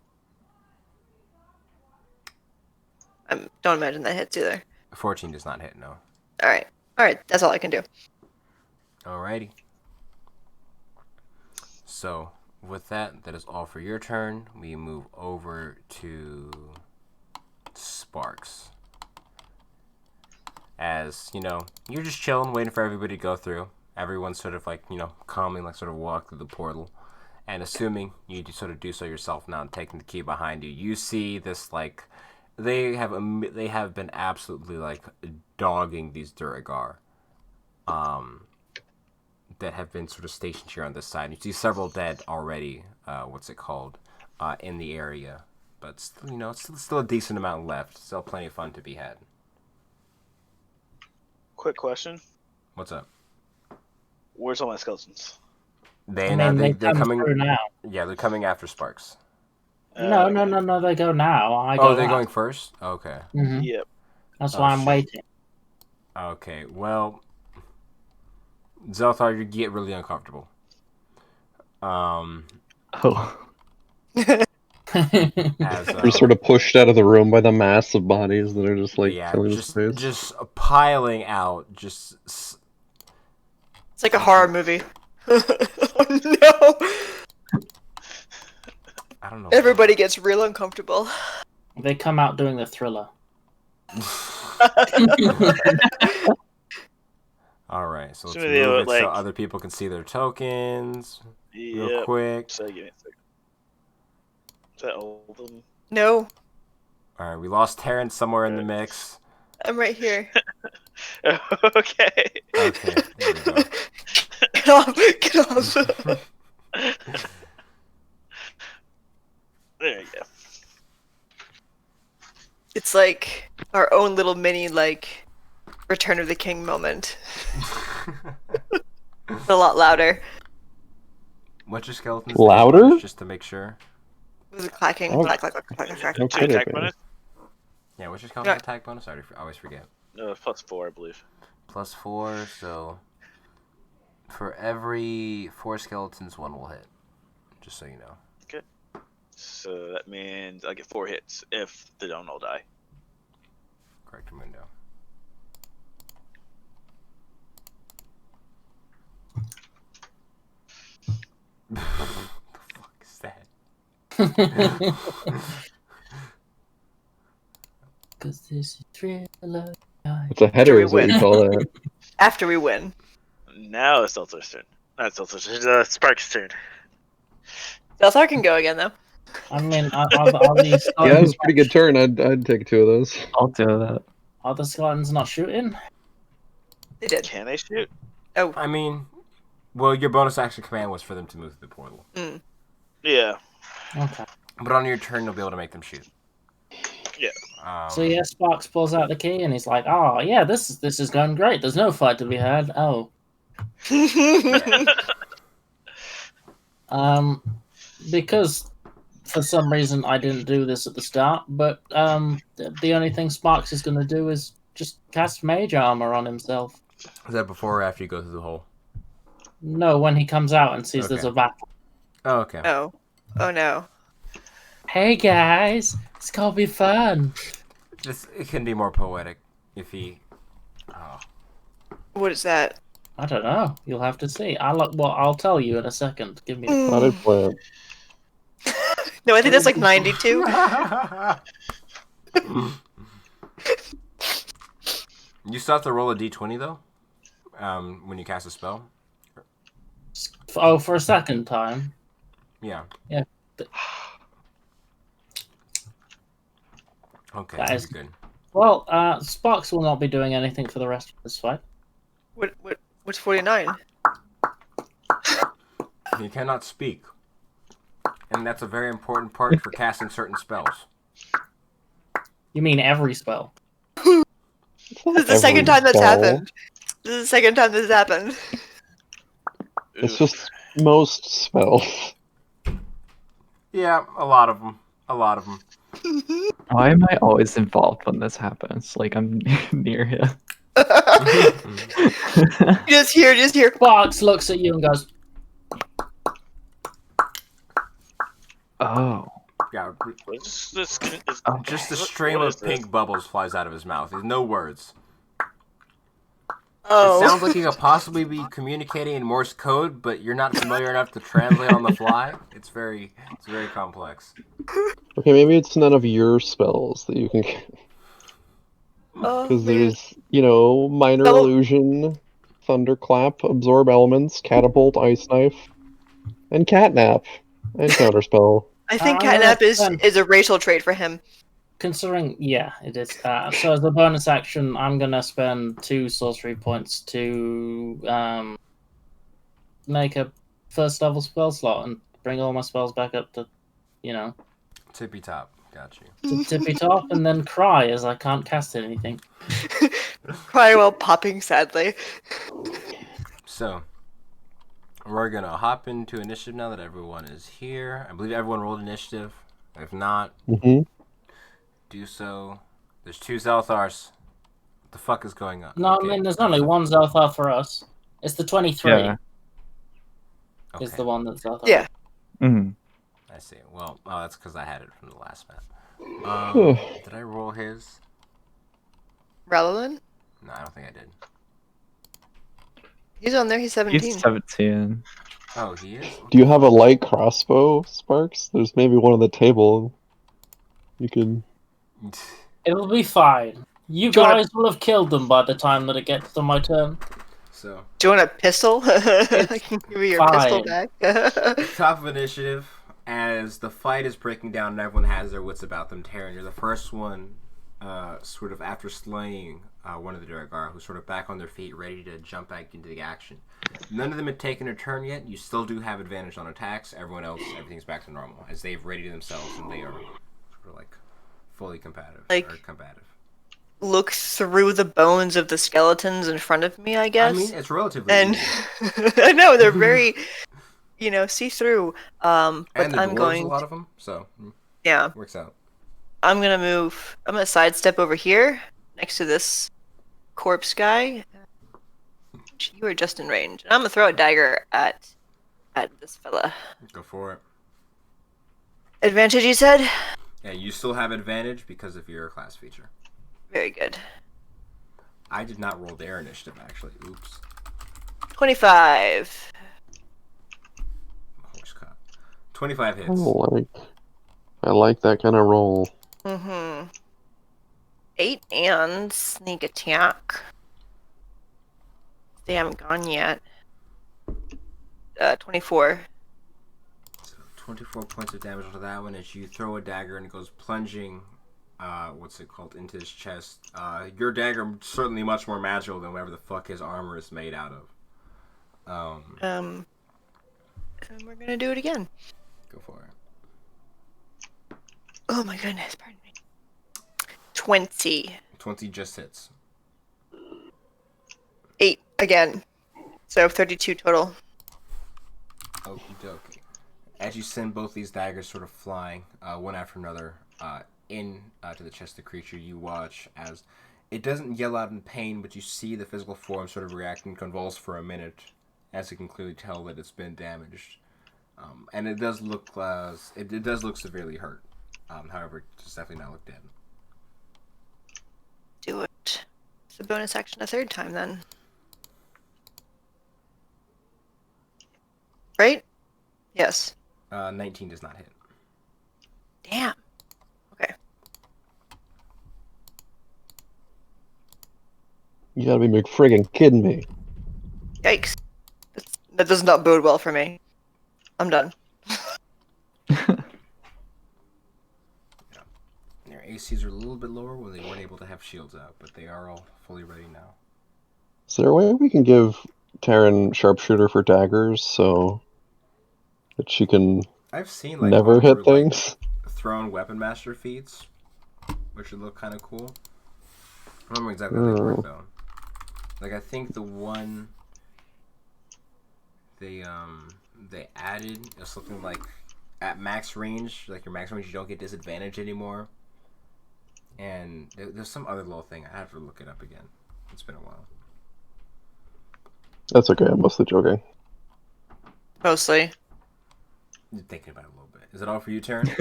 Don't imagine that hits either. 14 does not hit, no. Alright, that's all I can do. Alrighty. So, with that, that is all for your turn. We move over to Sparks. As, you know, you're just chilling, waiting for everybody to go through. Everyone's sort of like, you know, calmly like sort of walk through the portal. And assuming you sort of do so yourself now and taking the key behind you, you see this like they have been absolutely like dogging these Duragar. That have been sort of stationed here on this side. You see several dead already, in the area. But, you know, it's still a decent amount left. Still plenty of fun to be had. Quick question. What's up? Where's all my skeletons? They're come coming. through now. Yeah, they're coming after Sparks. No, they go now. They're going first? Okay. Mm-hmm. Yep. That's why I'm waiting. Okay, well, Zelthar, you get really uncomfortable. Oh. As, We're sort of pushed out of the room by the mass of bodies that are just like filling the space. just piling out. Just It's like a horror movie. Oh no! I don't know. Everybody gets real uncomfortable. They come out doing the Thriller. All right, so let's So move they it would, so like- other people can see their tokens real Yep. quick. So give me a second. Is that all of them? No, All right, we lost Terrence somewhere in the mix. I'm right here. Okay. Okay, there we go. Get off! Get off! There you go. It's like our own little mini, like, Return of the King moment. It's a lot louder. What's your skeleton's Louder? bonus, just to make sure? It was a clacking. Oh. Clack, clack, clack, clack, clack. How To could it attack be? bonus? Yeah, what's your skeleton's Yeah. attack bonus? I always forget. +4, I believe. +4, so for every 4 skeletons, 1 will hit. Just so you know. So that means I get 4 hits if they don't all die. Correct, Mundo. The fuck is that? Cause this is thriller night. It's a header, we is what you win. call that. After we win. Now it's Zelthar's turn. Not Zelthar's turn. It's Spark's turn. Zelthar can go again though. I mean, are these Yeah, it was skeletons, a pretty good turn. I'd take 2 of those. I'll do that. are the skeletons not shooting? They did. Can they shoot? Oh. I mean, well, your bonus action command was for them to move through the portal. Mm. Yeah. Okay. But on your turn, you'll be able to make them shoot. Yeah. So yeah, Sparks pulls out the key and he's like, "Oh yeah, this is going great. There's no fight to be had." Oh, because for some reason I didn't do this at the start, but the only thing Sparks is going to do is just cast Mage Armor on himself. Is that before or after you go through the hole? No, when he comes out and sees there's Okay. a battle. Oh, okay. Oh. Oh no. Hey guys, it's gonna be fun. It can be more poetic if he. Oh. What is that? I don't know. You'll have to see. I'll tell you in a second. Give me. A... Potted plant. No, I think that's like 92. You still have to roll a d20 though, when you cast a spell. Oh, for a second time. Yeah. Yeah. Okay, That that's is- good. Well, Sparks will not be doing anything for the rest of this fight. What's 49? He cannot speak, and that's a very important part for casting certain spells. You mean every spell? This is the second time that's spell. happened. This is the second time this has happened. It's just most spells. Yeah, a lot of them. A lot of them. Why am I always involved when this happens? Like I'm near him. just here. Sparks looks at you and goes, Oh. Yeah, What's this? just a Okay. stream What of is this? pink bubbles flies out of his mouth. There's no words. Oh. It sounds like he could possibly be communicating in Morse code, but you're not familiar enough to translate on the fly. It's very complex. Okay, maybe it's none of your spells that you can. Oh, Because man. there's, minor Double- illusion, thunderclap, absorb elements, catapult, ice knife, and catnap, and counterspell. I think I'm gonna catnap spend- is a racial trait for him. considering, yeah, it is. So as a bonus action, I'm gonna spend 2 sorcery points to make a first level spell slot and bring all my spells back up to, Tippy top. Got you. to tippy top, and then cry as I can't cast anything. Cry while popping sadly. So, we're gonna hop into initiative now that everyone is here. I believe everyone rolled initiative. If not, Mm-hmm. do so. There's 2 Zelthars. What the fuck is going on? No, Okay. I mean there's only one Zelthar for us. It's the 23 Yeah. is Okay. the one that's Zelthar. Yeah. Mm. I see. Well, that's because I had it from the last map. Did I roll his? Rallelin? No, I don't think I did. He's on there. He's 17. He's 17. Oh, he is? Do you have a light crossbow, Sparks? There's maybe one on the table. You could. It'll be fine. You Do you wanna- guys will have killed them by the time that it gets to my turn. So, Do you want a pistol? I can give you your pistol fine. back. top of initiative, as the fight is breaking down and everyone has their wits about them, Taryn, you're the first one, sort of after slaying one of the Duragar, who's sort of back on their feet, ready to jump back into the action. None of them had taken a turn yet. You still do have advantage on attacks. Everyone else, everything's back to normal, as they've readied themselves and they are sort of like fully combative. Like- combative. Look through the bones of the skeletons in front of me, I guess. I mean, it's relatively and easy. I know they're very see through. And But the I'm dwarves, a going lot to, of them, so yeah, works out. I'm gonna move. I'm gonna sidestep over here next to this corpse guy. You are just in range. And I'm gonna throw a dagger at this fella. Go for it. Advantage, you said? Yeah, you still have advantage because of your class feature. Very good. I did not roll their initiative, actually. Oops. 25. Horse cop. 25 hits. I like that kind of roll. Mm-hmm. 8 and sneak attack. They haven't gone yet. 24. So 24 points of damage onto that one as you throw a dagger and it goes plunging, what's it called, into his chest. Your dagger certainly much more magical than whatever the fuck his armor is made out of. And we're gonna do it again. Go for it. Oh my goodness, pardon me. 20. 20 just hits. 8 again. So 32 total. Okie dokie. As you send both these daggers sort of flying, one after another, to the chest of the creature, you watch as it doesn't yell out in pain, but you see the physical form sort of react and convulse for a minute, as it can clearly tell that it's been damaged. And it does look it does look severely hurt. However, it does definitely not look dead. Do it. It's a bonus action a third time then. Right? Yes. 19 does not hit. Damn. Okay. You gotta be McFriggin' kidding me. Yikes. That does not bode well for me. I'm done. Their ACs are a little bit lower when they weren't able to have shields out, but they are all fully ready now. Is there a way we can give Taryn sharpshooter for daggers so that she can I've seen never hit things? Thrown weapon master feats, which would look kind of cool. I don't remember exactly how they work though. Like I think the one they added is something like at max range, like your max range, you don't get disadvantage anymore. And there's some other little thing. I have to look it up again. It's been a while. That's okay. I'm mostly joking. Mostly. You're thinking about it a little bit. Is it all for you, Taryn? Do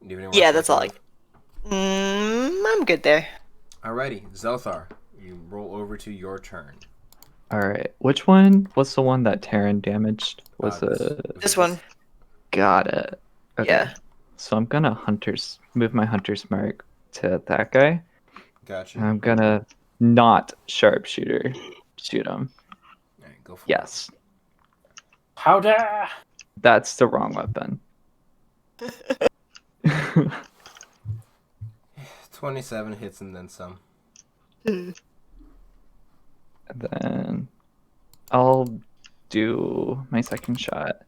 you have any Yeah, more that's all I. questions? I'm good there. Alrighty, Zelthar, you roll over to your turn. Alright. Which one was the one that Terran damaged? Was This one. Got it. Okay. Yeah. So I'm gonna move my hunter's mark to that guy. Gotcha. And I'm gonna not sharpshooter shoot him. Alright, go for Yes. How dare! That's the wrong weapon. it. 27 hits and then some. And then I'll do my second shot.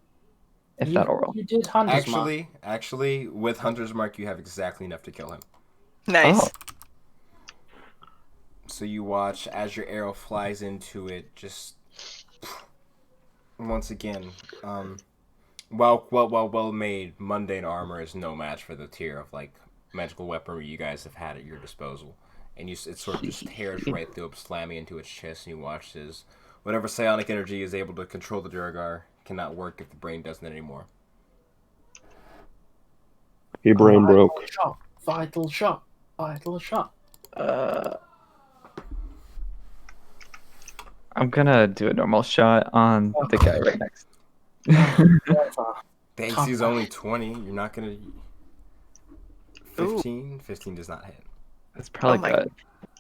If that'll roll. You did Hunter's Mark. Actually, with Hunter's Mark, you have exactly enough to kill him. Nice. Oh. So you watch as your arrow flies into it, just once again. Well made mundane armor is no match for the tier of like magical weaponry you guys have had at your disposal, and it sort of just tears right through, slamming into its chest. And you watch as whatever psionic energy is able to control the Durgar cannot work if the brain doesn't anymore. Your brain broke. Vital shot. Vital shot. I'm gonna do a normal shot on the guy right next. The AC is only 20. You're not gonna. 15. 15 does not hit. That's probably good.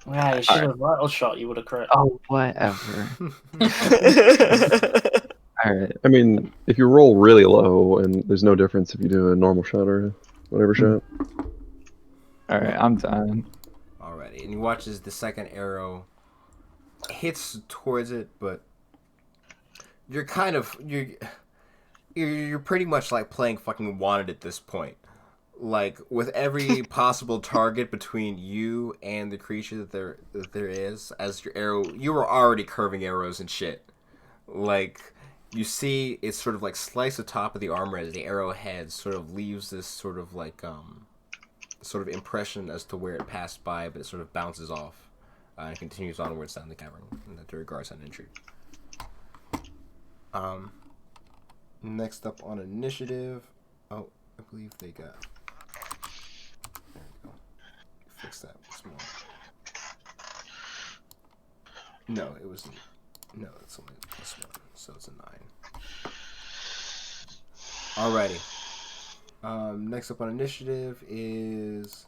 Yeah, you should have vital shot. You would have crit. Oh, whatever. Alright. I mean, if you roll really low, and there's no difference if you do a normal shot or whatever shot. Alright, I'm done. Alrighty, and he watches the second arrow hits towards it, but you're pretty much like playing fucking Wanted at this point. Like with every possible target between you and the creature that there is, as your arrow, you were already curving arrows and shit. Like you see it sort of like slice the top of the armor as the arrowhead sort of leaves this sort of like sort of impression as to where it passed by, but it sort of bounces off and continues onwards down the cavern, and the Durgar's uninjured. Next up on initiative. Oh, I believe they got. There we go. Fix that once more. No, it wasn't. No, it's only this one, so it's a 9. Alrighty. Next up on initiative is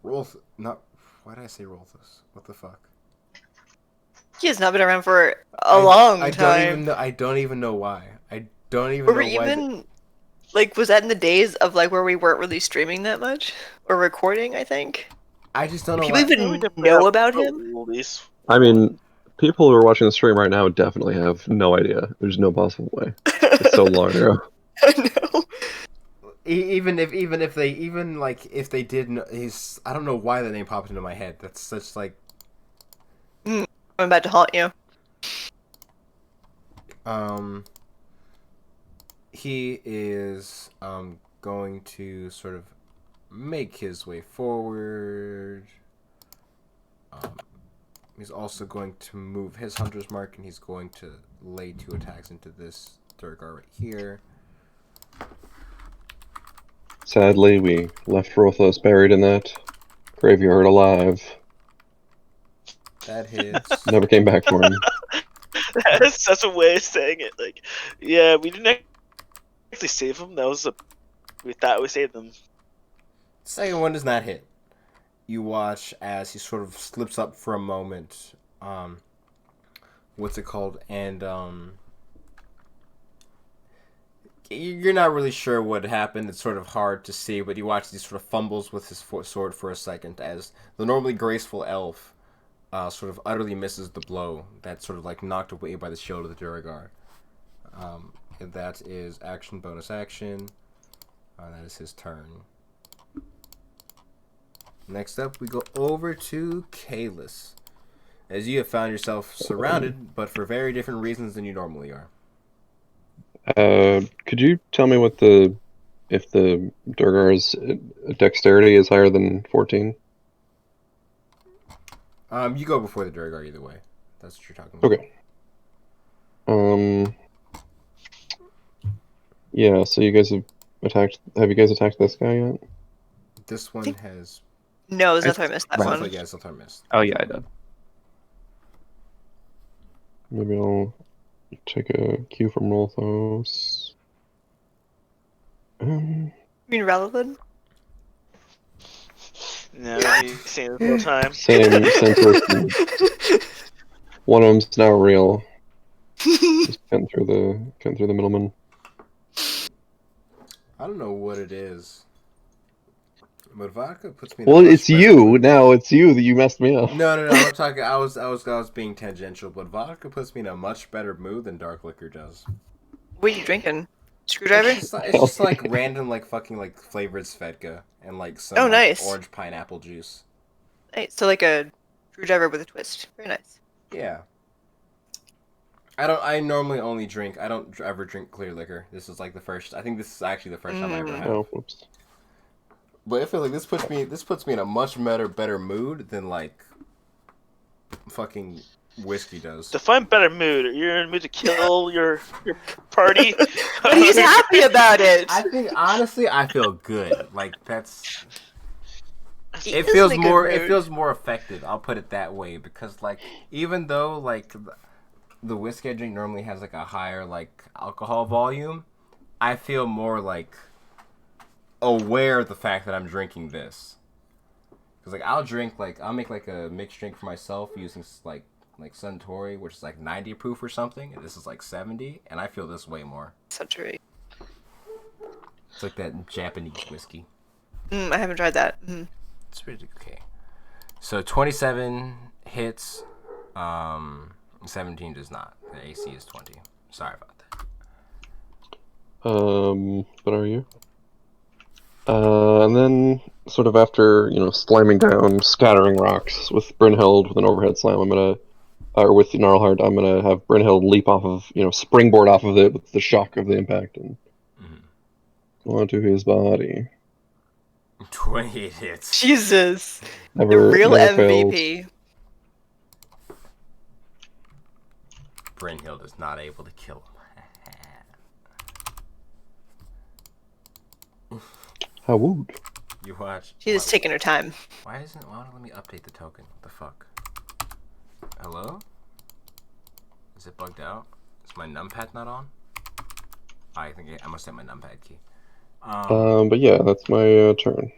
Rolth. Not. Why did I say Rolthus? What the fuck? He has not been around for a long time. I don't even know why. I don't even Were know we why. even like? Was that in the days of like where we weren't really streaming that much or recording? I think. I just don't Do know people why. even We definitely know have about him? rules. I mean, people who are watching the stream right now definitely have no idea. There's no possible way. It's so long ago. I know. Even if they did know, I don't know why that name popped into my head. That's such like I'm about to haunt you. He is going to sort of make his way forward. He's also going to move his hunter's mark, and he's going to lay 2 attacks into this Durgar right here. Sadly, we left Rothos buried in that graveyard alive. That hits. Never came back for him. That's such a way of saying it. Like, yeah, we didn't actually save them. We thought we saved them. Second one does not hit. You watch as he sort of slips up for a moment. What's it called? And you're not really sure what happened. It's sort of hard to see, but you watch as he sort of fumbles with his sword for a second as the normally graceful elf sort of utterly misses the blow that's sort of like knocked away by the shield of the Duragar. And that is action, bonus action. That is his turn. Next up, we go over to Kalis. As you have found yourself surrounded, but for very different reasons than you normally are. Could you tell me if the Durgar's dexterity is higher than 14? You go before the Durgar either way. That's what you're talking about. Okay. Yeah, so you guys have you guys attacked this guy yet? This one has... No, that's why I missed that Right. one. Yeah, Zoltar missed. Oh yeah, I did. Maybe I'll take a cue from Rolthos. You mean relevant? No, he's saying it the whole time. Same person. One of them's now real. Just cutting through the middleman. I don't know what it is. But vodka puts me. Well, it's you now. It's you that you messed me up. No. I'm talking. I was being tangential, but vodka puts me in a much better mood than dark liquor does. What are you drinking? Screwdriver? It's just like random, like fucking like flavored Svedka and like some Oh, nice. orange pineapple juice. Nice. So like a screwdriver with a twist. Very nice. Yeah. I normally only drink. I don't ever drink clear liquor. This is like the first. I think this is actually the first time I ever have. Oh, whoops. But I feel like this puts me in a much better mood than like fucking whiskey does. Define better mood. You're in a mood to kill your party. But he's happy about it. I think honestly, I feel good. Like that's. He It is feels in a good more. It mood. feels more effective. I'll put it that way because like even though like the whiskey I drink normally has like a higher like alcohol volume, I feel more like aware of the fact that I'm drinking this. Because like I'll make like a mixed drink for myself using like Suntory, which is like 90 proof or something, and this is like 70, and I feel this way more. Suntory. It's like that Japanese whiskey. I haven't tried that. It's pretty okay. So 27 hits, 17 does not. The AC is 20. Sorry about that. What are you? And then, sort of after, slamming down, scattering rocks with Brynhild with an overhead slam, I'm gonna or with Gnarlheart, I'm gonna have Brynhild leap off of, springboard off of it with the shock of the impact and go onto his body. 28 hits. Jesus. The Never, real never fails. MVP. Brynhild is not able to kill him. How would? You watch. She's just taking her time. Why won't it let me update the token? What the fuck? Hello? Is it bugged out? Is my numpad not on? I think I must have my numpad key. But yeah, that's my turn.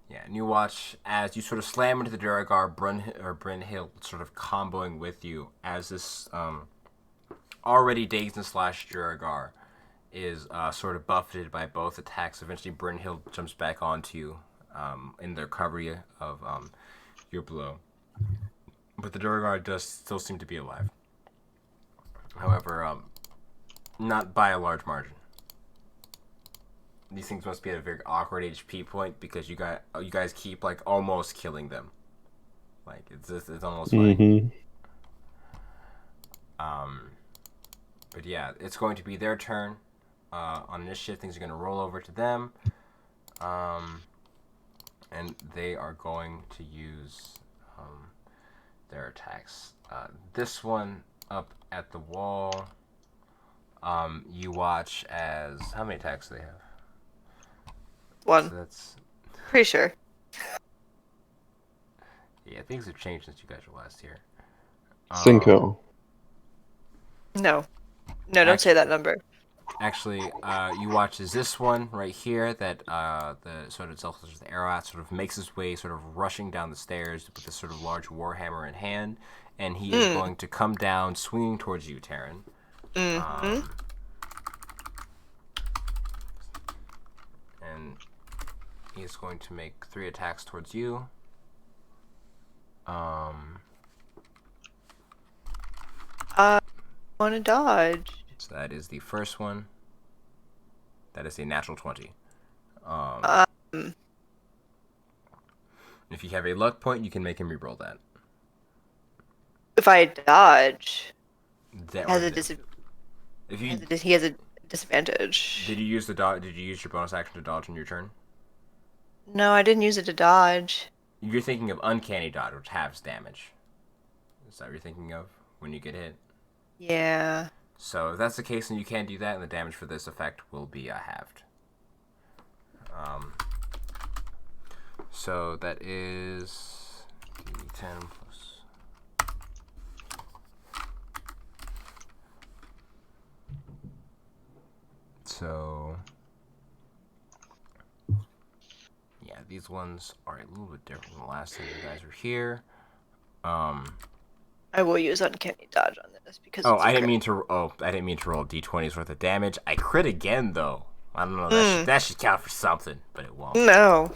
Yeah, and you watch as you sort of slam into the Duragar, Brynhild sort of comboing with you as this already dazed and slashed Duragar is sort of buffeted by both attacks. Eventually, Brynhild jumps back onto you in the recovery of your blow. But the Duragar does still seem to be alive. However, not by a large margin. These things must be at a very awkward HP point because you guys keep like almost killing them. Like it's almost funny. But yeah, it's going to be their turn. On initiative, things are going to roll over to them. And they are going to use their attacks. This one up at the wall. You watch as how many attacks do they have? One. So that's Pretty sure. yeah. Things have changed since you guys were last here. Cinco. No, don't say that number. Actually, you watch as this one right here that the sort of self the arrow at sort of makes his way sort of rushing down the stairs with this sort of large warhammer in hand, and he is going to come down swinging towards you, Taryn. And he is going to make 3 attacks towards you. Want to dodge? So that is the first one. That is a natural 20. If you have a luck point, you can make him reroll that. If I dodge, That has or a the- If you he has a disadvantage. did you use the dodge? Did you use your bonus action to dodge on your turn? No, I didn't use it to dodge. You're thinking of uncanny dodge, which halves damage. Is that what you're thinking of when you get hit? Yeah. So if that's the case, then you can do that, and the damage for this effect will be halved. So that is D10 plus. So yeah, these ones are a little bit different than the last time you guys were here. I will use uncanny dodge on this because. Oh, it's I didn't mean to roll D20s worth of damage. I crit again though. I don't know. That should count for something, but it won't. No.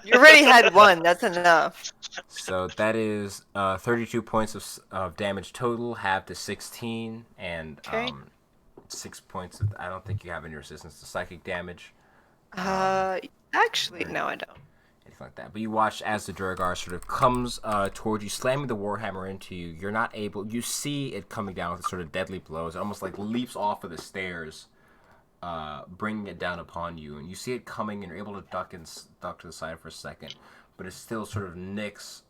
You already had one. That's enough. So that is 32 points of damage total, halved to 16, and Okay. 6 points. I don't think you have any resistance to psychic damage. Actually, no, I don't. Anything like that. But you watch as the Duragar sort of comes towards you, slamming the Warhammer into you. You're not able... You see it coming down with sort of deadly blows. It almost like leaps off of the stairs, bringing it down upon you. And you see it coming, and you're able to duck to the side for a second. But it still sort of nicks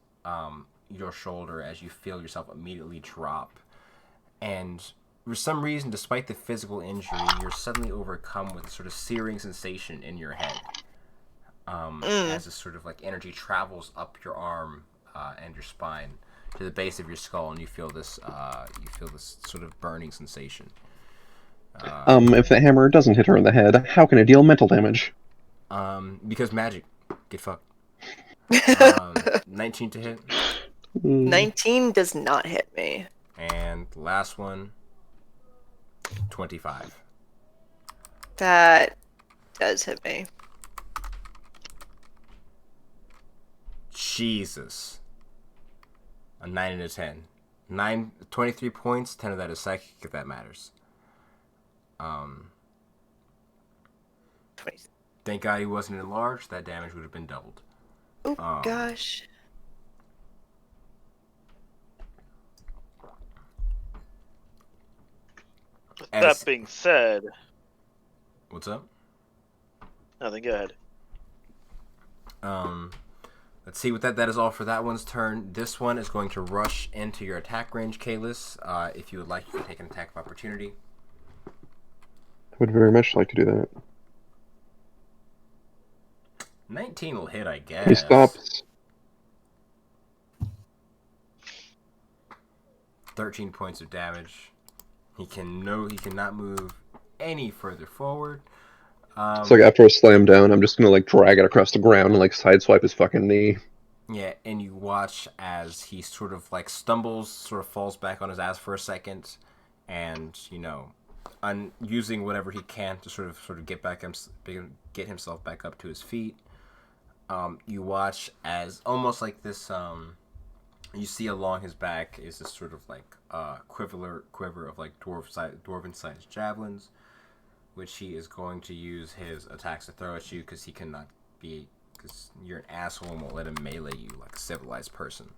your shoulder as you feel yourself immediately drop. And for some reason, despite the physical injury, you're suddenly overcome with a sort of searing sensation in your head. As this sort of like energy travels up your arm and your spine to the base of your skull, and you feel this sort of burning sensation. If the hammer doesn't hit her in the head, how can it deal mental damage? Because magic. Get fucked. 19 to hit. 19 does not hit me. And the last one, 25. That does hit me. Jesus. A 9 and a 10. 23 points, 10 of that is psychic, if that matters. 20. Thank God he wasn't enlarged, that damage would have been doubled. Oh, gosh. As- That being said, What's up? nothing. Go ahead. Let's see what that is all for that one's turn. This one is going to rush into your attack range, Kalis. If you would like, you can take an attack of opportunity. I would very much like to do that. 19 will hit, I guess. He stops. 13 points of damage. He cannot move any further forward. It's like after a slam down, I'm just gonna like drag it across the ground and like sideswipe his fucking knee. Yeah, and you watch as he sort of like stumbles, sort of falls back on his ass for a second, and using whatever he can to sort of get himself back up to his feet. You watch as almost like this. You see along his back is this sort of like quiver of like dwarven sized javelins, which he is going to use his attacks to throw at you because you're an asshole and won't let him melee you like a civilized person.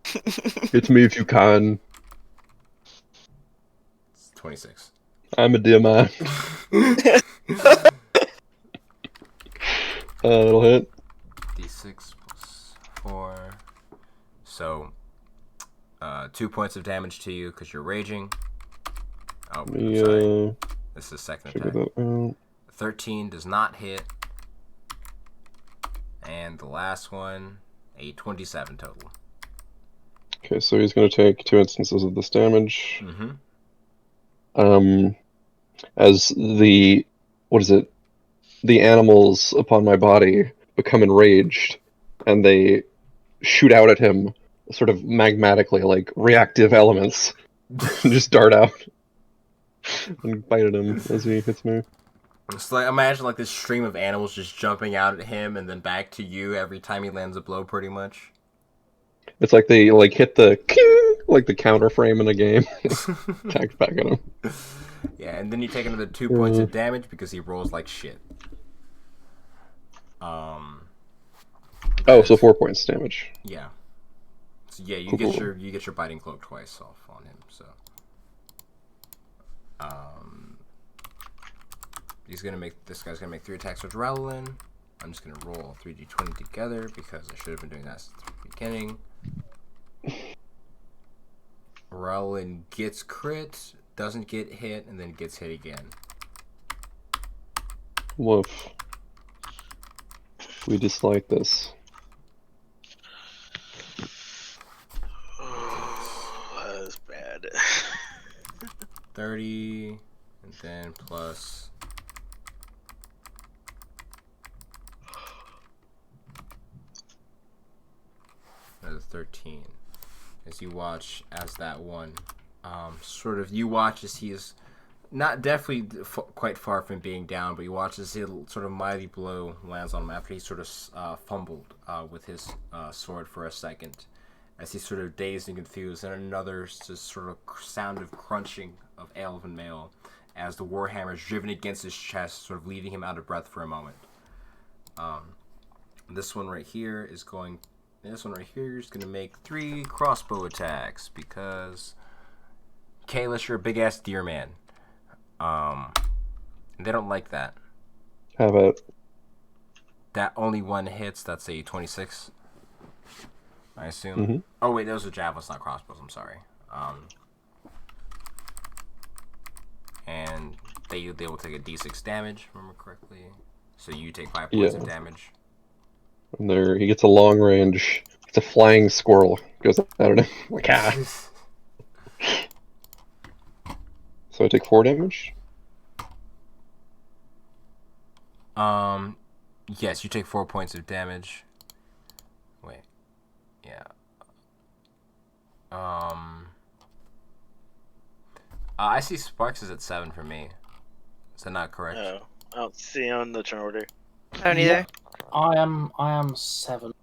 It's me if you can. It's 26. I'm a dear man. It'll hit. D6 plus 4. So, 2 points of damage to you because you're raging. Oh, I'm sorry. This is the second Figure attack. that out. 13 does not hit. And the last one, a 27 total. Okay, so he's gonna take 2 instances of this damage. Mm-hmm. As the animals upon my body become enraged, and they shoot out at him, sort of magmatically, like reactive elements, and just dart out and bite at him as he hits me. It's like, imagine like this stream of animals just jumping out at him and then back to you every time he lands a blow, pretty much. It's like they like hit the king, like the counter frame in a game. Attacked back at him. Yeah, and then you take another 2 points of damage because he rolls like shit. Oh, so 4 points damage. Yeah. So yeah, you Cool. get your biting cloak twice off on him. So, this guy's gonna make 3 attacks with Rowlin. I'm just gonna roll 3d20 together because I should have been doing that since the beginning. Rowlin gets crit, doesn't get hit, and then gets hit again. Woof. We dislike this. Oh, that was bad. 30, and then plus... another 13. As you watch as that one, you watch as he is not definitely quite far from being down, but you watch as a sort of mighty blow lands on him after he sort of fumbled with his sword for a second, as he's sort of dazed and confused, and another just sort of sound of crunching of elven mail as the warhammer is driven against his chest, sort of leaving him out of breath for a moment. This one right here is going to make 3 crossbow attacks because Kalis, you're a big ass deer man. They don't like that. Have it. That only one hits. That's a 26. I assume. Mm-hmm. Oh wait, those are javelins, not crossbows. I'm sorry. And they will take a d6 damage, if I remember correctly. So you take 5 points of damage. And there, he gets a long range. It's a flying squirrel. Goes out at him. Like, ah. So I take 4 damage? Yes, you take 4 points of damage. Wait. Yeah. I see Sparks is at 7 for me. Is that not correct? No, I don't see on the turn order. I don't either. I am 7.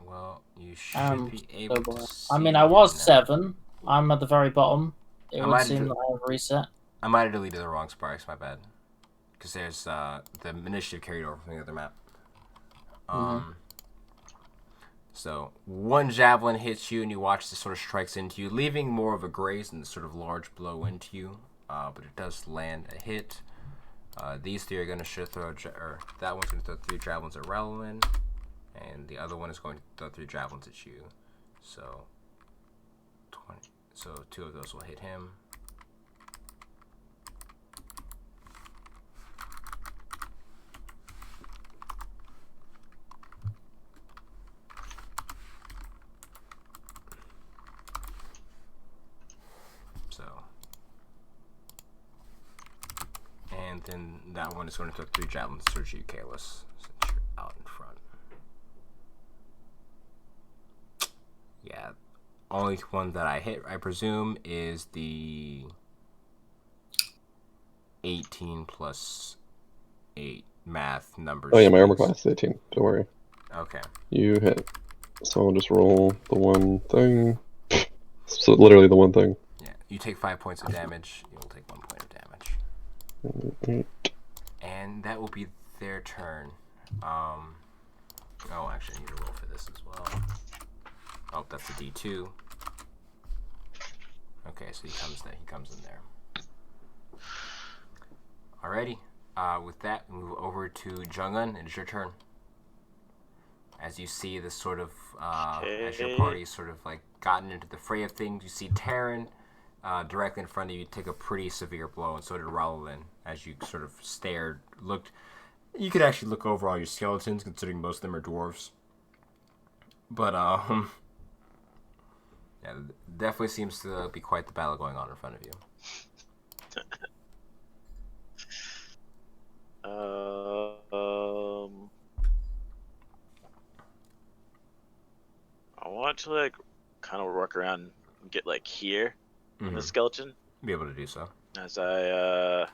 Well, you should be able to see I mean, I was now. 7. I'm at the very bottom. It would seem that I have reset. I might have deleted the wrong Sparks, my bad. Because there's the initiative carried over from the other map. So, one javelin hits you, and you watch this sort of strikes into you, leaving more of a graze than the sort of large blow into you. but it does land a hit. These three are going to throw, or that one's going to throw 3 javelins at Relwyn, and the other one is going to throw 3 javelins at you. So 20. So 2 of those will hit him. So, and then that one is going to throw 3 javelins towards you, Kalis, since you're out in front. Yeah, only one that I hit, I presume, is the 18 plus 8 math numbers. Oh yeah, my armor class is 18. Don't worry. Okay. You hit. So I'll just roll the one thing. So literally the one thing. Yeah, you take 5 points of damage. You'll take 1 point of damage. And that will be their turn. Oh, actually, I need to roll for this as well. Oh, that's a D2. Okay, so he comes in there. Alrighty. With that, move over to Jungun. It is your turn. As you see this sort of, as your party sort of like gotten into the fray of things, you see Terran directly in front of you take a pretty severe blow, and so did Relwyn. As you sort of stared, looked, you could actually look over all your skeletons, considering most of them are dwarves. But yeah, definitely seems to be quite the battle going on in front of you. I want to like kind of work around and get like here on the Mhm. skeleton Be able to do so. as I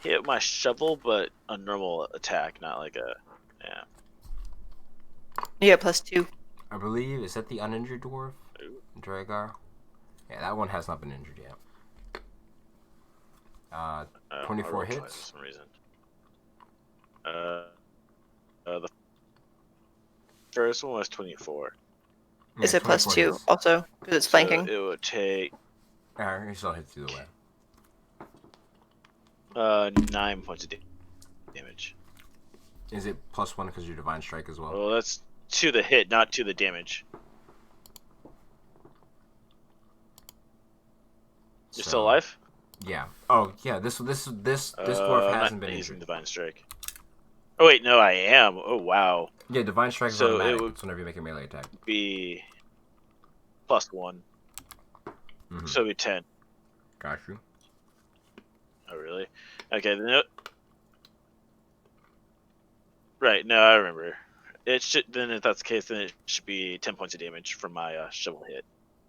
hit my shovel, but a normal attack, not like a Yeah, +2. I believe, is that the uninjured dwarf? Dragar? Yeah, that one has not been injured yet. 24 I rolled hits. twice for some reason. The first one was 24. Is Yeah, it 24 +2 hits. also? Because it's flanking. So it would take He still hits either way. 9 points of damage. Is it +1 because your divine strike as well? Well, that's to the hit, not to the damage. You're still alive? Yeah. Oh, yeah. This dwarf I'm hasn't not been using injured. divine strike. Oh wait, no, I am. Oh wow. Yeah, divine strike is So it automatic. would- It's whenever you make a melee attack. Be +1, Mhm. so it'd be 10. Got you. Oh really? Okay, then. Right. No, I remember. It should then, if that's the case, then it should be 10 points of damage from my shovel hit,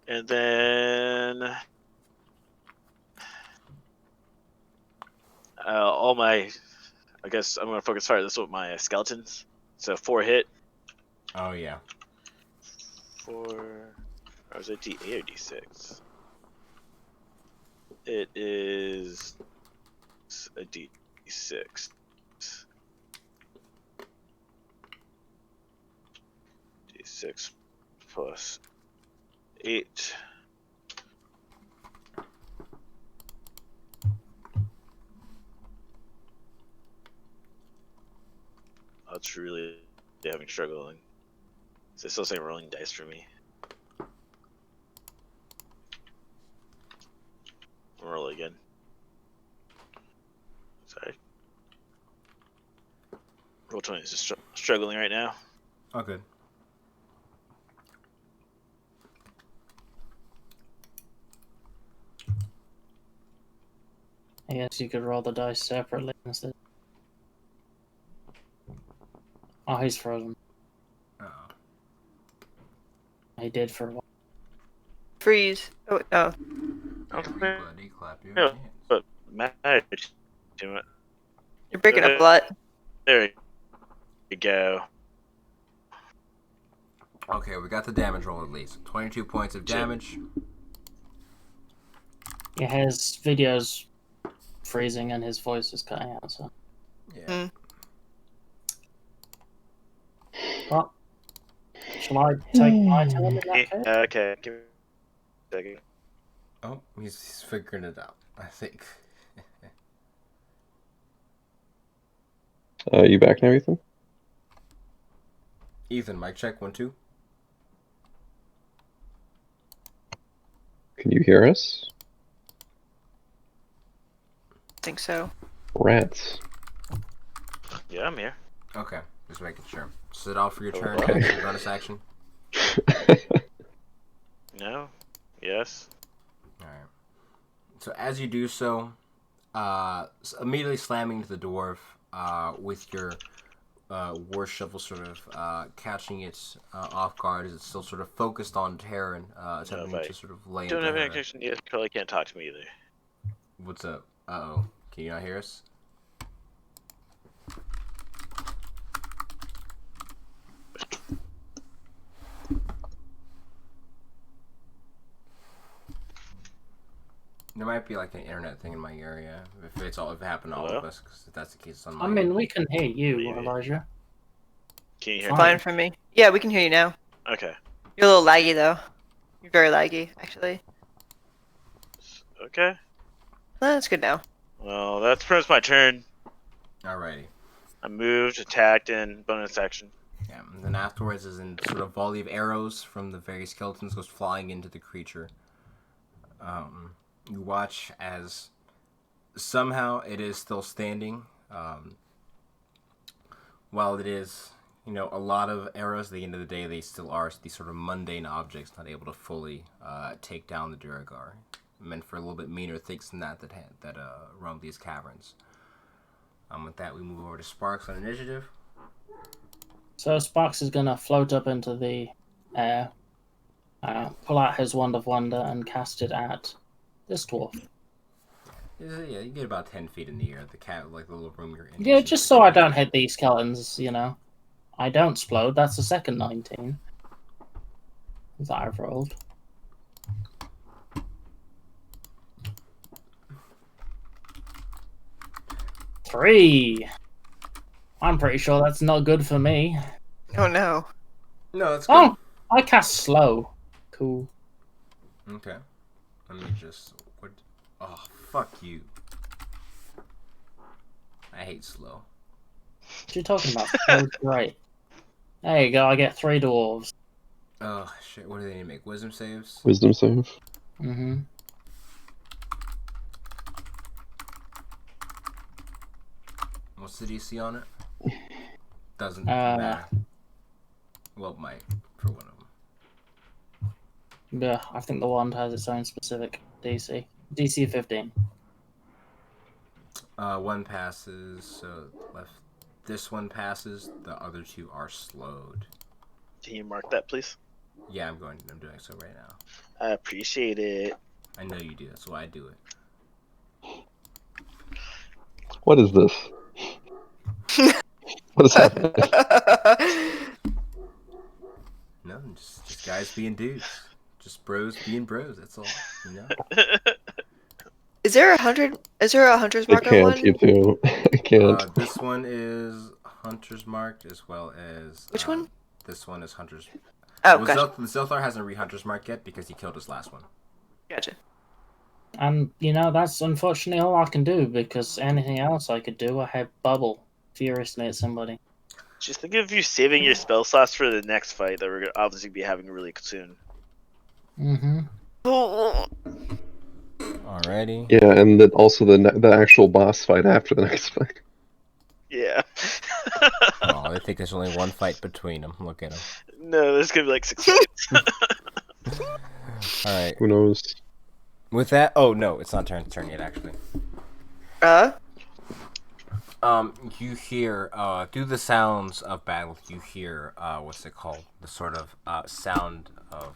and then all my. I guess I'm gonna focus fire this with my skeletons. So 4 hit. Oh yeah. 4. Or is it D8 or D6? It is a D6. D6 plus 8. That's really having struggling. So it's still saying rolling dice for me. I'll roll again. Sorry. Roll 20 is just struggling right now. Oh, good. I guess you could roll the dice separately instead. Oh, he's frozen. Oh. He did for a while. Freeze. Oh. Everybody clap your Yeah. hands. But manage to it. You're breaking up a lot. There you go. Okay, we got the damage roll at least. 22 points of damage. Yeah, his video's freezing and his voice is cutting out, so. Yeah. Well, shall I take my turn in that case? Okay, give me a second. Oh, he's figuring it out, I think. You back now, Ethan? Ethan, mic check 1 2. Can you hear us? I think so. Rats. Yeah, I'm here. Okay, just making sure. Sit off for your turn. Okay. Action, bonus action. No. Yes. All right. So as you do so, immediately slamming into the dwarf with your war shovel, sort of catching it off guard as it's still sort of focused on Terran, attempting but to sort of lay Don't into have any her. connection. You probably can't talk to me either. What's up? Uh-oh. Can you not hear us? There might be like an internet thing in my area. If it happened to all of Hello? us, because if that's the case, it's on my I mean, end. we can hear you, Maybe. Elijah. Can you hear Fine. Fine for me. Yeah, we can hear you now. me? Okay. You're a little laggy though. You're very laggy, actually. Okay. That's good now. Well, that's pretty much my turn. Alrighty. I moved, attacked, and bonus action. Yeah, and then afterwards is in sort of volley of arrows from the various skeletons goes flying into the creature. You watch as somehow it is still standing. While it is, a lot of arrows, at the end of the day, they still are these sort of mundane objects, not able to fully take down the Duragar. Meant for a little bit meaner things than that roam these caverns. With that, we move over to Sparks on initiative. So Sparks is gonna float up into the air, pull out his Wand of Wonder, and cast it at this dwarf. Yeah, you get about 10 feet in the air. The cat, like the little room you're in. Yeah, just so I don't hit these skeletons, I don't explode. That's the second 19 that I've rolled. Three. I'm pretty sure that's not good for me. Oh no. No, that's good. Oh, I cast slow. Cool. Okay. Let me just. What? Oh, fuck you. I hate slow. What are you talking about? Slow's great. There you go. I get 3 dwarves. Oh, shit. What do they need to make? Wisdom saves? Wisdom save. Mm-hmm. What's the DC on it? Doesn't Uh, matter. Well, it might for one of them. Yeah, I think the wand has its own specific DC. DC 15. One passes, so left. This one passes. The other 2 are slowed. Can you mark that, please? Yeah, I'm doing so right now. I appreciate it. I know you do. That's why I do it. What is this? What is happening? No, just guys being dudes. Just bros being bros. That's all. Is there a hunter's I mark on can't, one? you two. I can't. This one is hunter's marked as well as. Which one? This one is hunter's. Oh, Well, gotcha. Zelthar hasn't re-hunter's marked yet because he killed his last one. Gotcha. And, that's unfortunately all I can do, because anything else I could do, I had bubble furiously at somebody. Just think of you saving your spell slots for the next fight that we're obviously be having really soon. Mm-hmm. Alrighty. Yeah, and then also the actual boss fight after the next fight. Yeah. Oh, they think there's only one fight between them. Look at them. No, there's gonna be like 6 fights. Alright. Who knows? With that, oh no, it's not turn yet actually. You hear, through the sounds of battle, you hear, what's it called? The sort of, sound of,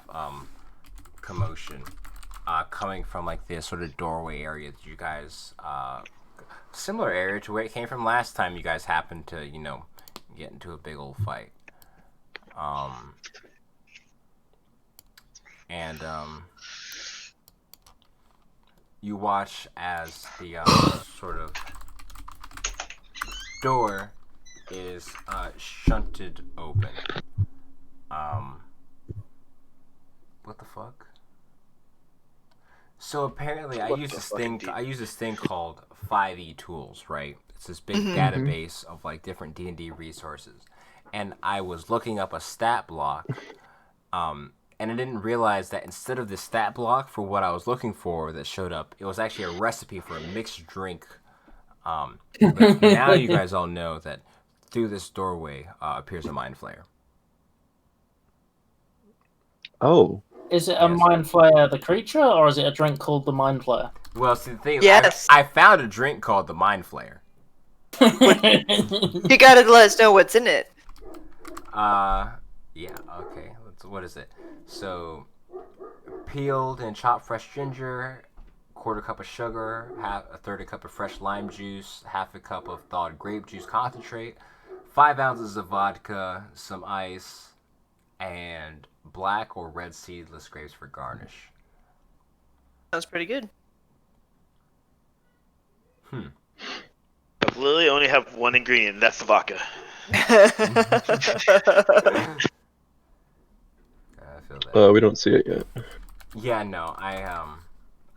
commotion, coming from, like, this sort of doorway area that you guys, similar area to where it came from last time you guys happened to, get into a big old fight. You watch as the, sort of door is shunted open. What the fuck? So apparently, I use this thing called 5e tools, right? It's this big Mhm. database of like different D&D resources, and I was looking up a stat block, and I didn't realize that instead of the stat block for what I was looking for that showed up, it was actually a recipe for a mixed drink. But now you guys all know that through this doorway appears a mind flayer. Oh, Is it a Yes. mind flayer the creature, or is it a drink called the mind flayer? Well, see, the thing is, Yes. I found a drink called the mind flayer. You gotta let us know what's in it. Yeah, okay. What is it? So, peeled and chopped fresh ginger, quarter cup of sugar, a third a cup of fresh lime juice, half a cup of thawed grape juice concentrate, 5 ounces of vodka, some ice, and black or red seedless grapes for garnish. Sounds pretty good. Hmm. I literally only have one ingredient, and that's the vodka. I feel that. we don't see it yet. Yeah, no, I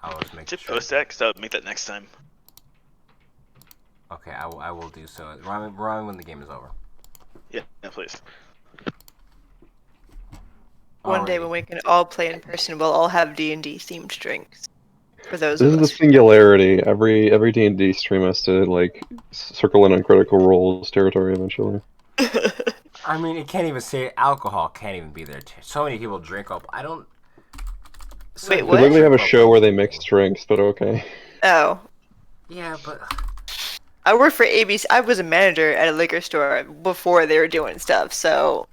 was making Should sure. post that, because I'll make that next time. Okay, I will do so. Run when the game is over. Yeah, please. One day Alrighty. when we can all play in person, we'll all have D&D themed drinks. For those This of is the us. singularity. Every D&D stream has to like circle in on Critical Role's territory eventually. I mean, it can't even say alcohol can't even be there. So many people drink up. I don't. so Wait, many They what? people literally have a drink up show like where they D&D. mix drinks, but okay. Oh. Yeah, but I worked for ABC. I was a manager at a liquor store before they were doing stuff, so.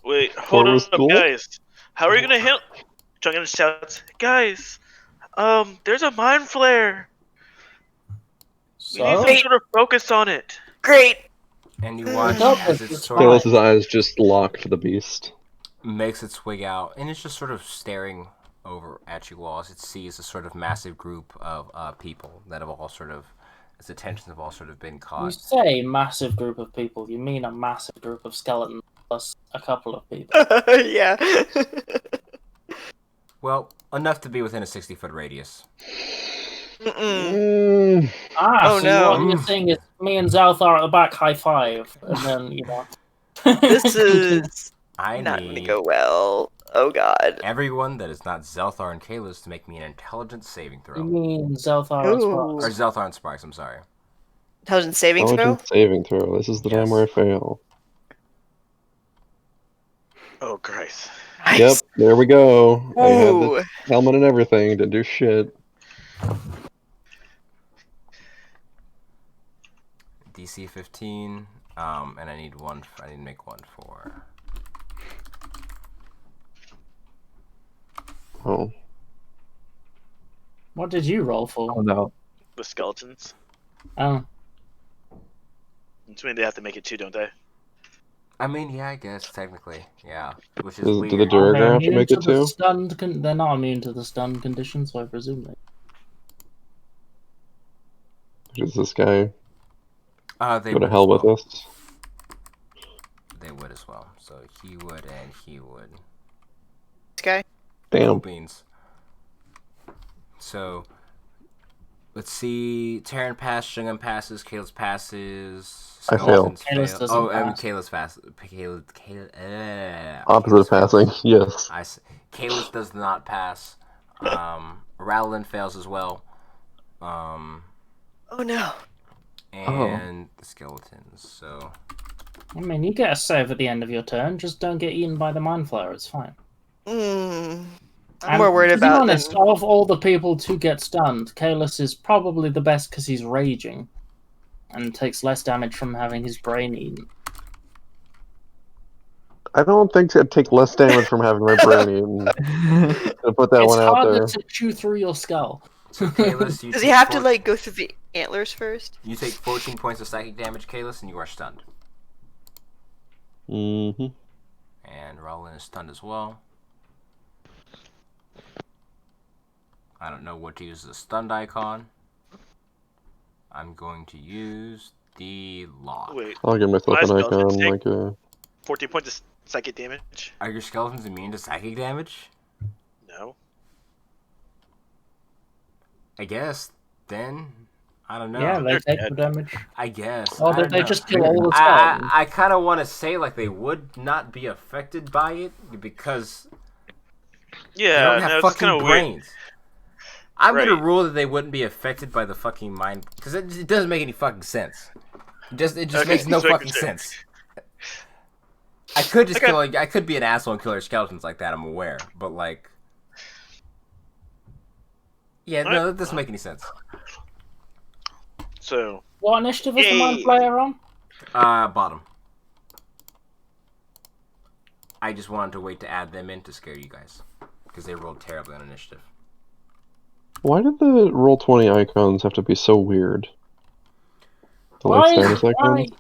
Wait, Before hold it was up, cool? guys. How are you gonna handle? Junkin shouts, guys. There's a mind flare. We need So, some sort of focus on it. Great! and you watch Stop as it, it it's sort of fine. Kaelus's eyes just lock for the beast. makes its way out, and it's just sort of staring over at you all as it sees a sort of massive group of people that have all sort of, its attentions have all sort of been You caught. say massive group of people, you mean a massive group of skeletons plus a couple of people. Yeah. Well, enough to be within a 60-foot radius. Mm-mm. Ah, Oh, so no. what you're saying is me and Zalthar at the back high five, and then, you know. This is I not gonna need go well. Oh god. everyone that is not Zelthar and Kalis to make me an intelligence saving You throw. mean Zalthar and Ooh. Or Sparks? Zelthar and Sparks, I'm sorry. Intelligence saving throw? Intelligence saving throw. This is the time Yes. where I fail. Oh, Christ. Nice. Yep, there we go. I had Ooh. the helmet and everything. Didn't do shit. DC 15, and I need one. I need to make one for. Oh. What did you roll Oh for? no. With skeletons. Oh, Which means they have to make it too, don't they? I mean, yeah, I guess technically, yeah, which is Do the weird. are they Durgar have to immune make to it the too? stunned? They're not immune to the stun condition, so I presume they. Is this guy They go to would hell as with well. us? They would as well. So he would and he would. This guy? Cool Damn. beans. So let's see. Terran passes, Shungan passes, Kalis passes, I fail. Skeletons Kalis fail. doesn't Oh, I mean pass. Kalis passes. Opposite of passing. Yes. Kalis does not pass. Rowland fails as well. Oh no. And the skeletons. So I mean, you get a save at the end of your turn. Just don't get eaten by the mind flayer. It's fine. I'm And more worried to be about honest, than... of all the people to get stunned, Kalis is probably the best because he's raging and takes less damage from having his brain eaten. I don't think I'd take less damage from having my brain eaten. To put that It's one out harder there. to chew through your skull. Kalis, you Does take he have to, like, go through the antlers first? You take 14 points of psychic damage, Kalis, and you are stunned. Mm-hmm. And Roland is stunned as well. I don't know what to use as a stunned icon. I'm going to use the lock. Wait, I'll give myself my an skeletons icon take like a. 14 points of psychic damage? Are your skeletons immune to psychic damage? No. I guess. Then I don't know. Yeah, they They're take dead. the damage. I guess. Or I did don't they know. just kill all the I skeletons? I kind of want to say like they would not be affected by it because they don't Yeah, have no, it's kind fucking of weird. brains. I'm gonna Right. rule that they wouldn't be affected by the fucking mind because it doesn't make any fucking sense. It just Okay, makes no just making fucking sure. sense. I could just Okay. I could be an asshole and kill their skeletons like that. I'm aware, but like, yeah, Alright. no, that doesn't make any sense. So, What initiative is the Mind Yay. Flayer on? Bottom. I just wanted to wait to add them in to scare you guys because they rolled terribly on initiative. Why did the Roll20 icons have to be so weird? The like Why? status icons?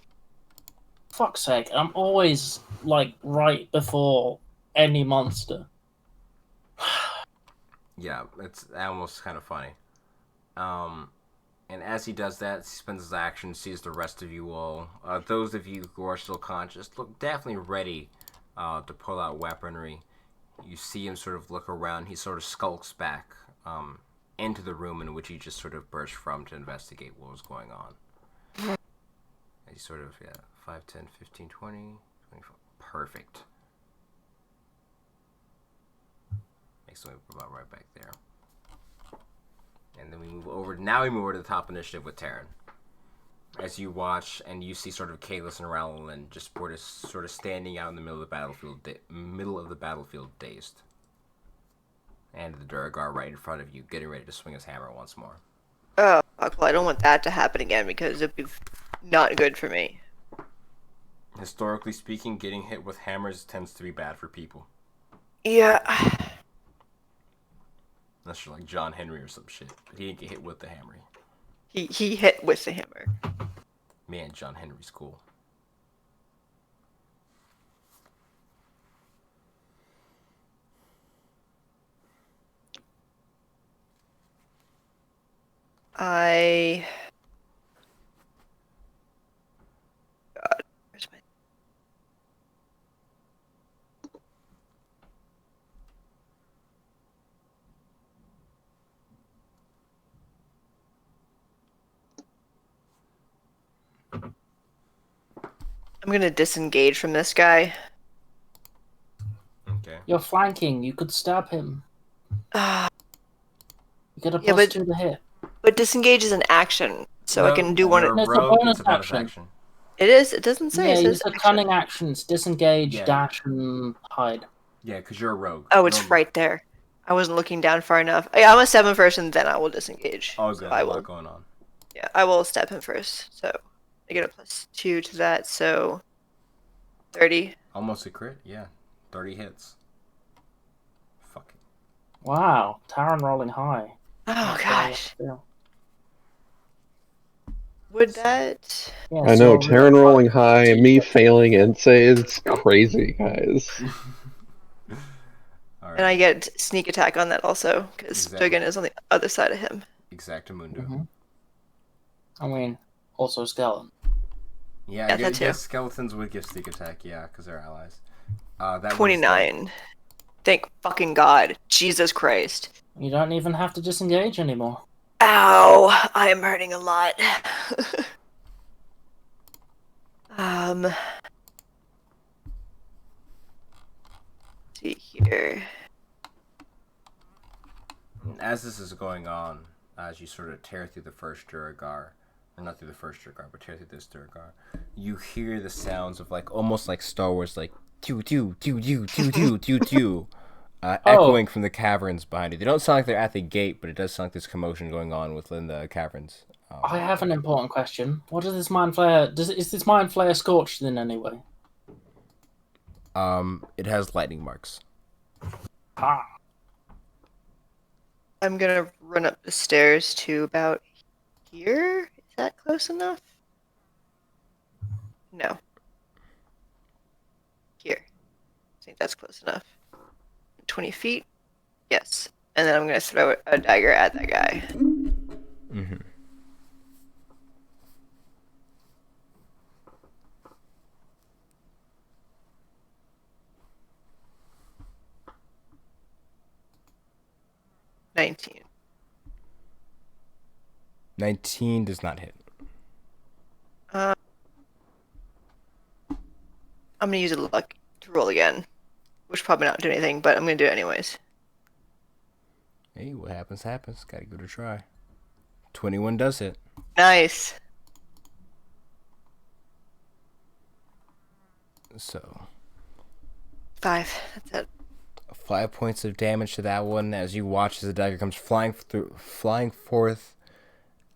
Fuck's sake! I'm always like right before any monster. Yeah, it's almost kind of funny. And as he does that, he spends his action, sees the rest of you all. Those of you who are still conscious look definitely ready to pull out weaponry. You see him sort of look around. He sort of skulks back into the room in which he just sort of burst from to investigate what was going on. And he sort of, 5, 10, 15, 20, 24. Perfect. Makes me about right back there. And then we move over. Now we move over to the top initiative with Terran. As you watch and you see sort of Kalis and Rowland just sort of standing out in the middle of the battlefield, dazed. And the Duragar right in front of you, getting ready to swing his hammer once more. Oh, fuck, well, I don't want that to happen again because it'd be not good for me. Historically speaking, getting hit with hammers tends to be bad for people. Yeah. Unless you're like John Henry or some shit. But he didn't get hit with the hammer. He hit with the hammer. Man, John Henry's cool. God, where's my... I'm gonna disengage from this guy. Okay. You're flanking. You could stab him. Ah, You get a Yeah, plus but- 2 to hit. but disengage is an action, so I can do one. You're a It's a rogue, bonus it's a bonus action. action. It is. It doesn't say. Yeah, It you says said action. cunning actions: disengage, Yeah. dash, and hide. Yeah, because you're a rogue. Oh, it's Normally- right there. I wasn't looking down far enough. Yeah, I'm a 7 first, and then I will disengage. Oh, So good. I A will. lot going on. Yeah, I will stab him first. So I get a plus 2 to that. So 30. Almost a crit, yeah. 30 hits. Fuck it. Wow, Taran rolling high. Oh That's gosh. yeah. Would that? Yeah, I know, so Terran really- rolling high, me failing essays, it's crazy, guys. Alright. And I get sneak attack on that also because Exactly. Dugan is on the other side of him. Exactamundo. Mhm. I mean, also skeleton. Yeah, Yeah, I that too. guess skeletons would give sneak attack, yeah, because they're allies. That was 29. Thank fucking God. Jesus Christ. You don't even have to disengage anymore. Ow! I am hurting a lot. Let's see here. As this is going on, as you sort of tear through the first Duragar, or not through the first Duragar, but tear through this Duragar, you hear the sounds of like almost like Star Wars, like tew tew tew tew tew tew tew tew, echoing from the caverns behind you. They don't sound like they're at the gate, but it does sound like there's commotion going on within the caverns. I have an important question. What does this Mind Flayer... Is this Mind Flayer scorched in any way? It has lightning marks. Ah. I'm gonna run up the stairs to about here. Is that close enough? No. Here. I think that's close enough. 20 feet? Yes. And then I'm gonna throw a dagger at that guy. Mm-hmm. 19 does not hit. I'm gonna use a luck to roll again, which probably not do anything, but I'm gonna do it anyways. Hey, what happens, happens. Gotta give it a try. 21 does hit. Nice. So, 5. That's it. 5 points of damage to that one as you watch as the dagger comes flying forth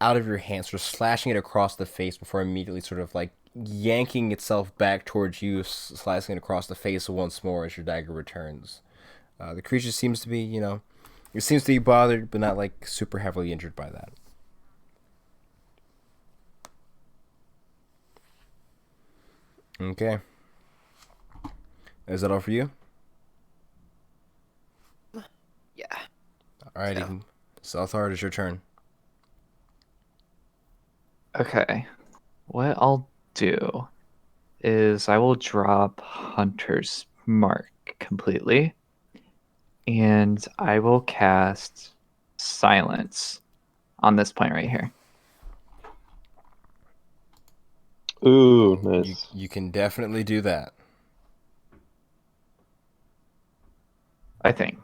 out of your hand, sort of slashing it across the face before immediately sort of like yanking itself back towards you, slicing it across the face once more as your dagger returns. The creature seems to be, it seems to be bothered, but not like super heavily injured by that. Okay. Is that all for you? Yeah. Alrighty. Southard, it's your turn. Okay. What I'll do is I will drop Hunter's Mark completely, and I will cast Silence on this point right here. Ooh, You, nice. you can definitely do that. I think.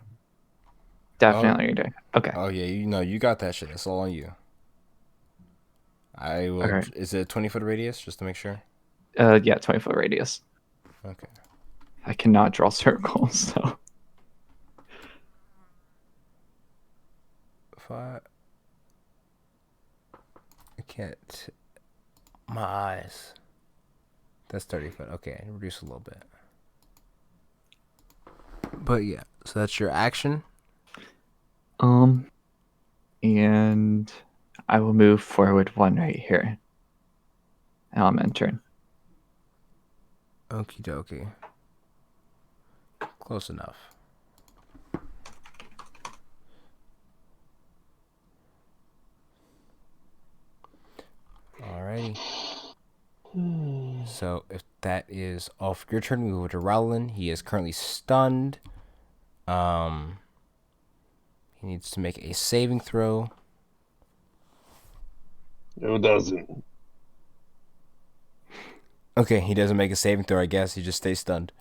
Definitely do. Okay. Oh yeah, you got that shit. It's all on you. I will. Alright. Is it a 20-foot radius, just to make sure? Yeah, 20-foot radius. Okay. I cannot draw circles, so. I can't. My eyes. That's 30 foot. Okay, reduce a little bit. But yeah, so that's your action. And I will move forward 1 right here. Element turn. Okie dokie. Close enough. Alrighty. So if that is all for your turn, we move over to Rowland. He is currently stunned. He needs to make a saving throw. Who doesn't? Okay, he doesn't make a saving throw, I guess. He just stays stunned.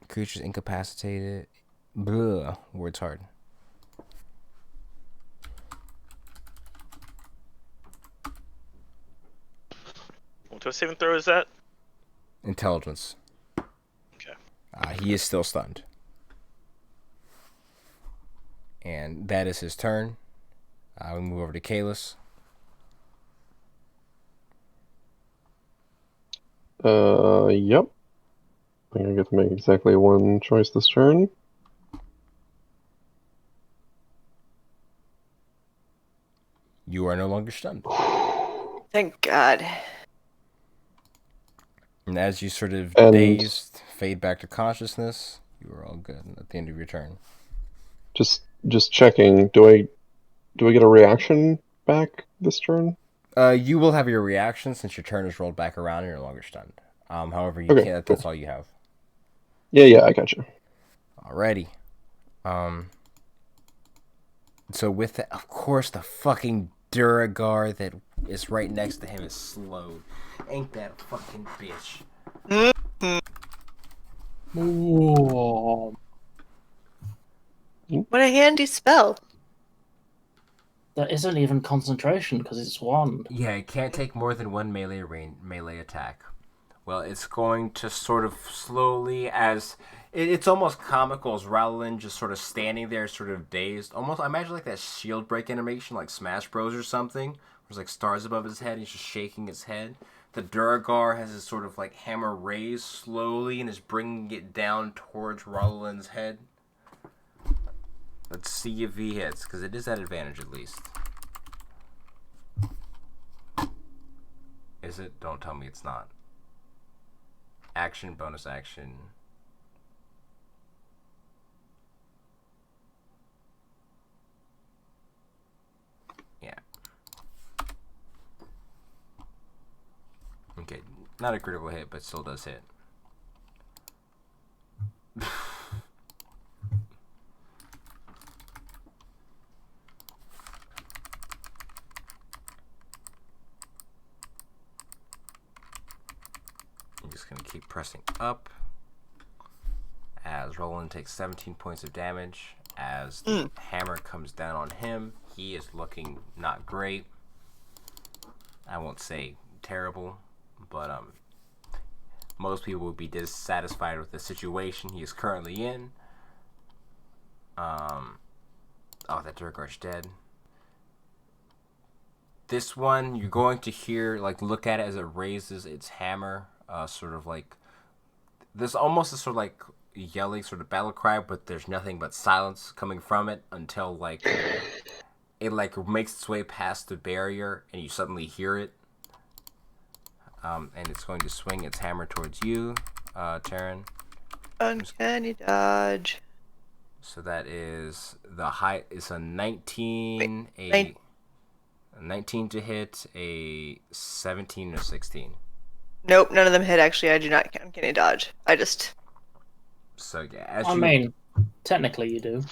Creature's incapacitated. Blah. Word's hard. What saving throw is that? Intelligence. Okay. He is still stunned. And that is his turn. We move over to Kalis. Yep. I think I get to make exactly one choice this turn. You are no longer stunned. Thank God. And as you sort of And- dazed, fade back to consciousness, you are all good at the end of your turn. Just checking. Do I get a reaction back this turn? You will have your reaction since your turn is rolled back around and you're no longer stunned. However, you Okay, can't. That's all you have. Yeah, I got you. Alrighty. So with that, of course, the fucking Duragar that is right next to him is slowed. Ain't that a fucking bitch? Ooh. What a handy spell. That isn't even concentration because it's wand. Yeah, it can't take more than one melee attack. Well, it's going to sort of slowly, as it's almost comical as Rowland just sort of standing there, sort of dazed. Almost, I imagine like that shield break animation, like Smash Bros. Or something. There's like stars above his head. He's just shaking his head. The Duragar has his sort of like hammer raised slowly and is bringing it down towards Rowland's head. Let's see if he hits, because it is at advantage at least. Is it? Don't tell me it's not. Action, bonus action. Yeah. Okay, not a critical hit, but still does hit. just gonna keep pressing up as Roland takes 17 points of damage. As the hammer comes down on him, he is looking not great. I won't say terrible, but most people would be dissatisfied with the situation he is currently in. Oh, that Durgar's dead. This one, you're going to hear, like, look at it as it raises its hammer, sort of like, there's almost a sort of like yelling sort of battle cry, but there's nothing but silence coming from it until, like, it, like, makes its way past the barrier, and you suddenly hear it. And it's going to swing its hammer towards you, Taryn. Uncanny dodge. So that is the height. It's a 19, Wait, a 19 to hit, a 17 or 16. Nope, none of them hit. Actually, I do not uncanny dodge. I just. So yeah, as I you mean, technically you do.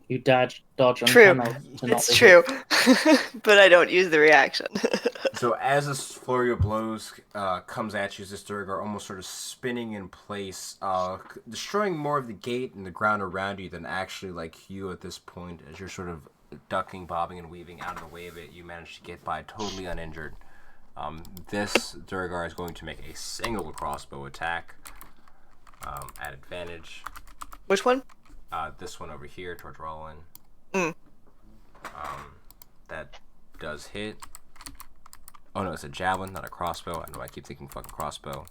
You dodge True. uncanny to not It's be true, but I don't use the reaction. so as this flurry of blows comes at you, this Durgar almost sort of spinning in place, destroying more of the gate and the ground around you than actually like you at this point. As you're sort of ducking, bobbing, and weaving out of the way of it, you manage to get by totally uninjured. This Durgar is going to make a single crossbow attack at advantage. Which one? This one over here towards Roland. That does hit. Oh no, it's a javelin, not a crossbow. I know I keep thinking fucking crossbow.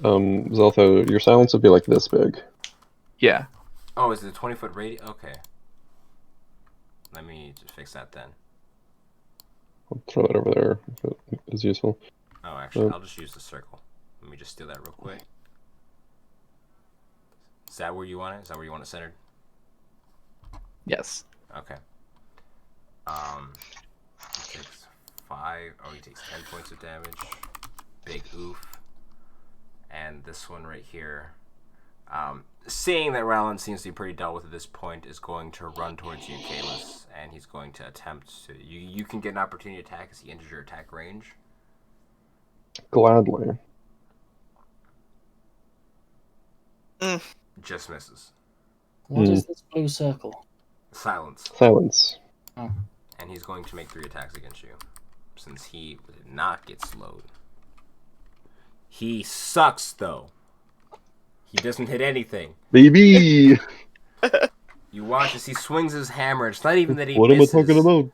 Zeltho, your silence would be like this big. Yeah. Oh, is it a 20-foot radius? Okay. Let me just fix that then. I'll throw that over there if it is useful. Oh, actually, I'll just use the circle. Let me just steal that real quick. Is that where you want it? Is that where you want it centered? Yes. Okay. He takes 5. Oh, he takes 10 points of damage. Big oof. And this one right here, seeing that Roland seems to be pretty dull with at this point, is going to run towards you, Kalis, and he's going to attempt to. You can get an opportunity attack as he enters your attack range. Gladly. Just misses. What is this blue circle? Silence. Silence. Oh. And he's going to make 3 attacks against you, since he did not get slowed. He sucks, though. He doesn't hit anything. Baby! You watch as he swings his hammer. It's not even that he What misses. am I talking about?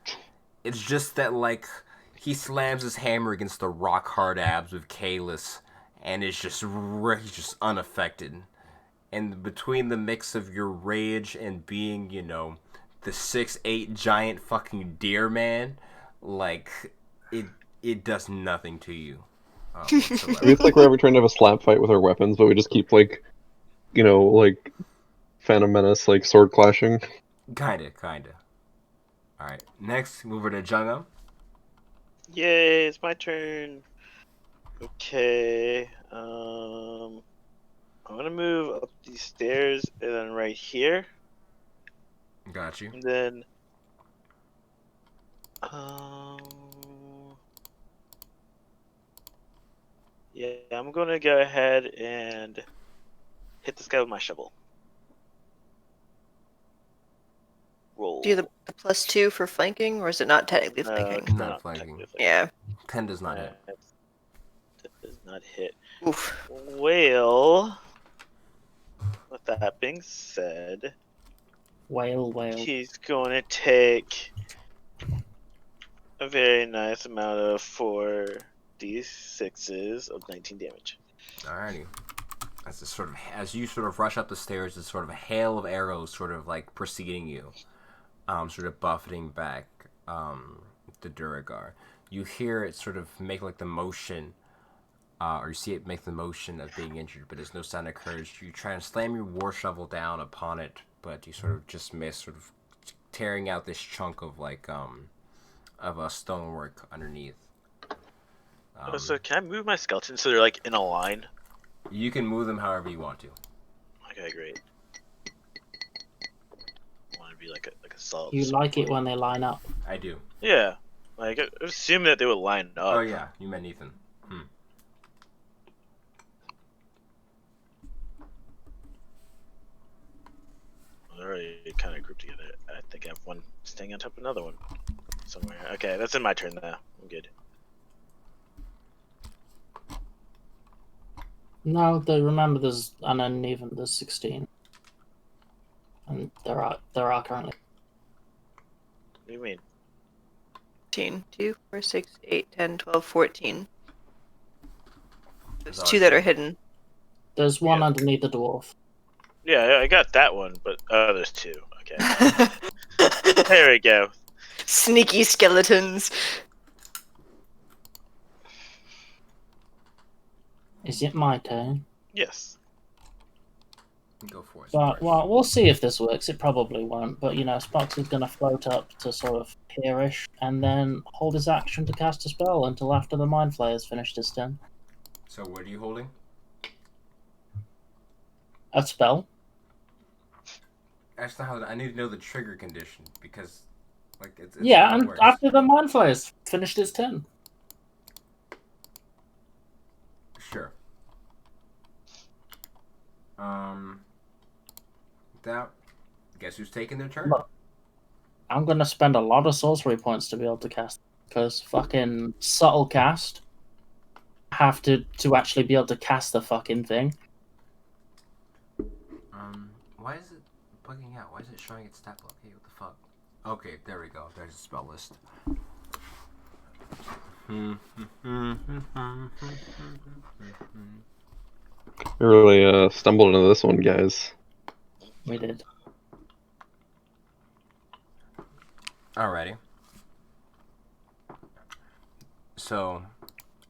It's just that, like, he slams his hammer against the rock-hard abs of Kalis, and he's just unaffected. And between the mix of your rage and being, you know, the 6'8" giant fucking deer man, like, it does nothing to you. Whatsoever. Maybe it's like we're ever trying to have a slap fight with our weapons, but we just keep, like, you know, like, Phantom Menace, like, sword clashing. Kinda. Alright, next, move over to Jungo. Yay, it's my turn. Okay, I'm gonna move up these stairs and then right here. Got you. And then, yeah, I'm gonna go ahead and hit this guy with my shovel. Roll. Do you have the +2 for flanking, or is it not technically No, flanking? it's Not not flanking. technically Yeah. 10 does not hit. That does not hit. Oof. Well, with that being said, Whale. he's going to take a very nice amount of 4d6s of 19 damage. Alrighty. As this sort of, as you sort of rush up the stairs, this sort of a hail of arrows sort of like preceding you, sort of buffeting back the Duragar. You hear it sort of make like the motion, or you see it make the motion of being injured, but there's no sound occurs. You try and slam your war shovel down upon it, but you sort of just miss, sort of tearing out this chunk of like of a stonework underneath. So can I move my skeletons so they're like in a line? You can move them however you want to. Okay, great. I want to be like a solid. You like it when they line up. I do. Yeah, like I assume that they would line up. Oh yeah, you meant Ethan. They're already kind of grouped together. I think I have one staying on top of another one somewhere. Okay, that's in my turn now. I'm good. No, remember there's an uneven. There's 16, and there are currently. What do you mean? 14, 2, 4, 6, 8, 10, 12, 14. There's There's 2 that are always hidden. There's one Yeah. underneath the dwarf. Yeah, I got that one, but there's 2. Okay. There we go. Sneaky skeletons. Is it my turn? Yes. Go for it. But, Sparks. well, we'll see if this works. It probably won't. But, Sparks is going to float up to sort of here-ish and then hold his action to cast a spell until after the Mind Flayer's finished his turn. So what are you holding? A spell? That's not how. I need to know the trigger condition because, like, it's Yeah, how it and works. after the Mind Flayer's finished his turn. Sure. That. Guess who's taking their turn? Look, I'm going to spend a lot of sorcery points to be able to cast because fucking subtle cast. Have to actually be able to cast the fucking thing. Why is it bugging out? Why is it showing its stat block? Hey, what the fuck? Okay, there we go. There's a spell list. We really stumbled into this one, guys. We did. Alrighty. So,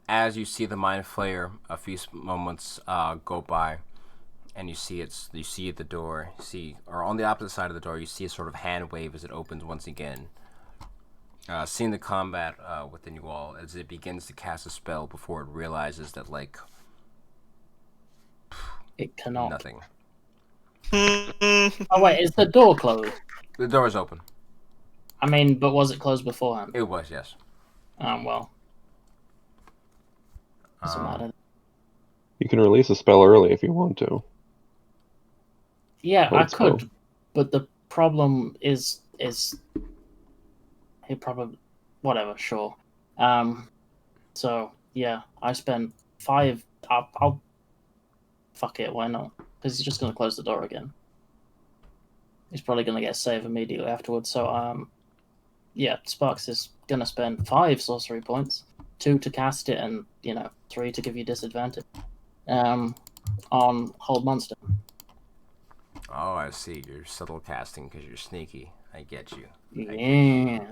as you see the Mind Flayer, a few moments go by, and you see the door. Or on the opposite side of the door, you see a sort of hand wave as it opens once again. Seeing the combat within you all as it begins to cast a spell before it realizes that It cannot. nothing. Oh wait, is the door closed? The door is open. I mean, but was it closed beforehand? It was, yes. Well. Doesn't matter. You can release a spell early if you want to. Yeah, Hold I spell. could, but the problem is he probably whatever. Sure. So yeah, I spent 5. I'll fuck it. Why not? Because he's just gonna close the door again. He's probably gonna get a save immediately afterwards. So yeah, Sparks is gonna spend 5 sorcery points, 2 to cast it, and 3 to give you disadvantage. On hold monster. Oh, I see. You're subtle casting because you're sneaky. I get you. Yeah.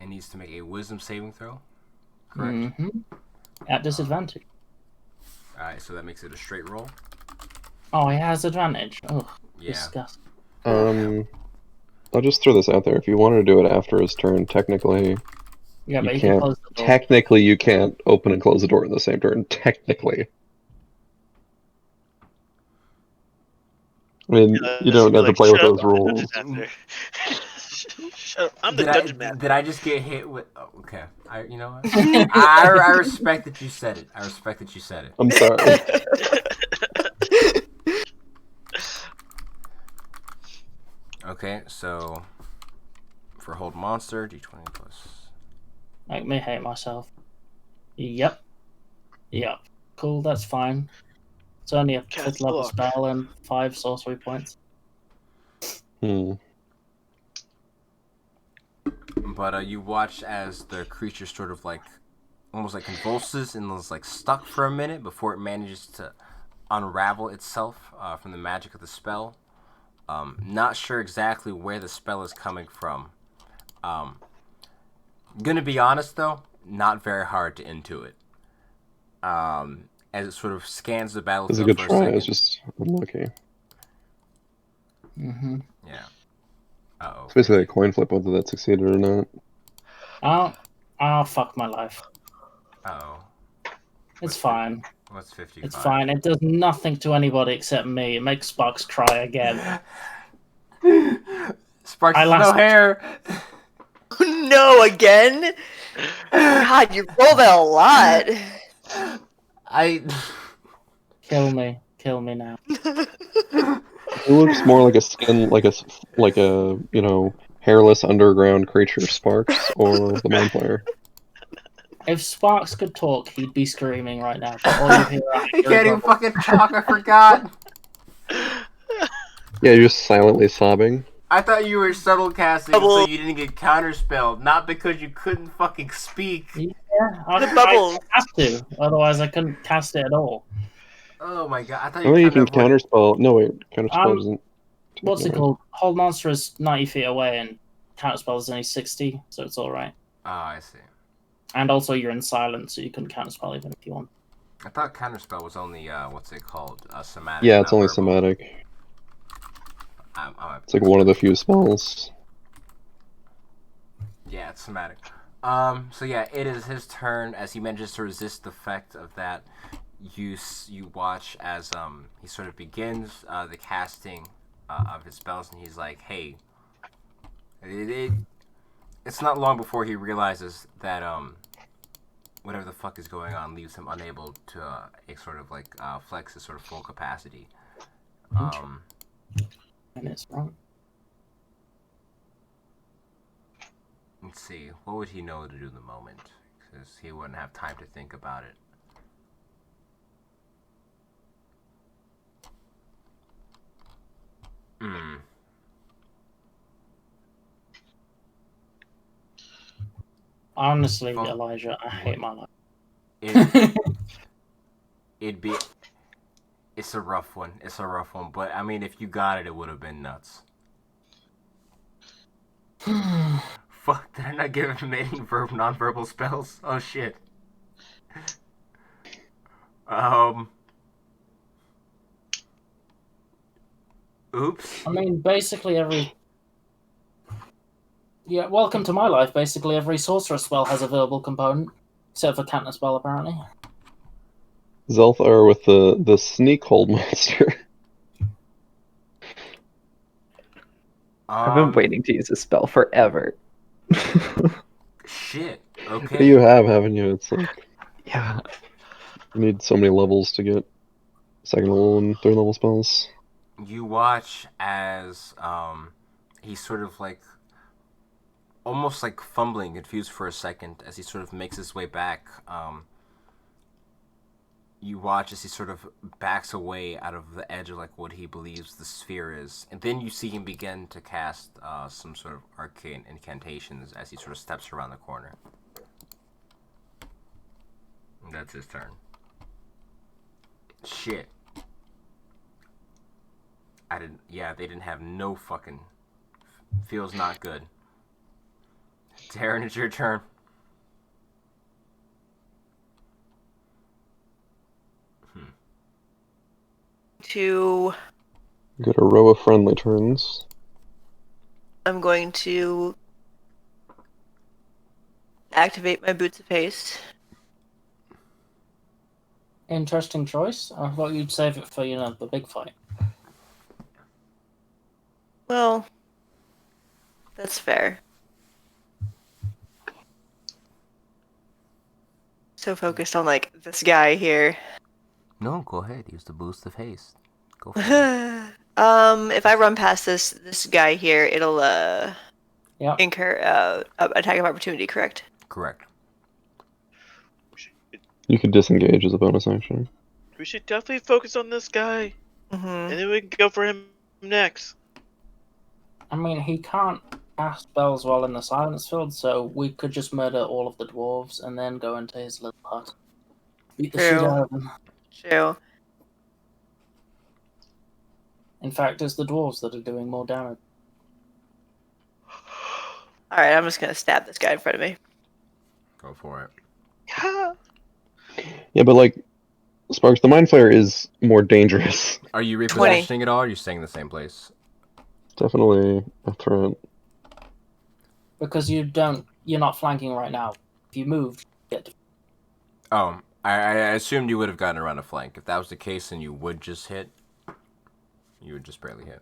It needs to make a wisdom saving throw. Correct? Mm-hmm. At disadvantage. Alright, so that makes it a straight roll. Oh, he has advantage. Oh, Yeah. disgusting. I'll just throw this out there. If you want to do it after his turn, technically, Yeah, but you he can can't. close the door. Technically, you can't open and close the door in the same turn. Technically. I mean, you don't have to play with those rules. I'm the dungeon master. Did I just get hit with? Oh, okay. You know what? I respect that you said it. I respect that you said it. I'm sorry. Okay, so for hold monster, d20 plus. Make me hate myself. Yep. Cool, that's fine. It's only a Cast 5th level block. spell and 5 sorcery points. But you watch as the creature sort of almost convulses and is stuck for a minute before it manages to unravel itself from the magic of the spell. Not sure exactly where the spell is coming from. Gonna be honest though, not very hard to intuit. As it sort of scans the It was battlefield a good for a try. second. It's just unlucky. Mm-hmm. Yeah. Uh-oh. It's basically a coin flip whether that succeeded or not. Oh, fuck my life. Uh-oh. It's fine. What's 55? It's fine. It does nothing to anybody except me. It makes Sparks cry again. Sparks I has no lost- hair. No, again? God, you roll that a lot. I Kill me. Kill me now. He looks more like a skin, like a hairless underground creature, Sparks or the Mind Flayer. If Sparks could talk, he'd be screaming right now. But all you hear are He angry can't even bubbles. fucking talk. I forgot. Yeah, you're just silently sobbing. I thought you were subtle casting so Bubble. you didn't get counterspelled, not because you couldn't fucking speak. Yeah, I bubbles. have to. Otherwise, I couldn't cast it at all. Oh my god, I thought I you think were you trying can to avoid it. counterspell. No, wait, counterspell doesn't. What's it no. called? Hold monster is 90 feet away, and counterspell is only 60, so it's all right. Oh, I see. And also, you're in silence, so you couldn't counterspell even if you want. I thought counterspell was only what's it called? Somatic. Yeah, it's not only verbal. somatic. I'm It's like one of the few spells. Yeah, it's somatic. So yeah, it is his turn as he manages to resist the effect of that. You watch as he sort of begins the casting of his spells, and he's like, "Hey." It's not long before he realizes that whatever the fuck is going on leaves him unable to flex his sort of full capacity. And it's wrong. Let's see, what would he know to do in the moment? Because he wouldn't have time to think about it. Honestly, Oh, Elijah, I hate my life. It'd be. It's a rough one. It's a rough one. But I mean, if you got it, it would have been nuts. Fuck! Did I not give him any non-verbal spells? Oh shit. Oops. I mean, basically every... Yeah, welcome to my life. Basically every sorcerer spell has a verbal component. Except for Cantor spell, apparently. Zelthar with the sneak hold monster. I've been waiting to use this spell forever. Shit. Yeah, Okay. you have, haven't you? It's like Yeah. you need so many levels to get second level and third level spells. You watch as he's sort of like almost like fumbling, confused for a second as he sort of makes his way back. You watch as he sort of backs away out of the edge of like what he believes the sphere is, and then you see him begin to cast some sort of arcane incantations as he sort of steps around the corner. And that's his turn. Shit. Yeah, they didn't have no fucking. Feels not good. Darren, it's your turn. Got a row of friendly turns. I'm going to activate my Boots of Haste. Interesting choice. I thought you'd save it for, the big fight. Well, that's fair. So focused on like this guy here. No, go ahead. Use the boost of haste. Go for it. If I run past this guy here, it'll Yeah. incur attack of opportunity, correct? Correct. You could disengage as a bonus action. We should definitely focus on this guy, Mm-hmm. and then we can go for him next. I mean, he can't cast spells while in the silence field, so we could just murder all of the dwarves and then go into his little hut. Beat the shit True. out of them. True. In fact, it's the dwarves that are doing more damage. Alright, I'm just gonna stab this guy in front of me. Go for it. Yeah, but like Sparks, the Mind Flayer is more dangerous. Are you 20. repositioning at all, or are you staying in the same place? Definitely a threat. Because you're not flanking right now. If you moved, you get to... Oh, I assumed you would have gotten around a flank. If that was the case, then you would just hit. You would just barely hit.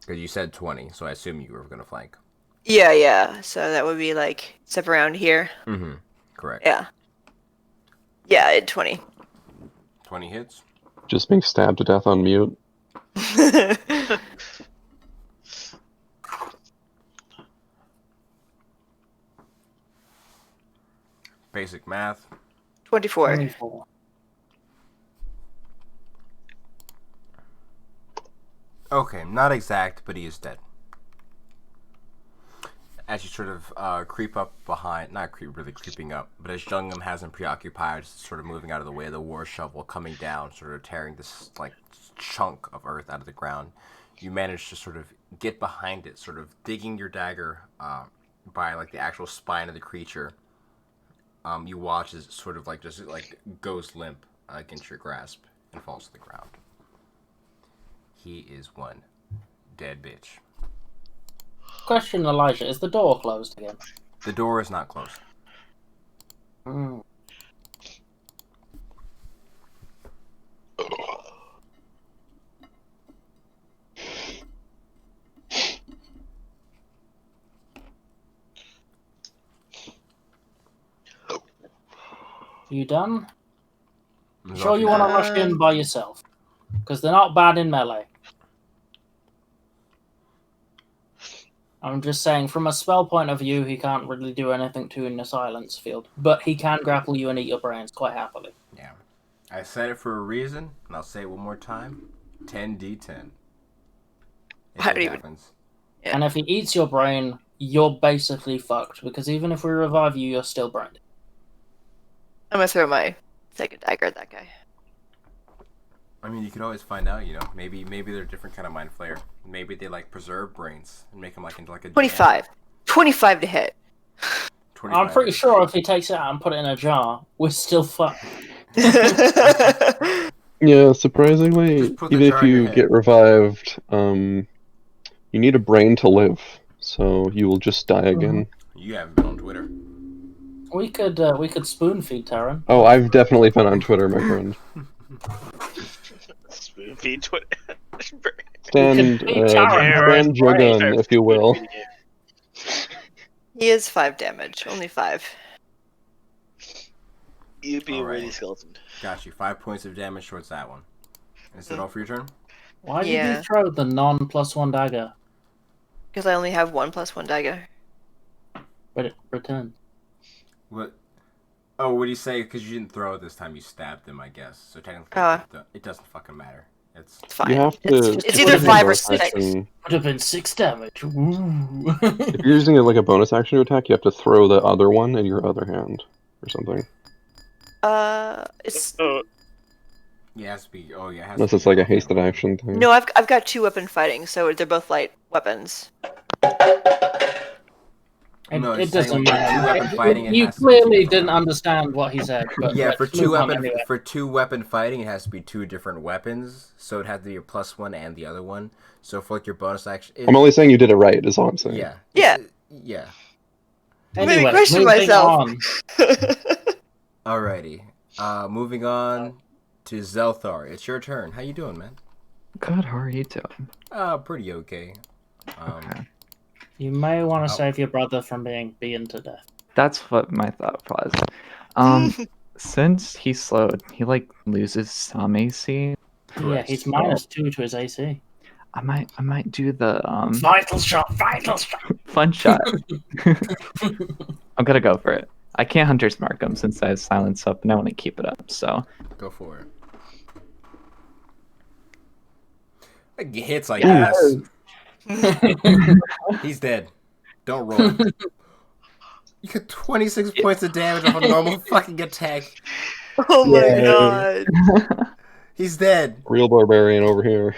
Because you said 20, so I assume you were going to flank. Yeah. So that would be like step around here. Mm-hmm. Correct. Yeah. Yeah, 20. 20 hits. Just being stabbed to death on mute. Basic math. 24. 24. Okay, not exact, but he is dead. As you sort of creep up behind, not creep, really creeping up, but as Jungam has him preoccupied, sort of moving out of the way of the war shovel, coming down, sort of tearing this like chunk of earth out of the ground, you manage to sort of get behind it, sort of digging your dagger by like the actual spine of the creature. You watch as it sort of like just like goes limp against your grasp and falls to the ground. He is one dead bitch. Question, Elijah, is the door closed again? The door is not closed. Mm. You done? Sure you want to rush in by yourself? Because they're not bad in melee. I'm just saying, from a spell point of view, he can't really do anything to you in the silence field. But he can grapple you and eat your brains quite happily. Yeah. I said it for a reason, and I'll say it one more time. 10d10. If I it don't even- happens. Yeah. And if he eats your brain, you're basically fucked. Because even if we revive you, you're still brained. I'm gonna throw my second dagger at that guy. I mean, you could always find out, you know. Maybe they're a different kind of mind flayer. Maybe they like preserve brains and make them like into like a 25. 25 to hit. 25. I'm pretty sure if he takes it out and put it in a jar, we're still fucked. Yeah, surprisingly, Just put the even jar if in your you head. get revived, you need a brain to live, so you will just die again. You haven't been on Twitter. We could spoon feed Taran. Oh, I've definitely been on Twitter, my friend. Spoon feed Twitter. Stand, beat Taran. stand your gun, if you will. He is 5 damage. Only 5. You'd be a Alright. ready skeleton. Got you. 5 points of damage towards that one. Is that all for your turn? Why did Yeah. you throw the non-+1 dagger? Because I only have 1+1 dagger. But it returned. What? Oh, what do you say? Because you didn't throw it this time, you stabbed him, I guess. So technically, it doesn't fucking matter. It's It's fine. You have to. It's either put it 5 in or bonus 6. action. Would have been 6 damage. Ooh. If you're using it like a bonus action to attack, you have to throw the other one in your other hand, or something. It's Oh, yeah, it has to be. Oh yeah, it has Unless to it's be like a okay. hasted action thing. no. I've got 2 weapon fighting, so they're both light weapons. No, It it's saying, doesn't like, for two matter. weapon fighting, it You has to be clearly two didn't weapons. understand what he said. But Yeah, let's for two move on weapon anyway. for 2 weapon fighting, it has to be 2 different weapons. So it had to be your +1 and the other one. So for like your bonus action, I'm only saying you did it right, is all I'm saying. yeah, Yeah. yeah. Made me Anyway, question moving myself. on. Alrighty. Moving on to Zelthar. It's your turn. How you doing, man? Good, how are you doing? Pretty okay. Okay. You may want to Oh. save your brother from being beaten to death. That's what my thought was. Since he's slowed, he like loses some AC. Yeah, Correct. he's -2 to his AC. I might do the Vital shot, vital shot. fun shot. I'm gonna go for it. I can't Hunter's Mark him since I have silence up and I want to keep it up, so Go for it. Like, he hits, I Yes. guess. He's dead. Don't roll. You get 26 points of damage off a normal fucking attack. Oh my Yay. god. He's dead. Real barbarian over here.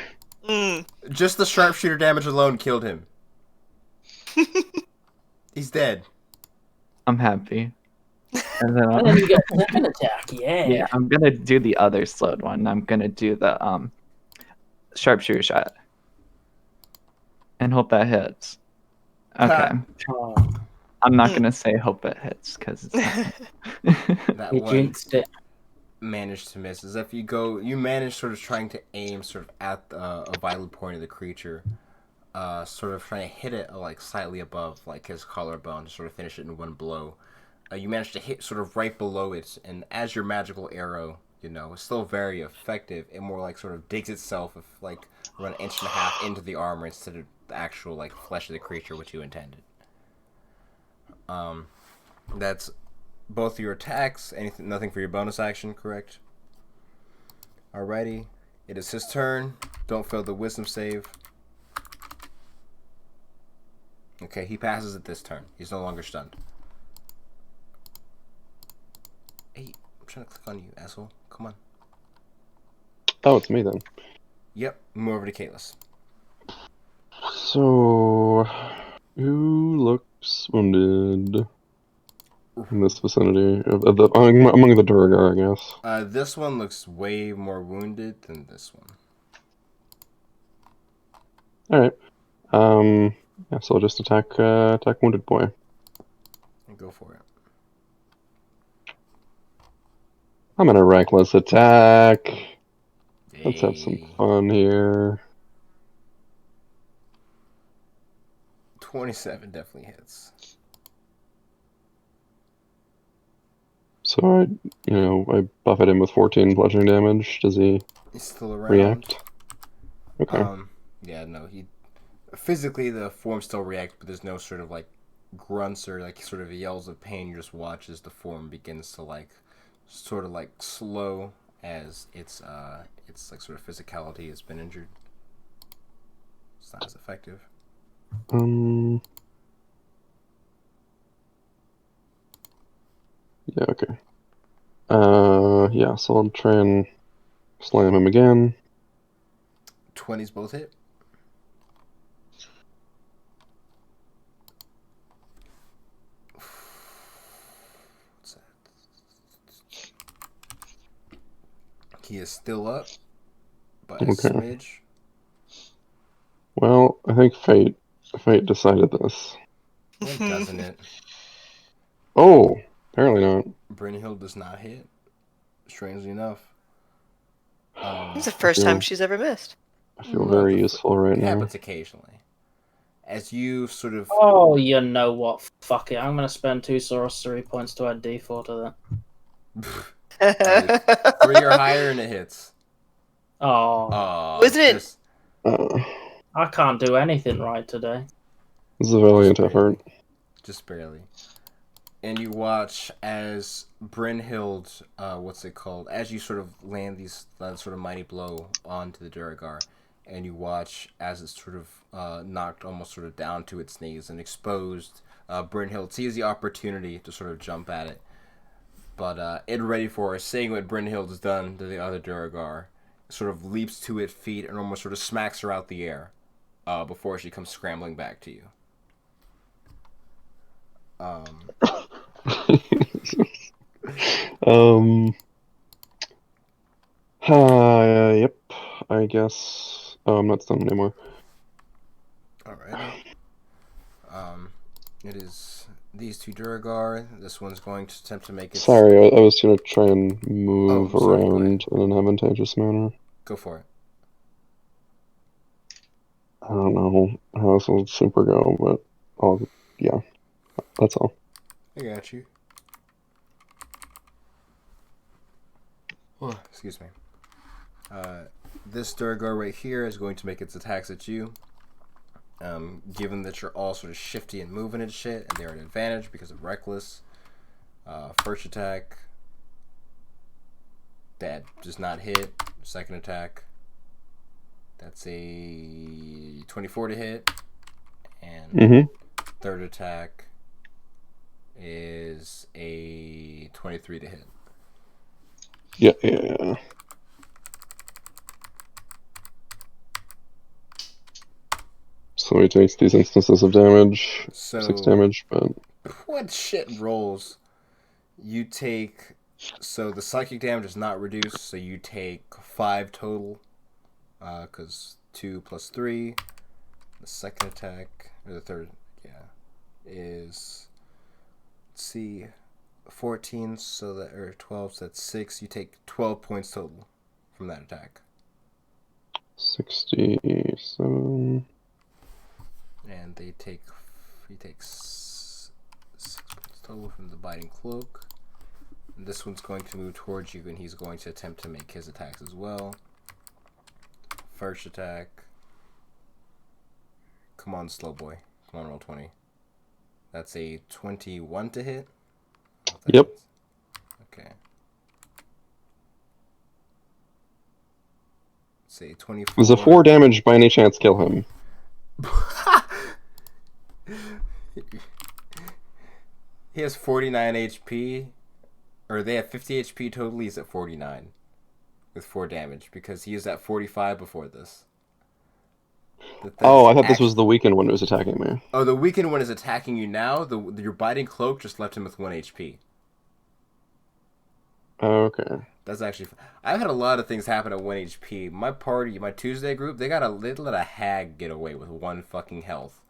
Just the sharpshooter damage alone killed him. He's dead. I'm happy. And then, And then you get a second attack. Yeah. yeah, I'm gonna do the other slowed one. I'm gonna do the sharpshooter shot. And hope that hits. Okay. Oh, I'm not gonna say hope it hits because That you one jinxed it. managed to miss. As if you manage sort of trying to aim sort of at a vital point of the creature. Sort of trying to hit it like slightly above like his collarbone to sort of finish it in one blow. You manage to hit sort of right below it, and as your magical arrow You know, it's still very effective. It more like sort of digs itself like around an inch and a half into the armor instead of the actual like flesh of the creature which you intended. That's both your attacks. Anything, nothing for your bonus action, correct? Alrighty, it is his turn. Don't fail the wisdom save. Okay, he passes it this turn. He's no longer stunned. Hey, I'm trying to click on you, asshole. Come on. Oh, it's me then. Yep, move over to Kalis. So, who looks wounded in this vicinity of the among the Durgar, I guess? This one looks way more wounded than this one. All right. Yeah. So I'll just attack wounded boy. Go for it. I'm gonna reckless attack. Let's have some Hey. fun here. 27 definitely hits. So I buffet him with 14 bludgeoning damage. Does he He's still around. react? Okay. Yeah, no, he physically the form still reacts, but there's no sort of like grunts or like sort of yells of pain. You just watch as the form begins to like sort of like slow as its like sort of physicality has been injured. It's not as effective. Yeah. Okay. Yeah. So I'll try and slam him again. 20s both hit. What's that? He is still up by a Okay. smidge. Well, I think fate decided this. When doesn't it? Oh, apparently not. Brynhild does not hit. Strangely enough. It's the first time feel- she's ever missed. I feel very useful right It now. happens occasionally. As you sort of Oh, you know what? Fuck it. I'm going to spend 2 sorcery points to add D4 to that. 3 or higher and it hits. Oh, Wasn't it- Just Uh, I can't do anything right today. this is a valiant barely. effort. Just barely. And you watch as Brynhild, what's it called? As you sort of land these sort of mighty blow onto the Duragar, and you watch as it's sort of knocked almost sort of down to its knees and exposed. Brynhild sees the opportunity to sort of jump at it, but it ready for it, seeing what Brynhild has done to the other Duragar, sort of leaps to its feet and almost sort of smacks her out the air before she comes scrambling back to you. Yep. I guess. Oh, I'm not stunned anymore. Alrighty. It is these two Duragar. This one's going to attempt to make its... Sorry, I was gonna try and move Oh, sorry, go around in an advantageous manner. Go for it. I don't know how this will super go, but yeah, that's all. I got you. Oh, excuse me. This Duragar right here is going to make its attacks at you. Given that you're all sort of shifty and moving and shit, and they're at advantage because of Reckless. First attack. That does not hit. Second attack. That's a 24 to hit. And third attack is a 23 to hit. Yeah. So he takes these instances of damage, So 6 damage, but... What shit rolls? You take... So the psychic damage is not reduced, so you take 5 total. Because 2 plus 3. The second attack, or the third, is... Let's see... 14, so that, or 12, so that's 6. You take 12 points total from that attack. 67... And he takes 6 points total from the biting cloak. This one's going to move towards you, and he's going to attempt to make his attacks as well. First attack. Come on, slow boy. Come on, roll 20. That's a 21 to hit. Yep. Okay. Say 24. Does a 4 damage by any chance kill him? He has 49 HP. Or they have 50 HP total. He's at 49. With 4 damage. Because he was at 45 before this. Oh, I thought this was the weakened one who was attacking me. Oh, the weakened one is attacking you now. Your biting cloak just left him with 1 HP. Okay. That's actually... I've had a lot of things happen at 1 HP. My party, my Tuesday group, they let a hag get away with 1 fucking health.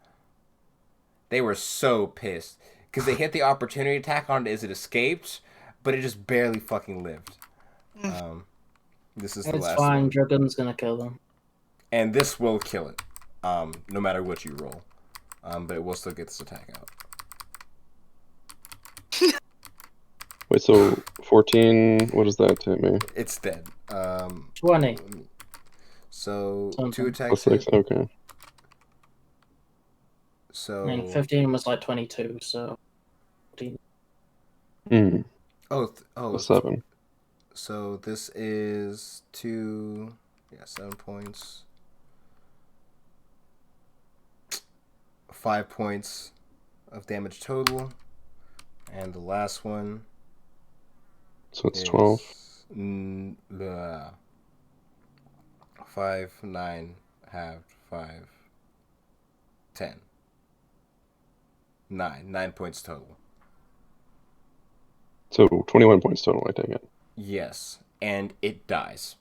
They were so pissed. Because they hit the opportunity attack on it as it escaped, but it just barely fucking lived. This is the last one. It's fine, Dragon's gonna kill them. And this will kill it. No matter what you roll. But it will still get this attack out. Wait, so 14, what does that hit me? It's dead. 20. So, Something. 2 attacks. 6, okay. So... I mean, 15 was like 22, so... 14. Hmm. Oh, 7. So this is 2... Yeah, 7 points. 5 points of damage total. And the last one... So it's 12. 5, 9, halved, 5, 10. 9 points total. So 21 points total, I take it. Yes, and it dies.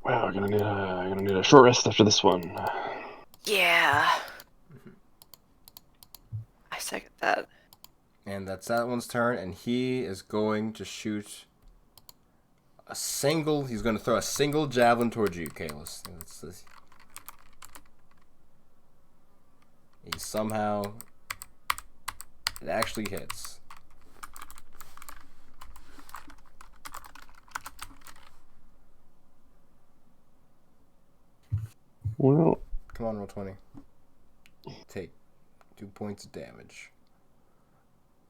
Wow, I'm gonna need a short rest after this one. Yeah. I second that. And that's that one's turn, and he is going to shoot he's going to throw a single javelin towards you, Kalis. He somehow, it actually hits. Well, Come on, roll 20. Take 2 points of damage.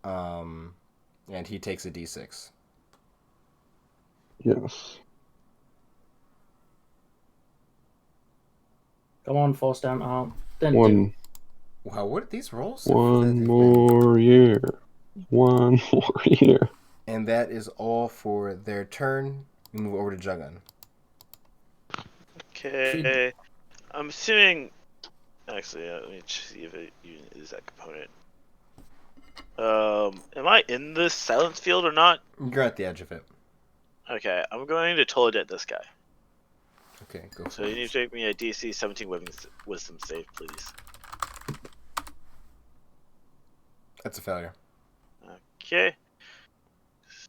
And he takes a d6. yes. Come on, force down arm. Then One Wow, what are these rolls? more year. One more year. And that is all for their turn. We move over to Jugun. Okay. I'm assuming. Actually, let me see if it even is that component. Am I in this silence field or not? You're at the edge of it. Okay, I'm going to tolerate this guy. Okay, go for So it. you need to make me a DC 17 wisdom save, please. That's a failure. Okay.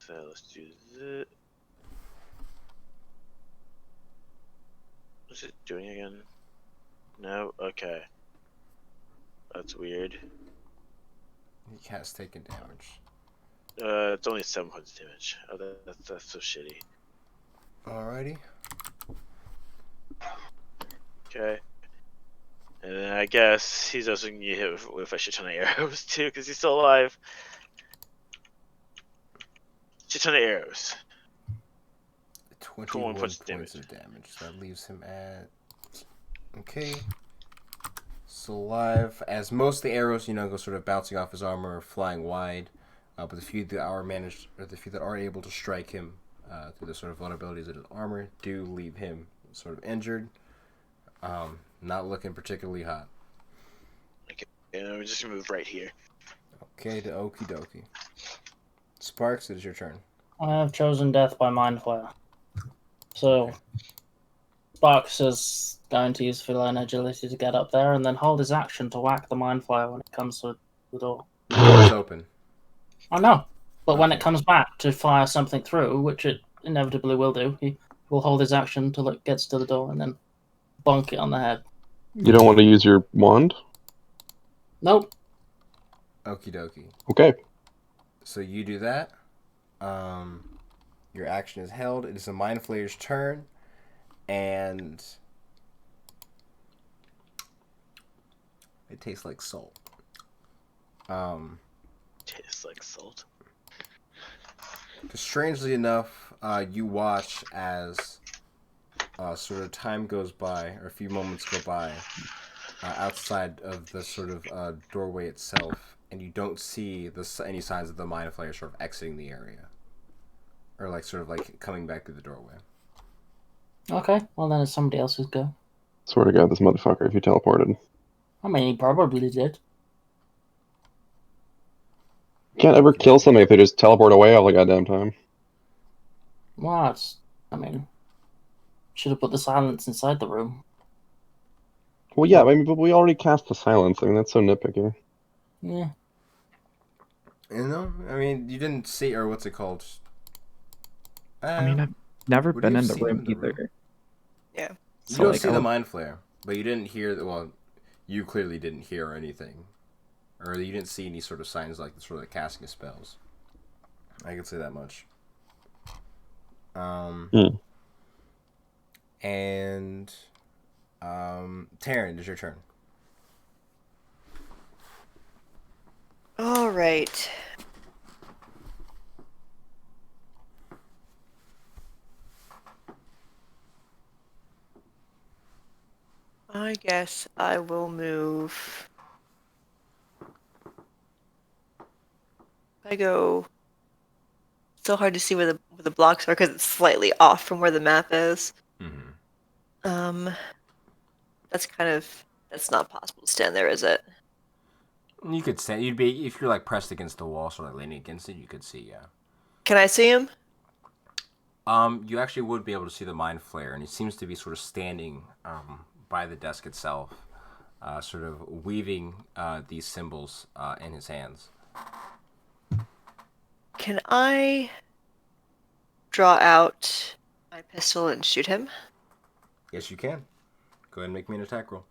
So let's do this. What's it doing again? No? Okay. That's weird. He has taken damage. It's only 7 points damage. Oh, that's so shitty. Alrighty. Okay. And then I guess he's also gonna get hit with a shit ton of arrows too, because he's still alive. Shit ton of arrows. 21 points points of damage. So that leaves him at... Okay. Still alive. As most of the arrows, go sort of bouncing off his armor or flying wide. But the few that are able to strike him through the sort of vulnerabilities of his armor do leave him sort of injured. Not looking particularly hot. Okay, and we're just gonna move right here. Okay, to okie dokie. Sparks, it is your turn. I have chosen death by mind flare. So, Sparks is going to use feline agility to get up there and then hold his action to whack the mind flare when it comes to the door. The door is open. I know, but when it comes back to fire something through, which it inevitably will do, he will hold his action till it gets to the door and then bonk it on the head. You don't want to use your wand? Nope. Okie dokie. Okay. So you do that. Your action is held. It is the Mind Flayer's turn, and it tastes like salt. Tastes like salt. Strangely enough, you watch as sort of time goes by, or a few moments go by, outside of the sort of doorway itself, and you don't see any signs of the Mind Flayer sort of exiting the area, or like sort of like coming back through the doorway. Okay, well then it's somebody else's go. Swear to God, this motherfucker, if you teleported. I mean, he probably did. You can't ever kill something if they just teleport away all the goddamn time. Well, I mean, should have put the silence inside the room. Well, yeah, I mean, but we already cast the silence. I mean, that's so nitpicky. Yeah. You know, I mean, you didn't see, or what's it called? I mean, I've never would been you in have the seen him room in the room? either. Yeah. You So don't like, see the Mind Flayer, but you didn't hear. Well, you clearly didn't hear anything, or you didn't see any sort of signs like the sort of like casting of spells. I can say that much. And Taryn, it's your turn. All right. I guess I will move. I go. So hard to see where the blocks are because it's slightly off from where the map is. Mm-hmm. That's not possible to stand there, is it? You could say you'd be if you're like pressed against the wall, sort of like leaning against it. You could see, yeah. Can I see him? You actually would be able to see the Mind Flayer, and he seems to be sort of standing by the desk itself, sort of weaving these symbols in his hands. Can I draw out my pistol and shoot him? Yes, you can. Go ahead and make me an attack roll.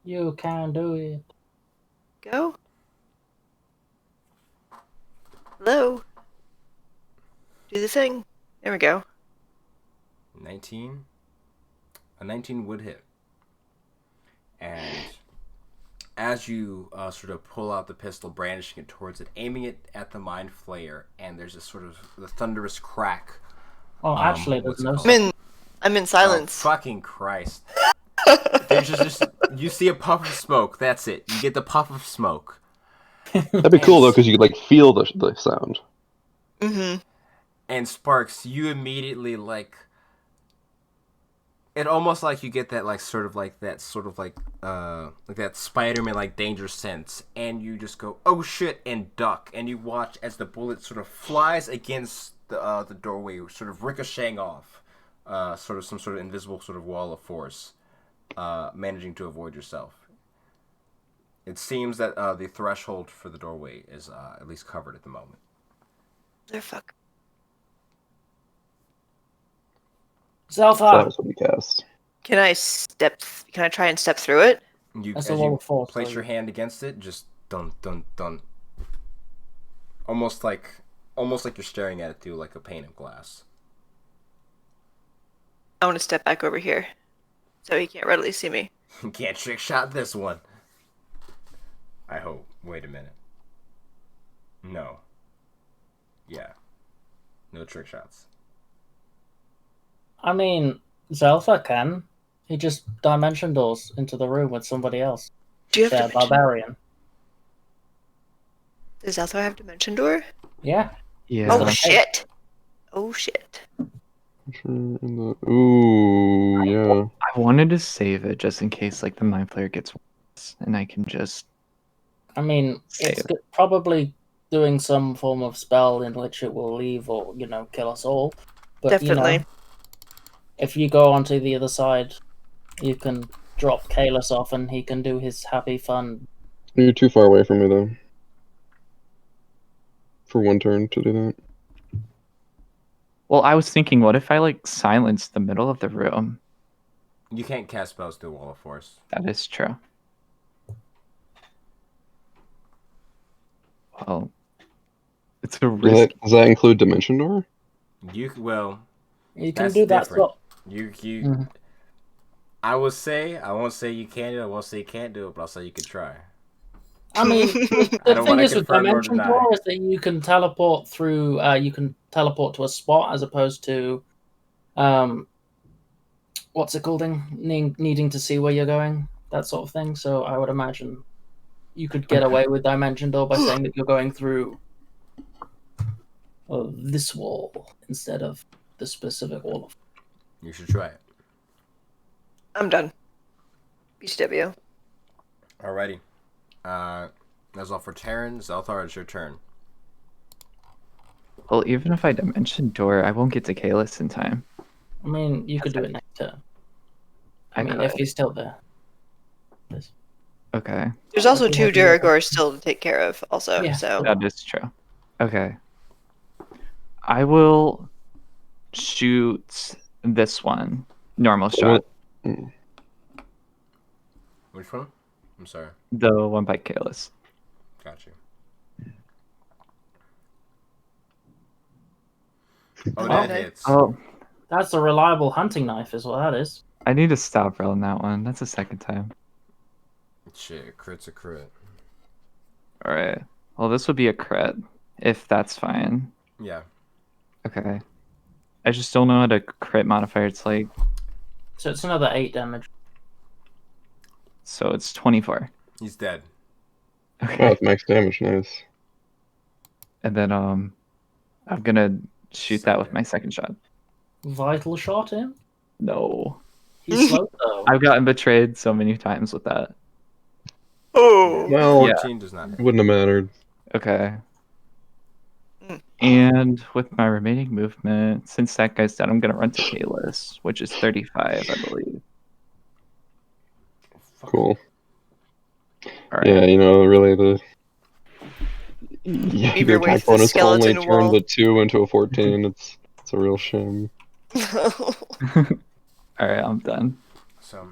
You can do it. Go. Hello. Do the thing. There we go. 19. A 19 would hit. And as you sort of pull out the pistol, brandishing it towards it, aiming it at the Mind Flayer, and there's a sort of the thunderous crack. Oh, actually, there's no. I'm in silence. Oh, fucking Christ! There's just you see a puff of smoke. That's it. You get the puff of smoke. That'd be cool though, because you could like feel the sound. Mm-hmm. And Sparks, you immediately like. It almost like you get that like that Spider-Man like danger sense, and you just go oh shit and duck, and you watch as the bullet sort of flies against the doorway, sort of ricocheting off, sort of some sort of invisible sort of wall of force, managing to avoid yourself. It seems that the threshold for the doorway is at least covered at the moment. Motherfucker. Zelfa! That was what we cast. Can I try and step through it? That's a wall of force. Place your hand against it, just dun dun dun. Almost like you're staring at it through like a pane of glass. I want to step back over here, so he can't readily see me. You can't trick shot this one. I hope. Wait a minute. No. Yeah. No trick shots. I mean, Zelfa can. He just dimension doors into the room with somebody else. Do you have They're dimension? barbarian. Does Althor have dimension door? Yeah. Yeah. Oh shit! Oh shit! Ooh, yeah. I wanted to save it just in case like the Mind Flayer gets worse, and I can just. I mean, it's Save. probably doing some form of spell in which it will leave or, kill us all. But, Definitely. if you go onto the other side, you can drop Kalis off and he can do his happy fun. You're too far away from me though. For one turn to do that. Well, I was thinking, what if I like silence the middle of the room? You can't cast spells through a wall of force. That is true. Well, it's a risk. Does that include Dimension Door? Well, You can that's do that. different. Slot. You Mhm. I won't say you can do it. I won't say you can't do it, but I'll say you could try. I mean, I the don't thing wanna is with confirm nor Dimension deny. Door is that you can teleport through. You can teleport to a spot as opposed to, what's it called? Needing to see where you're going, that sort of thing. So I would imagine you could get away with Dimension Door by saying that you're going through this wall instead of the specific wall. You should try it. I'm done. BCW. Alrighty. That's all for Terran. Zelthar, it's your turn. Well, even if I dimension door, I won't get to Kalis in time. I mean, you could do it next turn. I mean, could. if he's still there. Okay, There's also Like, you two have your- Duragors still to take care of, also. Yeah. So that is true. Okay, I will shoot this one. Normal shot. Which one? I'm sorry. The one by Kalis. Got you. Oh, that Okay. hits. Oh, That's a reliable hunting knife, is what that is. I need to stop rolling that one. That's the second time. Shit, crit's a crit. All right. Well, this would be a crit, if that's fine. Yeah. Okay. I just don't know how to crit modifier. It's like, So it's another 8 damage. so it's 24. He's dead. Okay. Oh, it's max damage. Nice. And then I'm gonna shoot that with Second. my second shot. Vital shot in? No. He's slow though. I've gotten betrayed so many times with that. oh, Well, Yeah. 14 does not hit. wouldn't have mattered. Okay. Mm. And with my remaining movement, since that guy's dead, I'm gonna run to Kalis, which is 35, I believe. Cool. All right. Yeah, really your Leave your way attack to the bonus only skeleton turned wall. the 2 into a 14. It's a real shame. All right, I'm done. So,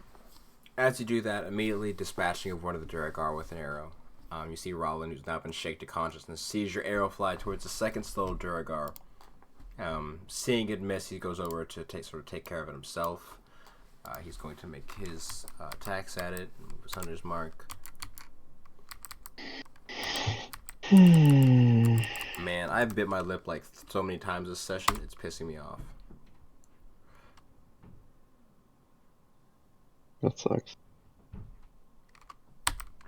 as you do that, immediately dispatching of one of the Duragar with an arrow, you see Rollin, who's now been shaken to consciousness, sees your arrow fly towards the second slow Duragar. Seeing it miss, he goes over to take care of it himself. He's going to make his attacks at it. Move his hunter's mark. Man, I bit my lip like so many times this session. It's pissing me off. That sucks.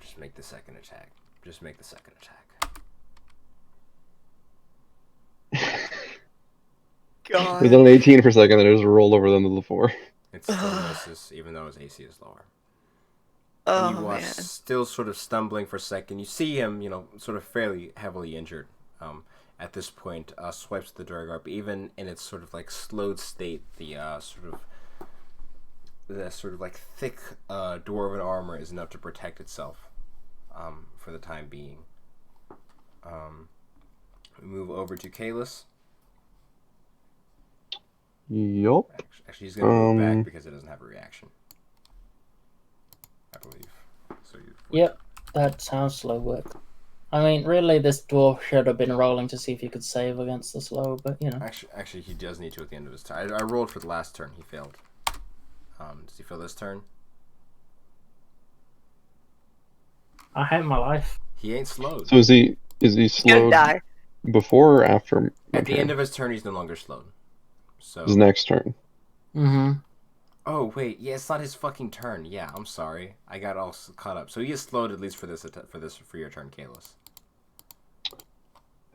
Just make the second attack. Just make the second attack. God. It was on an 18 for a second, and it just rolled over them to the 4. It still misses, even though his AC is lower. Oh, And you watch, man. still sort of stumbling for a second. You see him, sort of fairly heavily injured. At this point, swipes the Duragar, but even in its sort of like slowed state, the sort of like thick dwarven armor is enough to protect itself for the time being. We move over to Kalis. Yup. Actually, he's gonna move Um, back because it doesn't have a reaction. I believe. So Yep, that's how slow works. I mean, really, this dwarf should have been rolling to see if he could save against the slow, but Actually, he does need to at the end of his turn. I rolled for the last turn. He failed. Does he fail this turn? I hate my life. He ain't slowed. So is he Gonna slowed die. before or after? At the end of his turn, he's no longer slowed. So. his next turn. Mm-hmm. Oh wait, yeah, it's not his fucking turn. Yeah, I'm sorry. I got all caught up. So he is slowed at least for your turn, Kalis.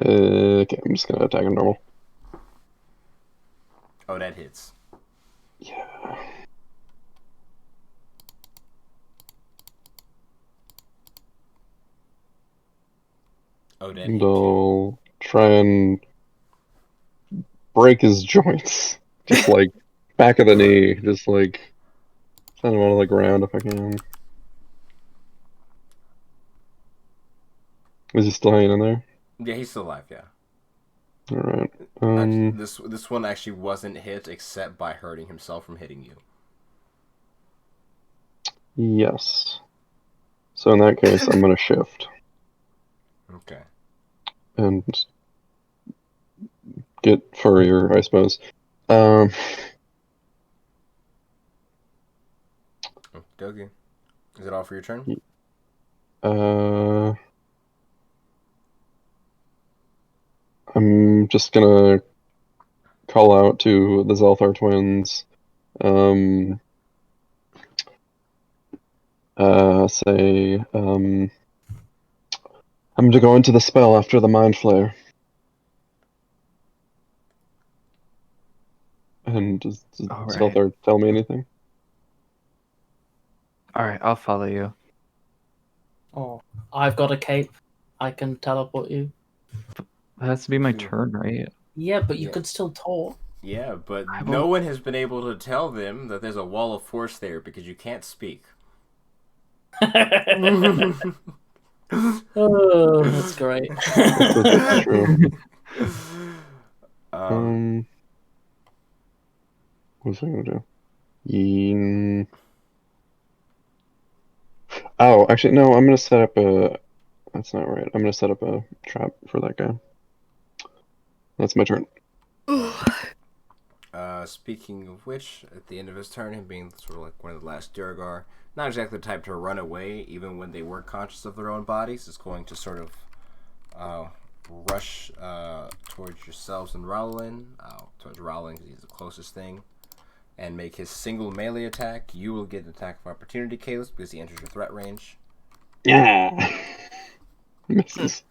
Okay, I'm just gonna attack him normal. Oh, that hits. Yeah. Oh, that And hit too. I'll try and break his joints. Just like back of the knee. Just like send him on the ground if I can. Is he still hanging in there? Yeah, he's still alive. Yeah. All right. Actually, this one actually wasn't hit except by hurting himself from hitting you. Yes. So in that case, I'm gonna shift Okay. and get furrier, I suppose. Um, Okie. Is it all for your turn? uh, I'm just gonna call out to the Zelthar twins. Say, I'm to go into the spell after the mind flare. And does All right. Zelthar tell me anything? All right, I'll follow you. Oh, I've got a cape. I can teleport you. That has to be my turn, right? Yeah, but you Yeah. could still talk. Yeah, but I no will- one has been able to tell them that there's a wall of force there because you can't speak. Oh, that's great. I suppose that's true. Um, What's I gonna do? Yin... Oh, actually, no, I'm gonna set up a... That's not right. I'm gonna set up a trap for that guy. That's my turn. Speaking of which, at the end of his turn, him being sort of like one of the last Duragar, not exactly the type to run away, even when they were conscious of their own bodies, is going to sort of rush towards yourselves and Rowlin, towards Rowlin because he's the closest thing, and make his single melee attack. You will get an attack of opportunity, Kalis, because he enters your threat range. Yeah. Misses.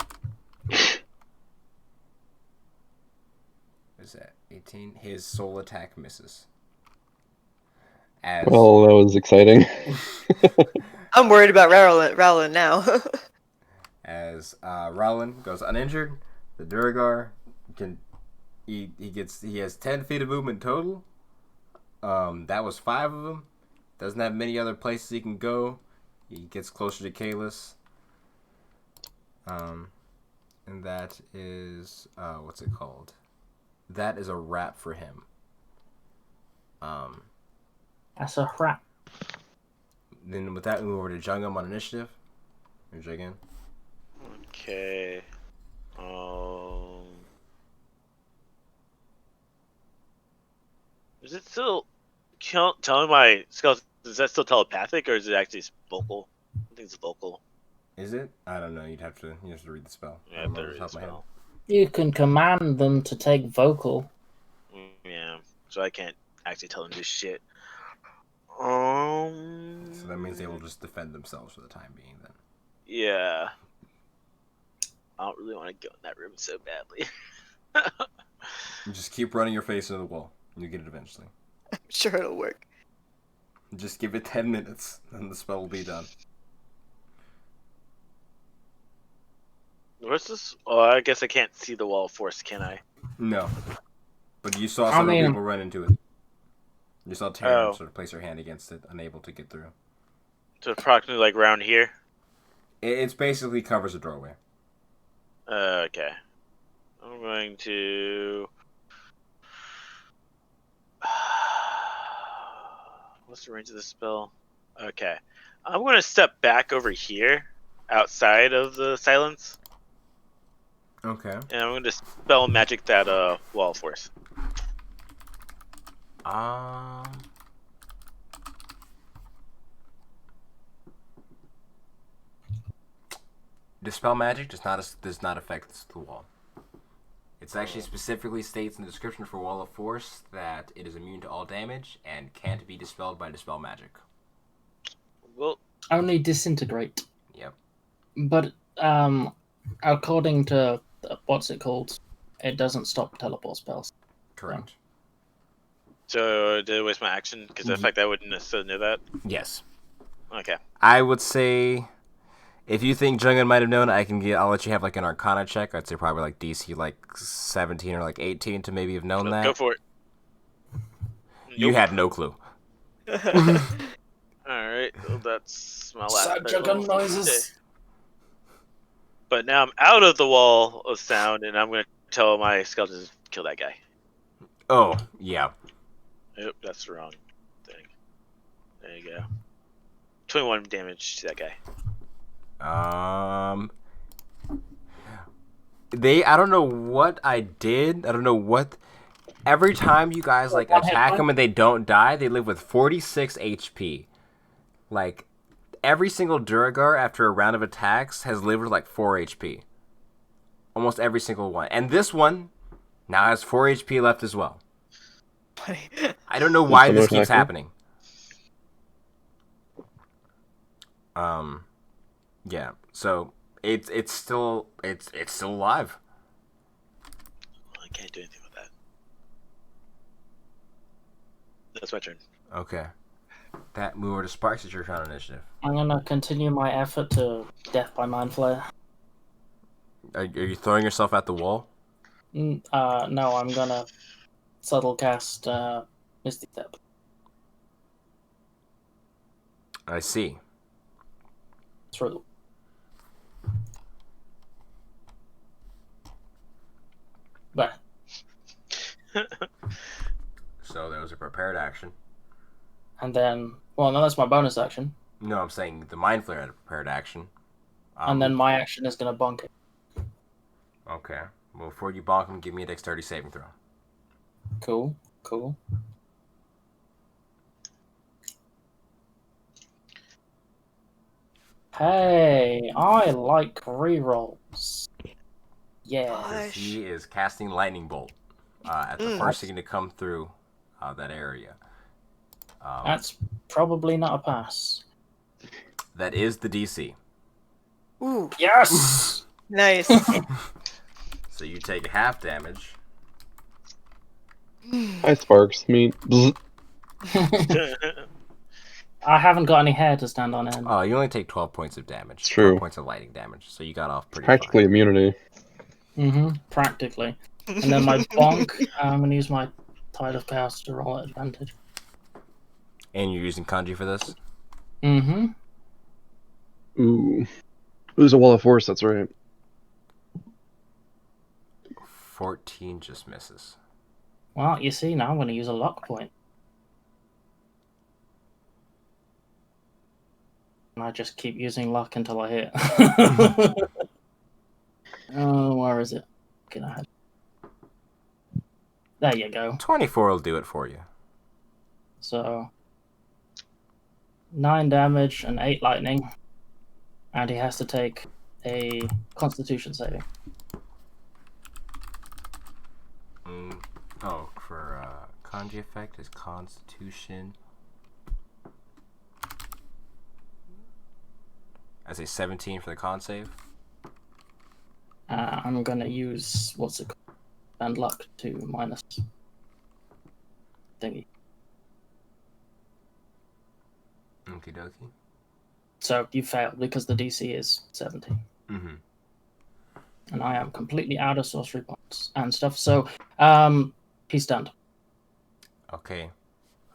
Is that 18? His soul attack misses. As Well, that was exciting. I'm worried about Rowland now. as Rowlin goes uninjured, the Duragar can he has 10 feet of movement total. That was 5 of them. Doesn't have many other places he can go. He gets closer to Kalis. And that is what's it called? That is a wrap for him. That's a crap. Then with that, we move over to Jungum on initiative. Here's again. Okay. Is it still telling my skeleton? Is that still telepathic or is it actually vocal? I think it's vocal. Is it? I don't know. You have to read the spell. I Yeah, don't know there off the is top of my head. spell. You can command them to take vocal. Yeah, so I can't actually tell them this shit. So that means they will just defend themselves for the time being. Then. Yeah. I don't really want to go in that room so badly. You just keep running your face into the wall. You get it eventually. I'm sure it'll work. Just give it 10 minutes, and the spell will be done. What's this? Oh, I guess I can't see the wall of force, can I? No. But you saw I several mean- people run into it. You saw Tara Oh. sort of place her hand against it, unable to get through. So approximately like around here. It's basically covers a doorway. Okay. I'm going to. What's the range of the spell? Okay. I'm going to step back over here, outside of the silence, Okay. and I'm going to spell magic that wall of force. Dispel magic does not affect the wall. It actually specifically states in the description for Wall of Force that it is immune to all damage and can't be dispelled by dispel magic. Well, Only disintegrate. Yep. But according to what's it called, it doesn't stop teleport spells. Correct. so did I waste my action? Because the fact that I wouldn't necessarily know that. Yes. Okay. I would say if you think Jungen might have known, I'll let you have like an Arcana check. I'd say probably like DC like 17 or like 18 to maybe have known that. Go for it. You Nope. had no clue. Alright, well, that's my last. Sad Juggun noises. But now I'm out of the wall of sound, and I'm going to tell my skeletons to kill that guy. Oh, yeah. Yep, that's the wrong thing. There you go. 21 damage to that guy. I don't know what I did. I don't know what. Every time you guys like One hit attack point? them and they don't die, they live with 46 HP. Like every single Duragar after a round of attacks has lived with like 4 HP. Almost every single one. And this one now has 4 HP left as well. I don't know why someone this keeps attacking? happening. Yeah. So it's still alive. I can't do anything with that. That's my turn. Okay. That move over to Sparks is your turn on initiative. I'm gonna continue my effort to death by mind flare. Are you throwing yourself at the wall? No, I'm gonna subtle cast Misty Step. I see. Through. But So there was a prepared action. and then, well, no, that's my bonus action, No, I'm saying the Mind Flare had a prepared action. and then my action is gonna bonk it. Okay. Well, before you bonk him, give me a dexterity saving throw. Cool. Hey, I like rerolls. Yeah. Because he is casting Lightning Bolt at the first thing to come through that area. That's probably not a pass. That is the DC. Ooh, Yes! nice. So you take half damage. Hi, Sparks. Meet. I haven't got any hair to stand on end. Oh, you only take 12 points of damage. It's true. 12 points of lightning damage. So you got off pretty Practically immunity. Practically. And then my bonk, I'm going to use my Tide of Chaos to roll at advantage. fine. And you're using kanji for this? Ooh. Lose a wall of force, that's right. 14 just misses. Well, you see, now I'm going to use a lock point. And I just keep using luck until I hit. Oh, where is it? Get ahead. There you go. 24 will do it for you. So 9 damage and 8 lightning. And he has to take a Constitution saving. Oh, for kanji effect is Constitution. I say 17 for the con save. I'm gonna use what's it called? And luck to minus thingy. Okie dokie. So you failed because the DC is 17. Mm-hmm. And I am completely out of sorcery points and stuff. So he's stunned. Okay.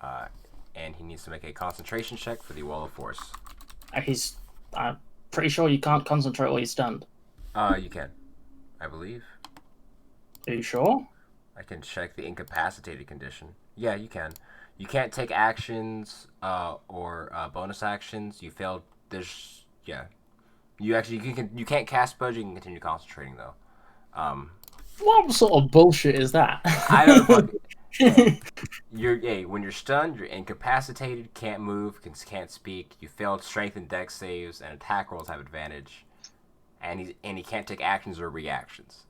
And he needs to make a concentration check for the Wall of Force. I'm pretty sure you can't concentrate while you're stunned. You can. I believe. Are you sure? I can check the incapacitated condition. Yeah, you can. You can't take actions or bonus actions. You failed. You can't cast budge. You can continue concentrating though. What sort of bullshit is that? I don't fucking. When you're stunned, you're incapacitated, can't move, can't speak. You failed strength and dex saves, and attack rolls have advantage. And he can't take actions or reactions.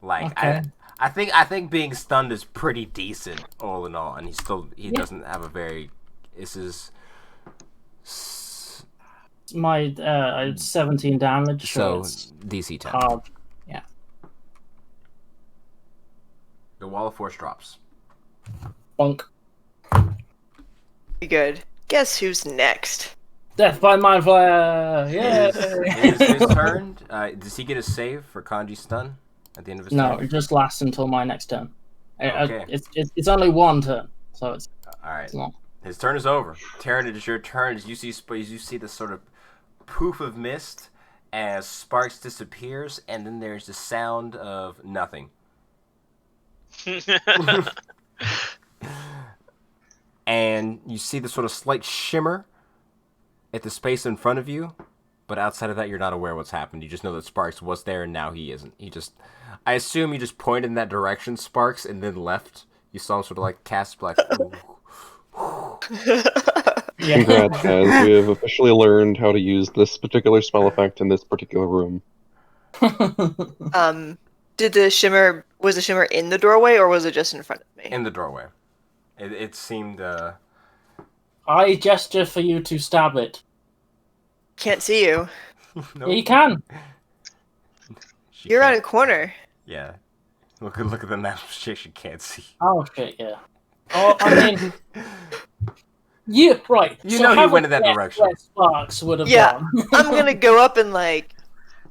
Like Okay. I think being stunned is pretty decent all in all, and he doesn't have a very. This is. My 17 damage. So it's DC 10. hard. Yeah. The Wall of Force drops. Bonk. Good. Guess who's next? Death by mind flare. It Yeah. is his turn. Does he get a save for Kanji stun at the end of his No, turn? it just lasts until my next turn. Okay. It's only one turn, so it's All right. long. His turn is over. Taryn, it is your turn. As you see this sort of poof of mist as Sparks disappears, and then there's the sound of nothing. And you see the sort of slight shimmer at the space in front of you, but outside of that, you're not aware what's happened. You just know that Sparks was there, and now he isn't. I assume you just pointed in that direction, Sparks, and then left. You saw him sort of like cast like. Yeah. Congrats, guys. We have officially learned how to use this particular spell effect in this particular room. Was the shimmer in the doorway or was it just in front of me? In the doorway. It seemed. I gesture for you to stab it. Can't see you. No. Yeah, you can. You're at a corner. Yeah. Look at the map. She can't see. Oh shit, yeah. Oh, I mean, yeah, right. You So know he have went a in that guess direction. where Sparks would have Yeah. gone. I'm gonna go up and like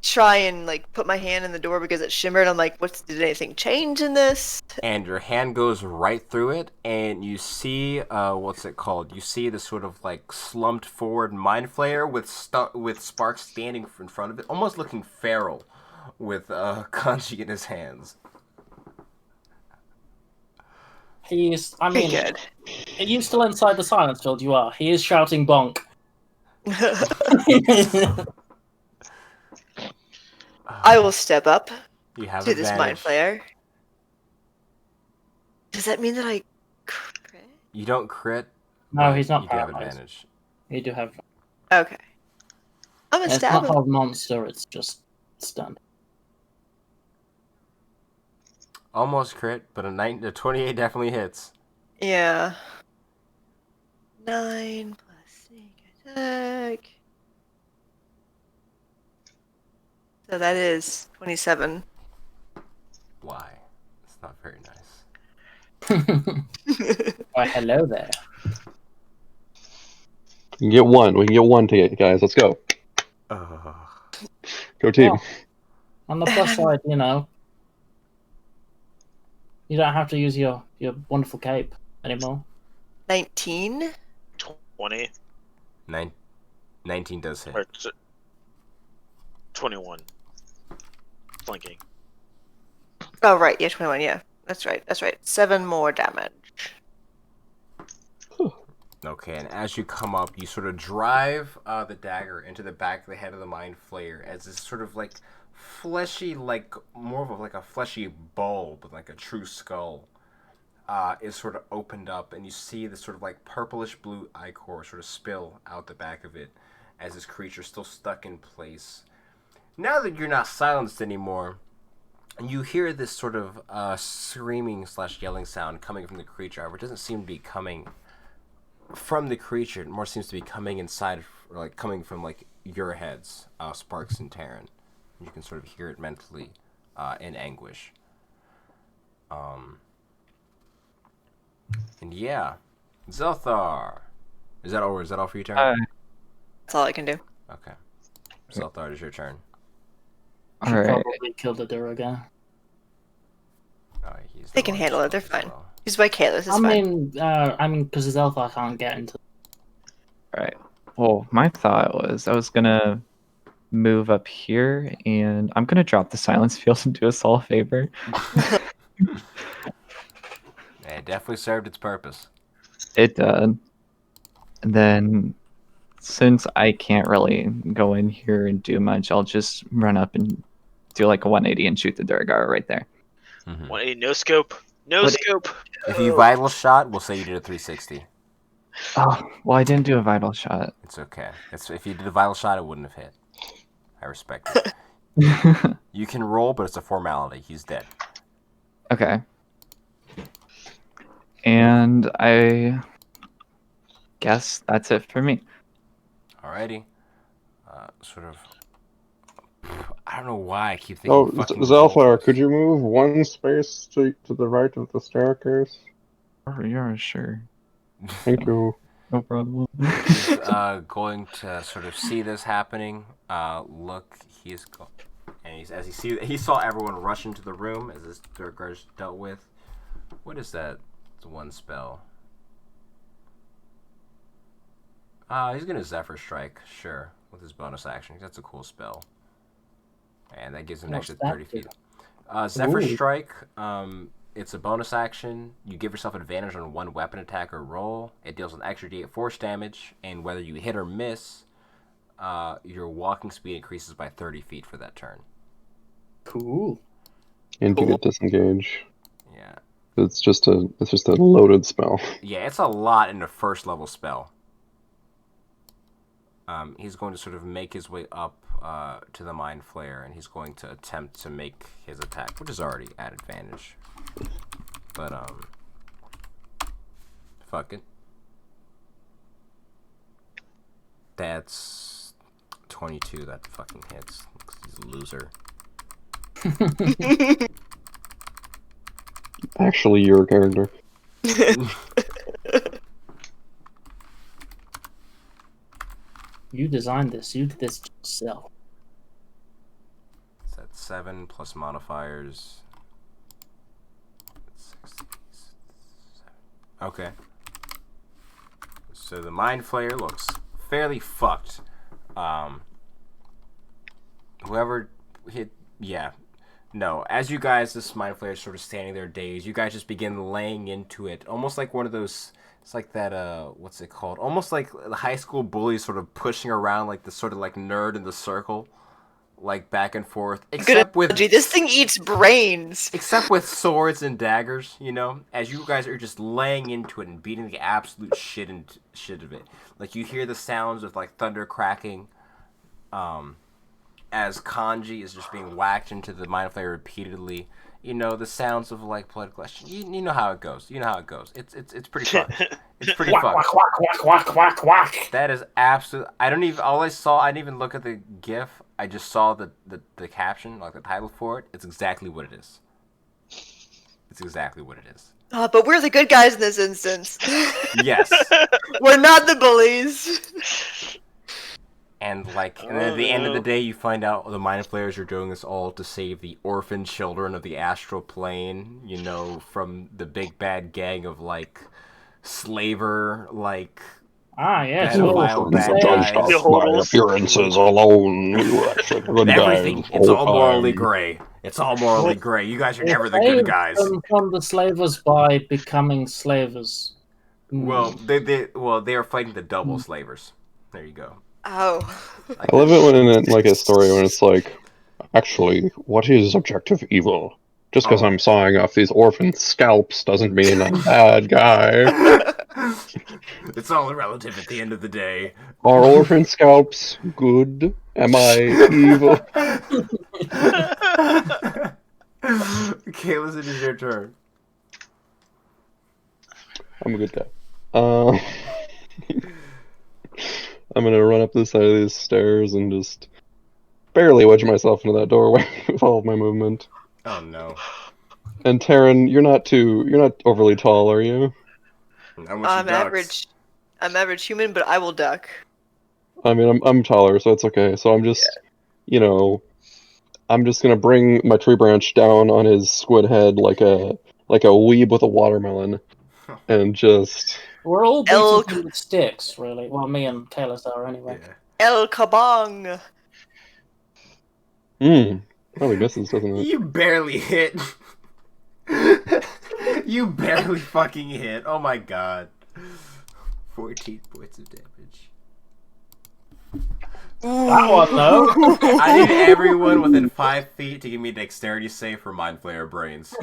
try and like put my hand in the door because it shimmered. I'm like, did anything change in this? And your hand goes right through it, and you see, what's it called? You see the sort of like slumped forward mind flayer with Sparks standing in front of it, almost looking feral, with Kanji in his hands. He is. I mean, Good. are you still inside the silence field? You are. He is shouting bonk. I will step up You have to this mind advantage. flayer. Does that mean that I crit? You don't crit. No, but he's not You do have paralyzed. advantage. You do have. Okay. I'm gonna It's stab not him. a monster. It's just stunned. Almost crit, but a 28 definitely hits. Yeah. 9 plus sneak attack. So that is 27. Why? It's not very nice. Why, hello there. We can get one. We can get one to guys. Let's go. Go team. Well, on the plus side, you know, you don't have to use your wonderful cape anymore. 19? 20 19 does hit. or 21. Flanking. Oh, right. Yeah, 21. Yeah. That's right. 7 more damage. Okay, and as you come up, you sort of drive the dagger into the back of the head of the mind flayer as this sort of like fleshy, like more of like a fleshy bulb, like a true skull, is sort of opened up, and you see this sort of like purplish blue ichor sort of spill out the back of it as this creature still stuck in place. Now that you're not silenced anymore, you hear this sort of screaming / yelling sound coming from the creature. However, it doesn't seem to be coming from the creature. It more seems to be coming inside, or like coming from like your heads, Sparks and Terran. You can sort of hear it mentally in anguish. And yeah, Zelthar. Is that all for you, Terran? That's all I can do. Okay. Zelthar, it is your turn. Should Alright. probably kill the Durga. He's They the can one handle it. as They're well. fine. He's by Kalis. It's I fine. mean, because his Elfar can't get into. Right. Well, my thought was I was gonna move up here, and I'm gonna drop the silence field and do us all a favor. It definitely served its purpose. It did. And then, since I can't really go in here and do much, I'll just run up and do like a 180 and shoot the Durgar right there. 180, no scope. No But- scope. If you vital shot, we'll say you did a 360. Oh, well, I didn't do a vital shot. It's okay. If you did a vital shot, it wouldn't have hit. I respect it. You can roll, but it's a formality. He's dead. Okay. And I guess that's it for me. Alrighty. Sort of. I don't know why I keep thinking. Oh, fucking Zelfar, Voltors. could you move one space to the right of the staircase? Yeah, sure. Thank you. No problem. He's going to sort of see this happening. Look, and he saw everyone rush into the room as this Durgar's dealt with. What is that? It's one spell. He's gonna Zephyr Strike, sure, with his bonus action. That's a cool spell, and that gives him an What's extra that 30 do? feet. Zephyr Ooh. Strike It's a bonus action. You give yourself advantage on one weapon attack or roll. It deals an extra d8 force damage, and whether you hit or miss, your walking speed increases by 30 feet for that turn. Cool. And you Cool. get disengage. Yeah. It's just a loaded spell. Yeah, it's a lot in a first level spell. He's going to sort of make his way up to the Mind Flayer, and he's going to attempt to make his attack, which is already at advantage. But, fuck it. That's 22, that fucking hits. He's a loser. Actually, your character. You designed this. You did this yourself. So that's 7 plus modifiers. 6, 7. Okay. So the Mind Flayer looks fairly fucked. Whoever hit... Yeah. No. As you guys, this Mind Flayer is sort of standing there dazed, you guys just begin laying into it. Almost like one of those... It's like that, what's it called? Almost like the high school bullies sort of pushing around like the sort of like nerd in the circle. Like back and forth. Except with... This thing eats brains! Except with swords and daggers, you know? As you guys are just laying into it and beating the absolute shit of it. Like you hear the sounds of like thunder cracking. As Kanji is just being whacked into the Mind Flayer repeatedly. You know, the sounds of like blood question. You know how it goes. You know how it goes. It's pretty fun. It's pretty fun. Quack, quack, quack, quack, quack, quack. That is absolute. I didn't even look at the GIF. I just saw the caption, like the title for it. It's exactly what it is. It's exactly what it is. But we're the good guys in this instance. Yes. We're not the bullies. And at the end of the day, you find out the Mind Flayers are doing this all to save the orphan children of the astral plane. You know, from the big bad gang of like slaver, like Yes. pedophile bad Judge guys. us by appearances alone. We were actually good Everything. guys It's the all whole morally time. gray. It's all morally gray. You guys are never the Saved good guys. them from the slavers by becoming slavers. Well, they are fighting the double slavers. There you go. Oh. Like I love it when in like a story when it's like, actually, what is objective evil? Just because Oh. I'm sawing off these orphan scalps doesn't mean I'm a bad guy. It's all relative at the end of the day. Are orphan scalps good? Am I evil? Okay, listen, it's your turn. I'm a good guy. I'm gonna run up the side of these stairs and just barely wedge myself into that doorway with all of my movement. Oh no. And Taryn, you're not overly tall, are you? I'm average. I'm average human, but I will duck. I mean, I'm taller, so it's okay. So I'm just, I'm just gonna bring my tree branch down on his squid head like a weeb with a watermelon, and just. We're all Elk. beating him with sticks, really. Well, me and Taylor are anyway. Yeah. El Kabong! Probably misses, doesn't it? You barely hit. You barely fucking hit. Oh my god. 14 points of damage. That one, though. I need everyone within 5 feet to give me a dexterity save for Mind Flayer brains.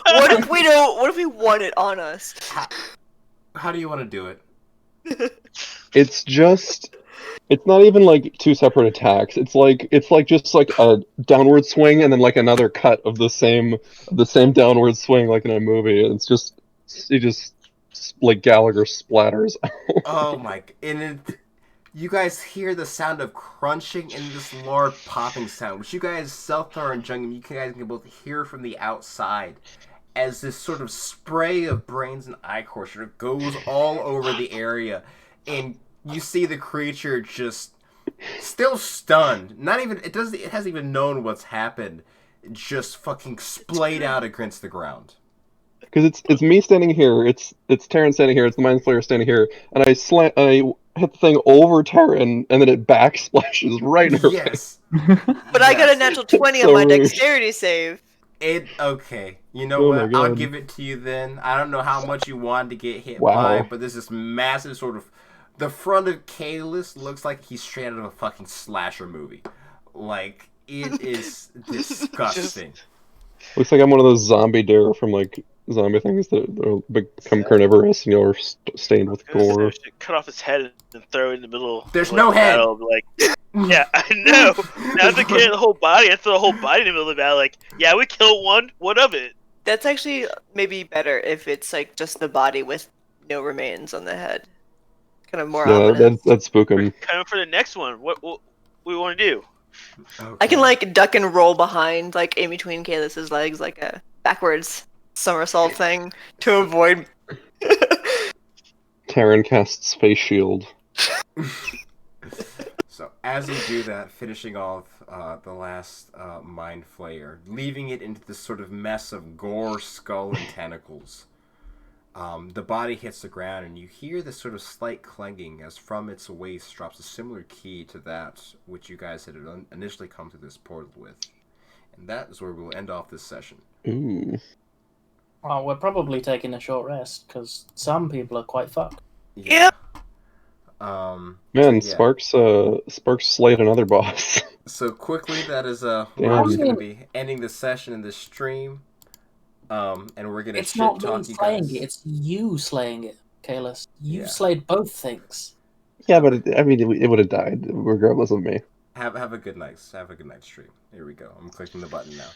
What if we don't? What if we want it on us? How do you want to do it? It's not even like two separate attacks. It's like just like a downward swing and then like another cut of the same downward swing like in a movie. It just like Gallagher splatters out. Oh my! You guys hear the sound of crunching and this large popping sound, which you guys, Selthar and Jungin, you guys can both hear from the outside, as this sort of spray of brains and ichor sort of goes all over the area, and you see the creature just still stunned. It hasn't even known what's happened. Just fucking splayed out against the ground. Because it's me standing here, it's Taryn standing here, it's the Mind Flayer standing here, and I hit the thing over Taryn, and then it backsplashes right in her face. Yes. But I got a natural 20 on so my rude. dexterity save. Okay. You know Oh my what? I'll god. give it to you then. I don't know how much you wanted to get hit by, Wow. but there's this massive sort of. The front of Kalis looks like he's straight out of a fucking slasher movie. Like, it is disgusting. Looks like I'm one of those zombie dare from like zombie things that become carnivorous and you're stained with I was gonna say, I gore. should cut off his head and throw it in the middle There's of no the head. battle. Be like, yeah, I know. Now to get the whole body, I throw the whole body in the middle of the battle. Like, yeah, we killed one. What of it? That's actually maybe better if it's like just the body with no remains on the head. Kind of more Yeah, ominous. that's spookum. Coming for the next one. What we want to do? I can Okay. like duck and roll behind, like in between Kalis's legs, like a backwards somersault thing to avoid. Terran casts face shield. So as you do that, finishing off the last mind flayer, leaving it into this sort of mess of gore, skull, and tentacles. The body hits the ground, and you hear this sort of slight clanging as from its waist drops a similar key to that which you guys had initially come to this portal with. And that is where we'll end off this session. Ooh. Well, we're probably taking a short rest because some people are quite fucked. Yeah. Man, yeah. Sparks slayed another boss. So quickly, that is we're Damn. just gonna be ending the session in this stream. And we're gonna It's shit not me talk you slaying guys. it; it's you slaying it, Kalis. You Yeah. slayed both things. Yeah, but it would have died regardless of me. Have a good night. Have a good night stream. Here we go. I'm clicking the button now.